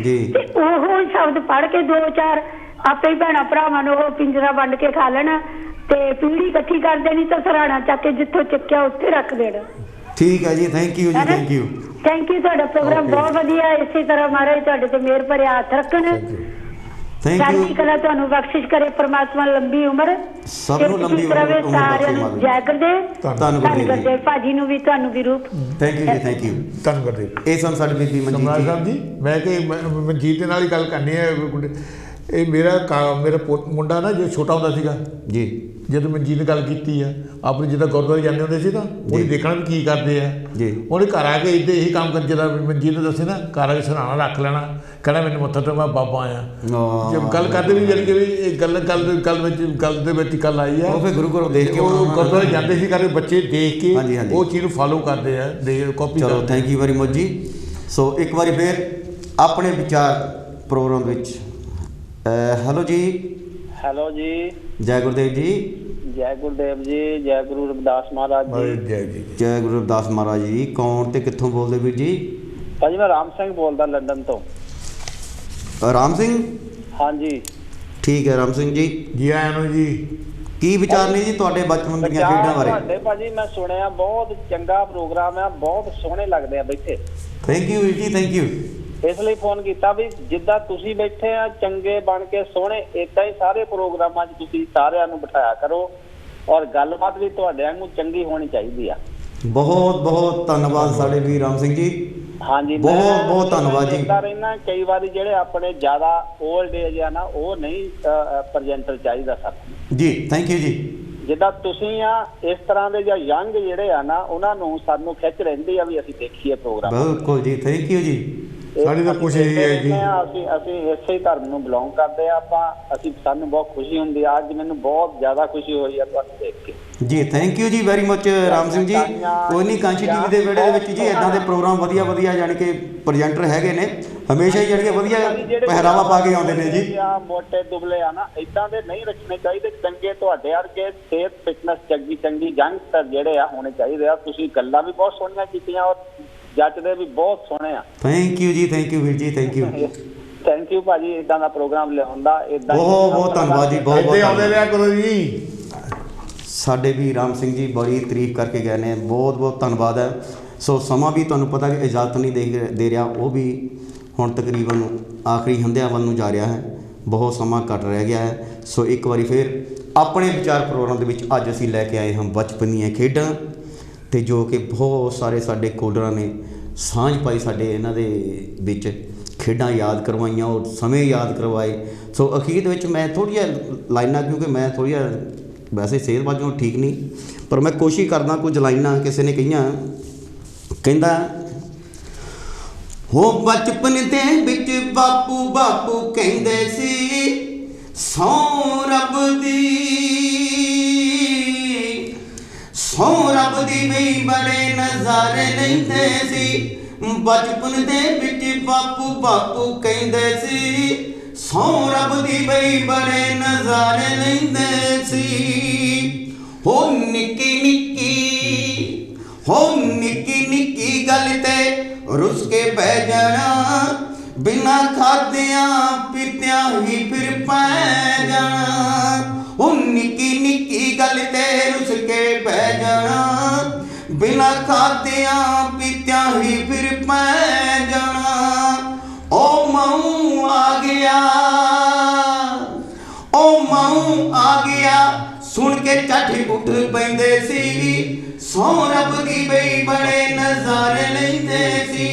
D: ਤੇ ਉਹ ਸ਼ਬਦ ਪੜ੍ਹ ਕੇ 2-4 ਆਪੇ ਹੀ ਭੈਣਾਂ ਭਰਾਵਾਂ ਨੂੰ ਉਹ ਪਿੰਜਰਾ ਵੰਡ ਕੇ ਖਾ ਲੈਣਾ ਤੇ ਪੀੜੀ ਇਕੱਠੀ ਕਰ ਦੇਣੀ ਤਾਂ ਸਰਾਣਾ ਚੱਕ ਕੇ ਜਿੱਥੋਂ ਚੱਕਿਆ ਉੱਥੇ ਰੱਖ ਦੇਣਾ।
A: ਠੀਕ ਹੈ ਜੀ, ਥੈਂਕ ਯੂ ਜੀ, ਥੈਂਕ ਯੂ।
D: ਤੁਹਾਡਾ ਪ੍ਰੋਗਰਾਮ ਬਹੁਤ ਵਧੀਆ। ਇਸੇ ਤਰ੍ਹਾਂ ਮਹਾਰਾਜ ਤੁਹਾਡੇ ਤੇ ਮਿਹਰ ਭਰੇ ਹੱਥ ਰੱਖਣ, ਚੜ੍ਹਦੀ ਕਲਾ ਤੁਹਾਨੂੰ ਬਖਸ਼ਿਸ਼ ਕਰੇ ਪ੍ਰਮਾਤਮਾ, ਲੰਬੀ ਉਮਰ
A: ਸਭ ਨੂੰ, ਲੰਬੀ ਉਮਰ
D: ਸਾਰਿਆਂ ਨੂੰ। ਜੈ ਗੁਰਦੇਵ। ਧੰਨਵਾਦ ਭਾਜੀ ਨੂੰ ਵੀ, ਤੁਹਾਨੂੰ ਵੀ ਰੂਪ।
A: ਥੈਂਕ ਯੂ ਜੀ, ਥੈਂਕ ਯੂ।
C: ਧੰਨਵਾਦ।
A: ਇਹ ਸਨ ਸਾਡੇ ਬੀਬੀ ਮਨਜੀਤ
C: ਸਾਹਿਬ ਜੀ। ਮੈਂ ਕਿ ਮਨਜੀਤ ਦੇ ਨਾਲ ਹੀ ਗੱਲ ਕਰਨੀ ਹੈ। ਇਹ ਮੇਰਾ ਮੁੰਡਾ ਨਾ ਜੋ ਛੋਟਾ ਹੁੰਦਾ ਸੀਗਾ ਜੀ, ਜਦੋਂ ਮਨਜੀਤ ਨੇ ਗੱਲ ਕੀਤੀ ਆ ਆਪਣੀ, ਜਿੱਦਾਂ ਗੁਰਦੁਆਰੇ ਜਾਂਦੇ ਹੁੰਦੇ ਸੀ ਨਾ, ਉਹਨੇ ਦੇਖਣਾ ਵੀ ਕੀ ਕਰਦੇ ਆ ਜੀ। ਉਹਨੇ ਘਰ ਆ ਕੇ ਇੱਦਾਂ ਇਹੀ ਕੰਮ ਕਰ, ਜਿਹੜਾ ਮਨਜੀਤ ਨੇ ਦੱਸੇ ਨਾ, ਘਰ ਆ ਕੇ ਸਰਾਣਾ ਰੱਖ ਲੈਣਾ, ਕਹਿਣਾ ਮੈਨੂੰ ਮੱਥਾ ਟੇਕ, ਮੈਂ ਬਾਬਾ ਆਇਆ। ਜੇ ਗੱਲ ਕਰਦੇ ਵੀ ਜਾਣੀ ਕਿ ਵੀ ਇਹ ਗੱਲ ਦੇ ਵਿੱਚ ਗੱਲ ਆਈ ਆ,
A: ਉਹ ਫਿਰ ਗੁਰੂ ਘਰੋਂ ਦੇਖ ਕੇ
C: ਉਹ ਗੁਰਦੁਆਰੇ ਜਾਂਦੇ ਸੀ, ਕਰਕੇ ਬੱਚੇ ਦੇਖ ਕੇ ਉਹ ਚੀਜ਼ ਨੂੰ ਫਾਲੋ ਕਰਦੇ ਆ, ਕਾਪੀ।
A: ਚਲੋ ਥੈਂਕ ਯੂ ਵੈਰੀ ਮਚ ਜੀ। ਸੋ ਇੱਕ ਵਾਰੀ ਫਿਰ ਆਪਣੇ ਵਿਚਾਰ ਪ੍ਰੋਗਰਾਮ ਵਿੱਚ। ਹੈਲੋ ਜੀ।
G: ਹੈਲੋ ਜੀ।
A: ਜੈ ਗੁਰਦੇਵ ਜੀ।
G: ਜੈ ਗੁਰਦੇਵ ਜੀ। ਜੈ ਗੁਰੂ ਰਵਿਦਾਸ ਮਹਾਰਾਜ ਜੀ।
A: ਜੈ ਗੁਰੂ ਰਵਿਦਾਸ ਮਹਾਰਾਜ ਜੀ। ਕੌਣ ਤੇ ਕਿੱਥੋਂ ਬੋਲਦੇ ਵੀਰ ਜੀ?
G: ਭਾਜੀ ਮੈਂ ਰਾਮ ਸਿੰਘ ਬੋਲਦਾ, ਲੰਡਨ ਤੋਂ।
A: ਰਾਮ ਸਿੰਘ?
G: ਹਾਂਜੀ
A: ਠੀਕ ਹੈ ਰਾਮ ਸਿੰਘ ਜੀ,
C: ਜੀ ਆਇਆਂ ਨੂੰ ਜੀ।
A: ਕੀ ਵਿਚਾਰ ਨੇ ਜੀ ਤੁਹਾਡੇ ਬਚਪਨ ਦੀਆਂ ਖੇਡਾਂ ਬਾਰੇ?
G: ਤੁਹਾਡੇ ਭਾਜੀ ਮੈਂ ਸੁਣਿਆ ਬਹੁਤ ਚੰਗਾ ਪ੍ਰੋਗਰਾਮ ਆ, ਬਹੁਤ ਸੋਹਣੇ ਲੱਗਦੇ ਆ ਬੈਠੇ।
A: ਥੈਂਕ ਯੂ ਵੀਰ ਜੀ, ਥੈਂਕ ਯੂ।
G: ਇਸ ਲਈ ਫੋਨ ਕੀਤਾ ਵੀ ਜਿੱਦਾਂ ਤੁਸੀਂ ਬੈਠੇ ਆ ਚੰਗੇ ਬਣ ਕੇ ਸੋਹਣੇ, ਏਦਾਂ ਹੀ ਸਾਰੇ ਪ੍ਰੋਗਰਾਮਾਂ 'ਚ ਤੁਸੀਂ ਸਾਰਿਆਂ ਨੂੰ ਬਿਠਾਇਆ ਕਰੋ, ਔਰ ਗੱਲਬਾਤ ਵੀ ਤੁਹਾਡੇ ਵਾਂਗੂ ਚੰਗੀ ਹੋਣੀ ਚਾਹੀਦੀ ਆ।
A: ਬਹੁਤ ਬਹੁਤ ਧੰਨਵਾਦ ਸਾਡੇ ਵੀਰ ਰਾਮ ਸਿੰਘ ਜੀ।
G: ਹਾਂਜੀ
A: ਬਹੁਤ ਬਹੁਤ ਧੰਨਵਾਦ ਜੀ।
G: ਰਹਿਣਾ ਕਈ ਵਾਰੀ ਜਿਹੜੇ ਆਪਣੇ ਜ਼ਿਆਦਾ ਓਲਡ ਏਜ ਆ ਨਾ, ਉਹ ਨਹੀਂ ਪ੍ਰੈਜੈਂਟਰ ਚਾਹੀਦਾ ਸਾਨੂੰ
A: ਜੀ। ਥੈਂਕ ਯੂ ਜੀ।
G: ਜਿੱਦਾਂ ਤੁਸੀਂ ਆ, ਇਸ ਤਰ੍ਹਾਂ ਦੇ ਜਾਂ ਯੰਗ ਜਿਹੜੇ ਆ ਨਾ, ਉਹਨਾਂ ਨੂੰ ਸਾਨੂੰ ਖਿੱਚ ਰਹਿੰਦੀ ਆ ਵੀ ਅਸੀਂ ਦੇਖੀਏ ਪ੍ਰੋਗਰਾਮ।
A: ਬਿਲਕੁਲ ਜੀ, ਥੈਂਕ ਯੂ ਜੀ।
C: ਸਾਡੀ ਤਾਂ ਕੋਸ਼ਿਸ਼ ਇਹ ਹੈ ਜੀ,
G: ਅਸੀਂ ਇਸੇ ਧਰਮ ਨੂੰ ਬਿਲੋਂਗ ਕਰਦੇ ਆ ਆਪਾਂ, ਸਾਨੂੰ ਬਹੁਤ ਖੁਸ਼ੀ ਹੁੰਦੀ ਆ। ਅੱਜ ਮੈਨੂੰ ਬਹੁਤ ਜ਼ਿਆਦਾ ਖੁਸ਼ੀ ਹੋਈ ਆ ਤੁਹਾਨੂੰ ਦੇਖ ਕੇ
A: ਜੀ। ਥੈਂਕ ਯੂ ਜੀ ਵੈਰੀ ਮਚ ਰਾਮ ਸਿੰਘ ਜੀ। ਕੋਈ ਨਹੀਂ, ਕਾਂਸ਼ੀ ਟੀਵੀ ਦੇ ਵਿਹੜੇ ਦੇ ਵਿੱਚ ਜੀ ਇਦਾਂ ਦੇ ਪ੍ਰੋਗਰਾਮ ਵਧੀਆ ਜਾਣੀ ਕਿ ਪ੍ਰੈਜੈਂਟਰ ਹੈਗੇ ਨੇ, ਹਮੇਸ਼ਾ ਹੀ ਜਾਣੀ ਕਿ ਵਧੀਆ ਪਹਿਰਾਵਾ ਪਾ ਕੇ ਆਉਂਦੇ ਨੇ ਜੀ।
G: ਮੋਟੇ ਦੁਬਲੇ ਆ ਨਾ, ਇਦਾਂ ਦੇ ਨਹੀਂ ਰੱਖਣੇ ਚਾਹੀਦੇ। ਚੰਗੇ ਤੁਹਾਡੇ ਵਰਗੇ ਸਿਹਤ ਫਿਟਨੈਸ ਚੰਗੀ ਯੰਗਸਟਰ ਜਿਹੜੇ ਆ ਹੋਣੇ ਚਾਹੀਦੇ ਆ। ਤੁਸੀਂ ਗੱਲਾਂ ਵੀ ਬਹੁਤ ਸੋਹਣੀਆਂ ਕੀਤੀਆਂ ਔਰ ਜੱਜਦੇ ਵੀ ਬਹੁਤ ਸੋਹਣੇ ਆ।
A: ਥੈਂਕ ਯੂ ਜੀ, ਥੈਂਕ ਯੂ ਵੀਰ ਜੀ, ਥੈਂਕ ਯੂ।
G: ਥੈਂਕ ਯੂ ਭਾਜੀ, ਇਦਾਂ ਦਾ ਪ੍ਰੋਗਰਾਮ ਲਿਆਉਂਦਾ। ਇਦਾਂ
A: ਬਹੁਤ ਬਹੁਤ ਧੰਨਵਾਦ ਜੀ, ਬਹੁਤ ਬਹੁਤ
C: ਆਉਂਦੇ ਰਿਹਾ ਕਰੋ ਜੀ।
A: ਸਾਡੇ ਵੀ ਰਾਮ ਸਿੰਘ ਜੀ ਬੜੀ ਤਾਰੀਫ ਕਰਕੇ ਗਏ ਨੇ, ਬਹੁਤ ਬਹੁਤ ਧੰਨਵਾਦ ਹੈ। ਸੋ ਸਮਾਂ ਵੀ ਤੁਹਾਨੂੰ ਪਤਾ ਕਿ ਇਜਾਜ਼ਤ ਨਹੀਂ ਦੇ ਰਿਹਾ, ਉਹ ਵੀ ਹੁਣ ਤਕਰੀਬਨ ਆਖਰੀ ਹੰਦਿਆਂ ਵੱਲ ਨੂੰ ਜਾ ਰਿਹਾ ਹੈ, ਬਹੁਤ ਸਮਾਂ ਘੱਟ ਰਹਿ ਗਿਆ ਹੈ। ਸੋ ਇੱਕ ਵਾਰੀ ਫਿਰ ਆਪਣੇ ਵਿਚਾਰ ਪ੍ਰੋਗਰਾਮ ਦੇ ਵਿੱਚ ਅੱਜ ਅਸੀਂ ਲੈ ਕੇ ਆਏ ਹਾਂ ਬਚਪਨ ਦੀਆਂ ਖੇਡਾਂ, ਅਤੇ ਜੋ ਕਿ ਬਹੁਤ ਸਾਰੇ ਸਾਡੇ ਕੋਲਰਾਂ ਨੇ ਸਾਂਝ ਪਾਈ ਸਾਡੇ ਇਹਨਾਂ ਦੇ ਵਿੱਚ, ਖੇਡਾਂ ਯਾਦ ਕਰਵਾਈਆਂ, ਉਹ ਸਮੇਂ ਯਾਦ ਕਰਵਾਏ। ਸੋ ਅਖੀਰ ਦੇ ਵਿੱਚ ਮੈਂ ਥੋੜ੍ਹੀਆਂ ਲਾਈਨਾਂ, ਕਿਉਂਕਿ ਮੈਂ ਥੋੜ੍ਹੀਆਂ ਵੈਸੇ ਸਿਹਤ ਵਜੋਂ ਠੀਕ ਨਹੀਂ, ਪਰ ਮੈਂ ਕੋਸ਼ਿਸ਼ ਕਰਦਾ ਕੁਝ ਲਾਈਨਾਂ ਕਿਸੇ ਨੇ ਕਹੀਆਂ, ਕਹਿੰਦਾ ਹੋ ਬਚਪਨ ਦੇ ਵਿੱਚ ਬਾਪੂ ਬਾਪੂ ਕਹਿੰਦੇ ਸੀ, ਸਹੁੰ ਰੱਬ ਦੀ ਵੀ ਬੜੇ ਨਜ਼ਾਰੇ ਲੈਂਦੇ ਸੀ। ਬਚਪਨ ਦੇ ਵਿੱਚ ਬਾਪੂ ਬਾਪੂ ਕਹਿੰਦੇ ਸੀ, ਸਹੁੰ ਰੱਬ ਦੀ ਵੀ ਬੜੇ ਨਜ਼ਾਰੇ ਲੈਂਦੇ ਸੀ। ਹੋ ਨਿੱਕੀ ਨਿੱਕੀ ਗੱਲ ਤੇ ਰੁੱਸ ਕੇ ਬਹਿ ਜਾਣਾ, ਬਿਨਾਂ ਖਾਦਿਆਂ ਪੀਤਿਆਂ ਹੀ ਫਿਰ ਪੈ ਜਾਣਾ। ਉਹ ਨਿੱਕੀ ਗੱਲ ਤੇ ਰੁੱਸ ਕੇ ਬਹਿ ਜਾਣਾ, ਬਿਨਾਂ ਖਾਦਿਆਂ ਪੀਤਿਆਂ ਹੀ ਫਿਰ ਪੈ ਜਾਣਾ। ਓ ਮਾਊ ਆ ਗਿਆ ਸੁਣ ਕੇ ਝੱਟ ਉੱਠ ਪੈਂਦੇ ਸੀ, ਸਹੁੰ ਰੱਬ ਦੀ ਬਈ ਬੜੇ ਨਜ਼ਾਰੇ ਲੈਂਦੇ ਸੀ।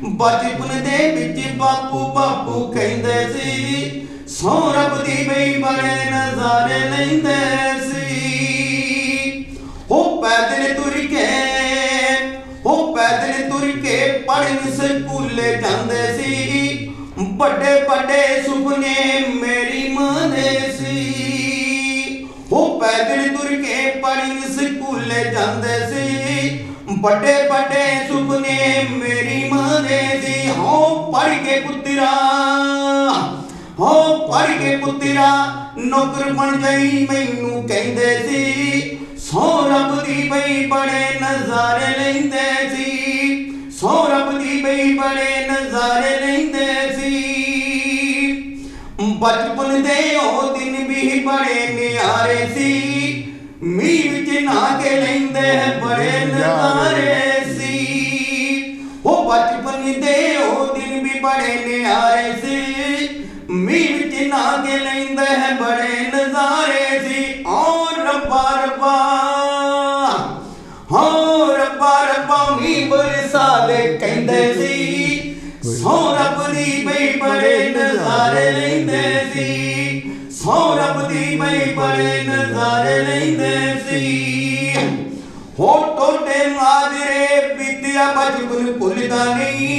A: ਬਚਪਨ ਦੇ ਵਿੱਚ ਬਾਪੂ ਬਾਪੂ ਕਹਿੰਦੇ ਸੀ, ਸਹੁੰ ਰੱਬ ਦੀ ਬਈ ਬੜੇ ਨਜ਼ਾਰੇ ਲੈਂਦੇ ਸੀ। ਉਹ ਪੈਦਲ ਤੁਰ ਕੇ ਪੜ੍ਹਨ ਸਕੂਲੇ ਜਾਂਦੇ ਸੀ, ਵੱਡੇ ਸੁਪਨੇ ਮੇਰੀ ਮਾਂ ਦੇ ਸੀ। ਉਹ ਪੈਦਲ ਤੁਰ ਕੇ ਪੜ੍ਹਨ ਸਕੂਲੇ ਜਾਂਦੇ ਸੀ, ਵੱਡੇ ਸੁਪਨੇ ਮੇਰੀ ਮਾਂ ਦੇ ਸੀ। ਹੋ ਪੜ੍ਹ ਕੇ ਪੁੱਤਰਾ ਨੌਕਰ ਬਣ ਜਾਈ ਮੈਨੂੰ ਕਹਿੰਦੇ ਸੀ, ਸਹੁੰ ਰੱਬ ਦੀ ਬਈ ਬੜੇ ਨਜ਼ਾਰੇ ਲੈਂਦੇ ਸੀ। ਸਹੁੰ ਰੱਬ ਦੀ ਬਈ ਬੜੇ ਨਜ਼ਾਰੇ ਲੈਂਦੇ ਸੀ। ਬਚਪਨ ਦੇ ਉਹ ਦਿਨ ਵੀ ਬੜੇ ਨਿਆਰੇ ਸੀ, ਮੀਂਹ ਵਿੱਚ ਨਹਾ ਕੇ ਲੈਂਦੇ ਬੜੇ ਨਜ਼ਾਰੇ ਸੀ। ਉਹ ਬਚਪਨ ਦੇ ਉਹ ਦਿਨ ਵੀ ਬੜੇ ਨਿਆਰੇ ਸੀ, ਮੀਂਹ ਵਿੱਚ ਨਹਾ ਕੇ ਲੈਂਦੇ ਬੜੇ ਨਜ਼ਾਰੇ ਸੀ। ਓ ਰੱਬਾ ਮੀਂਹ ਬਰਸਾ ਦੇ ਕਹਿੰਦੇ ਸੀ, ਸਹੁੰ ਰੱਬ ਦੀ ਬਈ ਬੜੇ ਨਜ਼ਾਰੇ ਲੈਂਦੇ ਸੀ। ਸਹੁੰ ਰੱਬ ਦੀ ਬਈ ਬੜੇ ਨਜ਼ਾਰੇ ਲੈਂਦੇ ਸੀ। ਹੋ ਟੋਟੇ ਮਾਜਰੇ ਬੀਤਿਆ ਬਚਪਨ ਭੁੱਲਦਾ ਨਹੀਂ,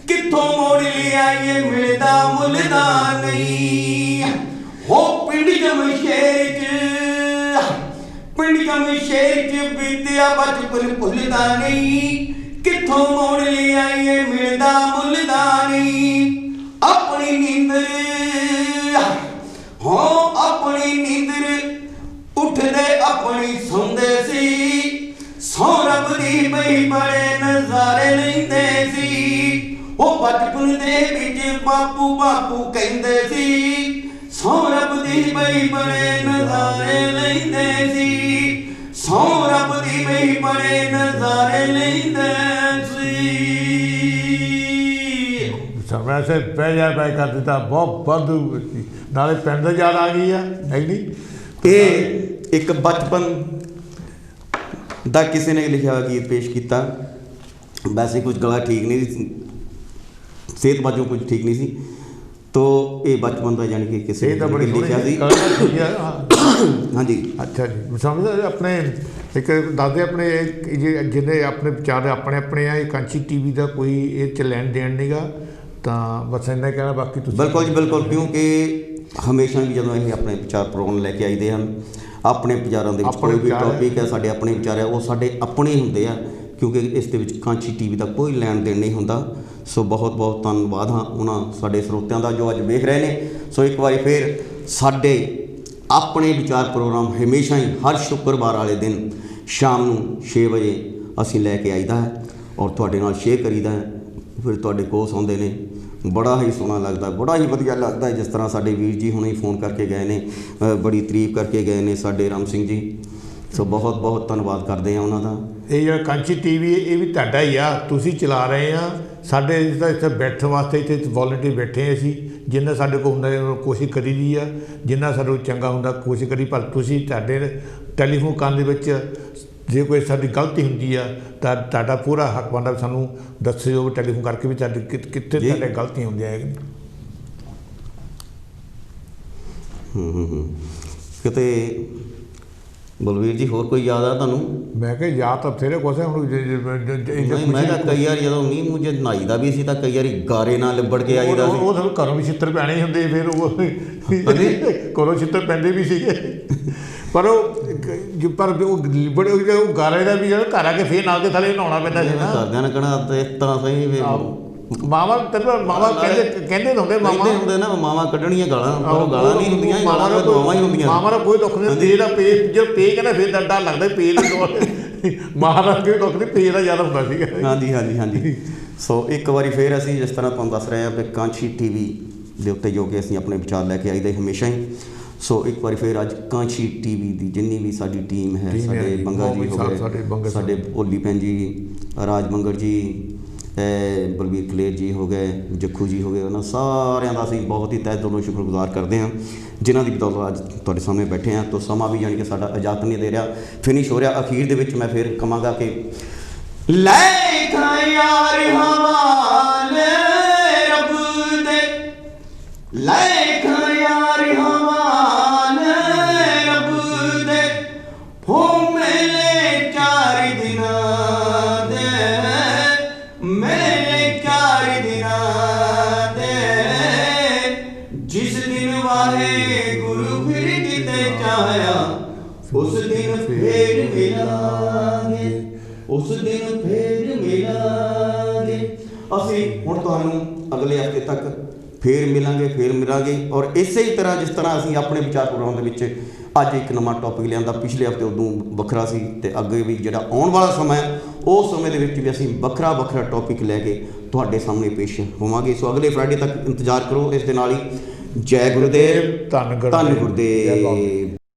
A: ਕਿੱਥੋਂ ਮੋੜ ਲਿਆਈਏ ਮਿਲਦਾ ਮੁੱਲਦਾ ਨਹੀਂ। ਹੋ ਪਿੰਡ ਜਮਸ਼ੇਰ ਚ ਬੀਤਿਆ ਬਚਪਨ ਭੁੱਲਦਾ ਨਹੀਂ, ਕਿੱਥੋਂ ਮੋੜ ਲਿਆਈਏ ਮਿਲਦਾ ਮੁੱਲਦਾ ਨਹੀਂ। ਆਪਣੀ ਨੀਂਦਰ ਉੱਠਦੇ ਆਪਣੀ ਸੌਂਦੇ ਸੀ, ਸਹੁੰ ਰੱਬ ਦੀ ਬਈ ਬੜੇ ਨਜ਼ਾਰੇ ਲੈਂਦੇ ਸੀ। ਉਹ ਬਚਪਨ ਦੇ ਵਿੱਚ ਬਾਪੂ ਬਾਪੂ ਕਹਿੰਦੇ ਸੀ, ਸਹੁੰ ਰੱਬ ਦੀ ਬਈ ਬੜੇ ਨਜ਼ਾਰੇ ਲੈਂਦੇ ਸੀ। ਸਹੁੰ ਰੱਬ ਦੀ ਬਈ ਬੜੇ ਨਜ਼ਾਰੇ ਲੈਂਦੇ ਸੀ।
C: ਵੈਸੇ ਪੈ ਕਰ ਦਿੱਤਾ, ਬਹੁਤ ਵਾਧੂ ਨਾਲੇ ਪਿੰਡ ਦੀ ਯਾਦ ਆ ਗਈ ਆ, ਨਹੀਂ?
A: ਇਹ ਇੱਕ ਬਚਪਨ ਦਾ ਕਿਸੇ ਨੇ ਲਿਖਿਆ ਗੀਤ ਪੇਸ਼ ਕੀਤਾ। ਵੈਸੇ ਕੁਝ ਗਲਾ ਠੀਕ ਨਹੀਂ ਸੀ, ਸਿਹਤ ਵਜੋਂ ਕੁਝ ਠੀਕ ਨਹੀਂ ਸੀ, ਤੋ ਇਹ ਬਚਪਨ ਦਾ ਯਾਨੀ ਕਿ ਕਿਸੇ ਨੇ ਲਿਖਿਆ ਸੀ। ਹਾਂਜੀ,
C: ਅੱਛਾ ਜੀ, ਸਮਝਦੇ ਆਪਣੇ ਇੱਕ ਦੱਸਦੇ ਆਪਣੇ ਜਿਹਨੇ ਆਪਣੇ ਵਿਚਾਰ ਆਪਣੇ ਆ। ਇਹ ਕਾਂਚੀ TV ਦਾ ਕੋਈ ਇਹ 'ਚ ਲੈਣ ਦੇਣ ਨਹੀਂਗਾ, ਤਾਂ ਬਸ ਇੰਨਾ ਕਹਿਣਾ, ਬਾਕੀ ਤੁਸੀਂ।
A: ਬਿਲਕੁਲ ਜੀ ਬਿਲਕੁਲ, ਕਿਉਂਕਿ ਹਮੇਸ਼ਾ ਵੀ ਜਦੋਂ ਅਸੀਂ ਆਪਣੇ ਵਿਚਾਰ ਪ੍ਰੋਗਰਾਮ ਲੈ ਕੇ ਆਈਦੇ ਹਨ, ਆਪਣੇ ਵਿਚਾਰਾਂ ਦੇ ਵਿੱਚ ਕੋਈ ਵੀ ਟੌਪਿਕ ਹੈ, ਸਾਡੇ ਆਪਣੇ ਵਿਚਾਰ ਹੈ, ਉਹ ਸਾਡੇ ਆਪਣੇ ਹੀ ਹੁੰਦੇ ਆ, ਕਿਉਂਕਿ ਇਸ ਦੇ ਵਿੱਚ ਕਾਂਚੀ TV ਦਾ ਕੋਈ ਲੈਣ ਦੇਣ ਨਹੀਂ ਹੁੰਦਾ। ਸੋ ਬਹੁਤ ਧੰਨਵਾਦ ਹਾਂ ਉਹਨਾਂ ਸਾਡੇ ਸਰੋਤਿਆਂ ਦਾ ਜੋ ਅੱਜ ਵੇਖ ਰਹੇ ਨੇ। ਸੋ ਇੱਕ ਵਾਰੀ ਫਿਰ ਸਾਡੇ ਆਪਣੇ ਵਿਚਾਰ ਪ੍ਰੋਗਰਾਮ ਹਮੇਸ਼ਾ ਹੀ ਹਰ ਸ਼ੁੱਕਰਵਾਰ ਵਾਲੇ ਦਿਨ ਸ਼ਾਮ ਨੂੰ 6 ਵਜੇ ਅਸੀਂ ਲੈ ਕੇ ਆਈਦਾ ਹੈ, ਔਰ ਤੁਹਾਡੇ ਨਾਲ ਸ਼ੇਅਰ ਕਰੀਦਾ ਹੈ। ਫਿਰ ਤੁਹਾਡੇ ਕੋਲ ਆਉਂਦੇ ਨੇ, ਬੜਾ ਹੀ ਸੋਹਣਾ ਲੱਗਦਾ, ਬੜਾ ਹੀ ਵਧੀਆ ਲੱਗਦਾ ਹੈ। ਜਿਸ ਤਰ੍ਹਾਂ ਸਾਡੇ ਵੀਰ ਜੀ ਹੁਣੇ ਫੋਨ ਕਰਕੇ ਗਏ ਨੇ, ਬੜੀ ਤਾਰੀਫ ਕਰਕੇ ਗਏ ਨੇ ਸਾਡੇ ਰਾਮ ਸਿੰਘ ਜੀ। ਸੋ ਬਹੁਤ ਧੰਨਵਾਦ ਕਰਦੇ ਹਾਂ ਉਹਨਾਂ ਦਾ।
C: ਇਹ ਜਿਹੜਾ ਕਾਂਚੀ ਟੀਵੀ ਇਹ ਵੀ ਤੁਹਾਡਾ ਹੀ ਆ, ਤੁਸੀਂ ਚਲਾ ਰਹੇ ਆ। ਸਾਡੇ ਤਾਂ ਇੱਥੇ ਬੈਠਣ ਵਾਸਤੇ ਇੱਥੇ ਵੋਲੰਟੀਅਰ ਬੈਠੇ ਅਸੀਂ, ਜਿੰਨਾ ਸਾਡੇ ਕੋਲ ਹੁੰਦਾ ਕੋਸ਼ਿਸ਼ ਕਰੀ ਦੀ ਆ, ਜਿੰਨਾ ਸਾਨੂੰ ਚੰਗਾ ਹੁੰਦਾ ਕੋਸ਼ਿਸ਼ ਕਰੀ। ਪਰ ਤੁਸੀਂ ਤੁਹਾਡੇ ਟੈਲੀਫੋਨ ਕਰਨ ਦੇ ਵਿੱਚ ਜੇ ਕੋਈ ਸਾਡੀ ਗਲਤੀ ਹੁੰਦੀ ਆ ਤਾਂ ਤੁਹਾਡਾ ਪੂਰਾ ਹੱਕ ਬਣਦਾ ਵੀ ਸਾਨੂੰ ਦੱਸਿਓ ਟੈਲੀਫੋਨ ਕਰਕੇ ਵੀ ਤੁਹਾਡੇ ਕਿੱਥੇ ਤੁਹਾਡੇ ਗਲਤੀਆਂ ਹੁੰਦੀਆਂ ਹੈ।
A: ਕਿਤੇ ਬਲਵੀਰ ਜੀ ਹੋਰ ਕੋਈ ਯਾਦ ਆ ਤੁਹਾਨੂੰ?
C: ਮੈਂ ਕਿਹਾ ਯਾਦ ਤਾਂ ਬਥੇਰੇ ਕੁਛ ਹੈ। ਹੁਣ
A: ਮੈਂ ਤਾਂ ਕਈ ਵਾਰ ਜਦੋਂ ਮੀਂਹ ਮੂੰਹ ਜੇ ਨਹਾਈ ਦਾ ਵੀ ਸੀ ਤਾਂ ਕਈ ਵਾਰੀ ਗਾਰੇ ਨਾਲ ਲਿਬੜ ਕੇ ਆਈਦਾ ਸੀ।
C: ਉਹ ਤੁਹਾਨੂੰ ਘਰੋਂ ਵੀ ਛਿੱਤਰ ਪੈਣੇ ਹੁੰਦੇ, ਫਿਰ ਉਹ ਘਰੋਂ ਛਿੱਤਰ ਪੈਂਦੇ ਵੀ ਸੀਗੇ। ਪਰ ਉਹ ਲਿਬੜੇ ਉਹ ਗਾਰੇ ਦਾ ਵੀ ਜਿਹੜਾ ਘਰ ਆ ਕੇ ਫਿਰ ਨਾਲ ਦੇ ਥੱਲੇ ਨਹਾਉਣਾ ਪੈਂਦਾ ਸੀ ਨਾ।
A: ਘਰਦਿਆਂ ਨੇ ਕਹਿਣਾ ਇਸ ਤਰ੍ਹਾਂ ਸਹੀ
C: ਮਾਵਾ ਕਹਿੰਦੇ ਹੁੰਦੇ
A: ਨਾ ਮਾਵਾਂ ਕੱਢਣੀਆਂ ਗਾਲਾਂ, ਪਰ ਗਾਲਾਂ ਨਹੀਂ ਹੁੰਦੀਆਂ, ਗਾਲਾਂ ਤਾਂ ਦੁਆਵਾਂ ਹੀ ਹੁੰਦੀਆਂ।
C: ਮਾਵਾਂ ਦਾ ਕੋਈ ਦੁੱਖ ਨਹੀਂ, ਪੇ ਦਾ ਪੇ ਜਦੋਂ ਪੇ ਕਹਿੰਦਾ ਫਿਰ ਡਰ ਲੱਗਦਾ ਪੇ ਦੀ ਮਾਂ ਦਾ ਕੋਈ ਦੁੱਖ ਨਹੀਂ, ਪੇ ਦਾ ਜ਼ਿਆਦਾ ਹੁੰਦਾ ਸੀਗਾ।
A: ਹਾਂਜੀ ਹਾਂਜੀ ਹਾਂਜੀ। ਸੋ ਇੱਕ ਵਾਰੀ ਫਿਰ ਅਸੀਂ ਜਿਸ ਤਰ੍ਹਾਂ ਤੁਹਾਨੂੰ ਦੱਸ ਰਹੇ ਹਾਂ ਕਿ ਕਾਂਚੀ ਟੀਵੀ ਦੇ ਉੱਤੇ ਜੋ ਕਿ ਅਸੀਂ ਆਪਣੇ ਵਿਚਾਰ ਲੈ ਕੇ ਆਈਦਾ ਹਮੇਸ਼ਾ ਹੀ। ਸੋ ਇੱਕ ਵਾਰੀ ਫਿਰ ਅੱਜ ਕਾਂਚੀ ਟੀਵੀ ਦੀ ਜਿੰਨੀ ਵੀ ਸਾਡੀ ਟੀਮ ਹੈ, ਸਾਡੇ ਬੰਗਾ ਜੀ ਹੋ ਗਏ, ਸਾਡੇ ਭੋਲੀ ਭੈਣ ਜੀ, ਰਾਜ ਮੰਗੜ ਜੀ, ਬਲਵੀਰ ਕਲੇਰ ਜੀ ਹੋ ਗਏ, ਜੱਖੂ ਜੀ ਹੋ ਗਏ, ਉਹਨਾਂ ਸਾਰਿਆਂ ਦਾ ਅਸੀਂ ਬਹੁਤ ਹੀ ਤਹਿ ਦਿਲੋਂ ਸ਼ੁਕਰਗੁਜ਼ਾਰ ਕਰਦੇ ਹਾਂ, ਜਿਨ੍ਹਾਂ ਦੀ ਬਦੌਲਤ ਅੱਜ ਤੁਹਾਡੇ ਸਾਹਮਣੇ ਬੈਠੇ ਹਾਂ। ਤਾਂ ਸਮਾਂ ਵੀ ਜਾਣੀ ਕਿ ਸਾਡਾ ਇਜਾਜ਼ਤ ਨਹੀਂ ਦੇ ਰਿਹਾ, ਫਿਨਿਸ਼ ਹੋ ਰਿਹਾ। ਅਖੀਰ ਦੇ ਵਿੱਚ ਮੈਂ ਫਿਰ ਕਹਾਂਗਾ ਕਿ ਲੈ ਖਾ ਯਾਰ ਹਵਾਲੇ ਰੱਬ ਦੇ, ਲੈ ਖਾ ਯਾਰ ਹਵਾਲੇ ਰੱਬ ਦੇ, ਹੋ ਮੇਲੇ 4 ਦਿਨਾਂ ਦੇ, ਮੇਰੇ 4 ਦਿਨਾਂ ਦੇ, ਜਿਸ ਦਿਨ ਵਾਹਿਗੁਰੂ ਫਿਰ ਕਿਤੇ ਚਾਹਿਆ, ਉਸ ਦਿਨ ਫੇਰ ਮਿਲਾਂਗੇ, ਉਸ ਦਿਨ ਫੇਰ ਮਿਲਾਂਗੇ। ਅਸੀਂ ਹੁਣ ਤੁਹਾਨੂੰ ਅਗਲੇ ਹਫ਼ਤੇ ਤੱਕ ਫੇਰ ਮਿਲਾਂਗੇ। ਔਰ ਇਸੇ ਹੀ ਤਰ੍ਹਾਂ ਜਿਸ ਤਰ੍ਹਾਂ ਅਸੀਂ ਆਪਣੇ ਵਿਚਾਰ ਪ੍ਰੋਗਰਾਮ ਦੇ ਵਿੱਚ ਅੱਜ ਇੱਕ ਨਵਾਂ ਟੌਪਿਕ ਲਿਆਂਦਾ, ਪਿਛਲੇ ਹਫ਼ਤੇ ਉਦੋਂ ਵੱਖਰਾ ਸੀ, ਅਤੇ ਅੱਗੇ ਵੀ ਜਿਹੜਾ ਆਉਣ ਵਾਲਾ ਸਮਾਂ ਹੈ ਉਸ ਸਮੇਂ ਦੇ ਵਿੱਚ ਵੀ ਅਸੀਂ ਵੱਖਰਾ ਟੌਪਿਕ ਲੈ ਕੇ ਤੁਹਾਡੇ ਸਾਹਮਣੇ ਪੇਸ਼ ਹੋਵਾਂਗੇ। ਸੋ ਅਗਲੇ ਫਰਾਈਡੇ ਤੱਕ ਇੰਤਜ਼ਾਰ ਕਰੋ। ਇਸ ਦੇ ਨਾਲ ਹੀ ਜੈ ਗੁਰੂਦੇਵ, ਧੰਨ ਗੁਰੂਦੇਵ।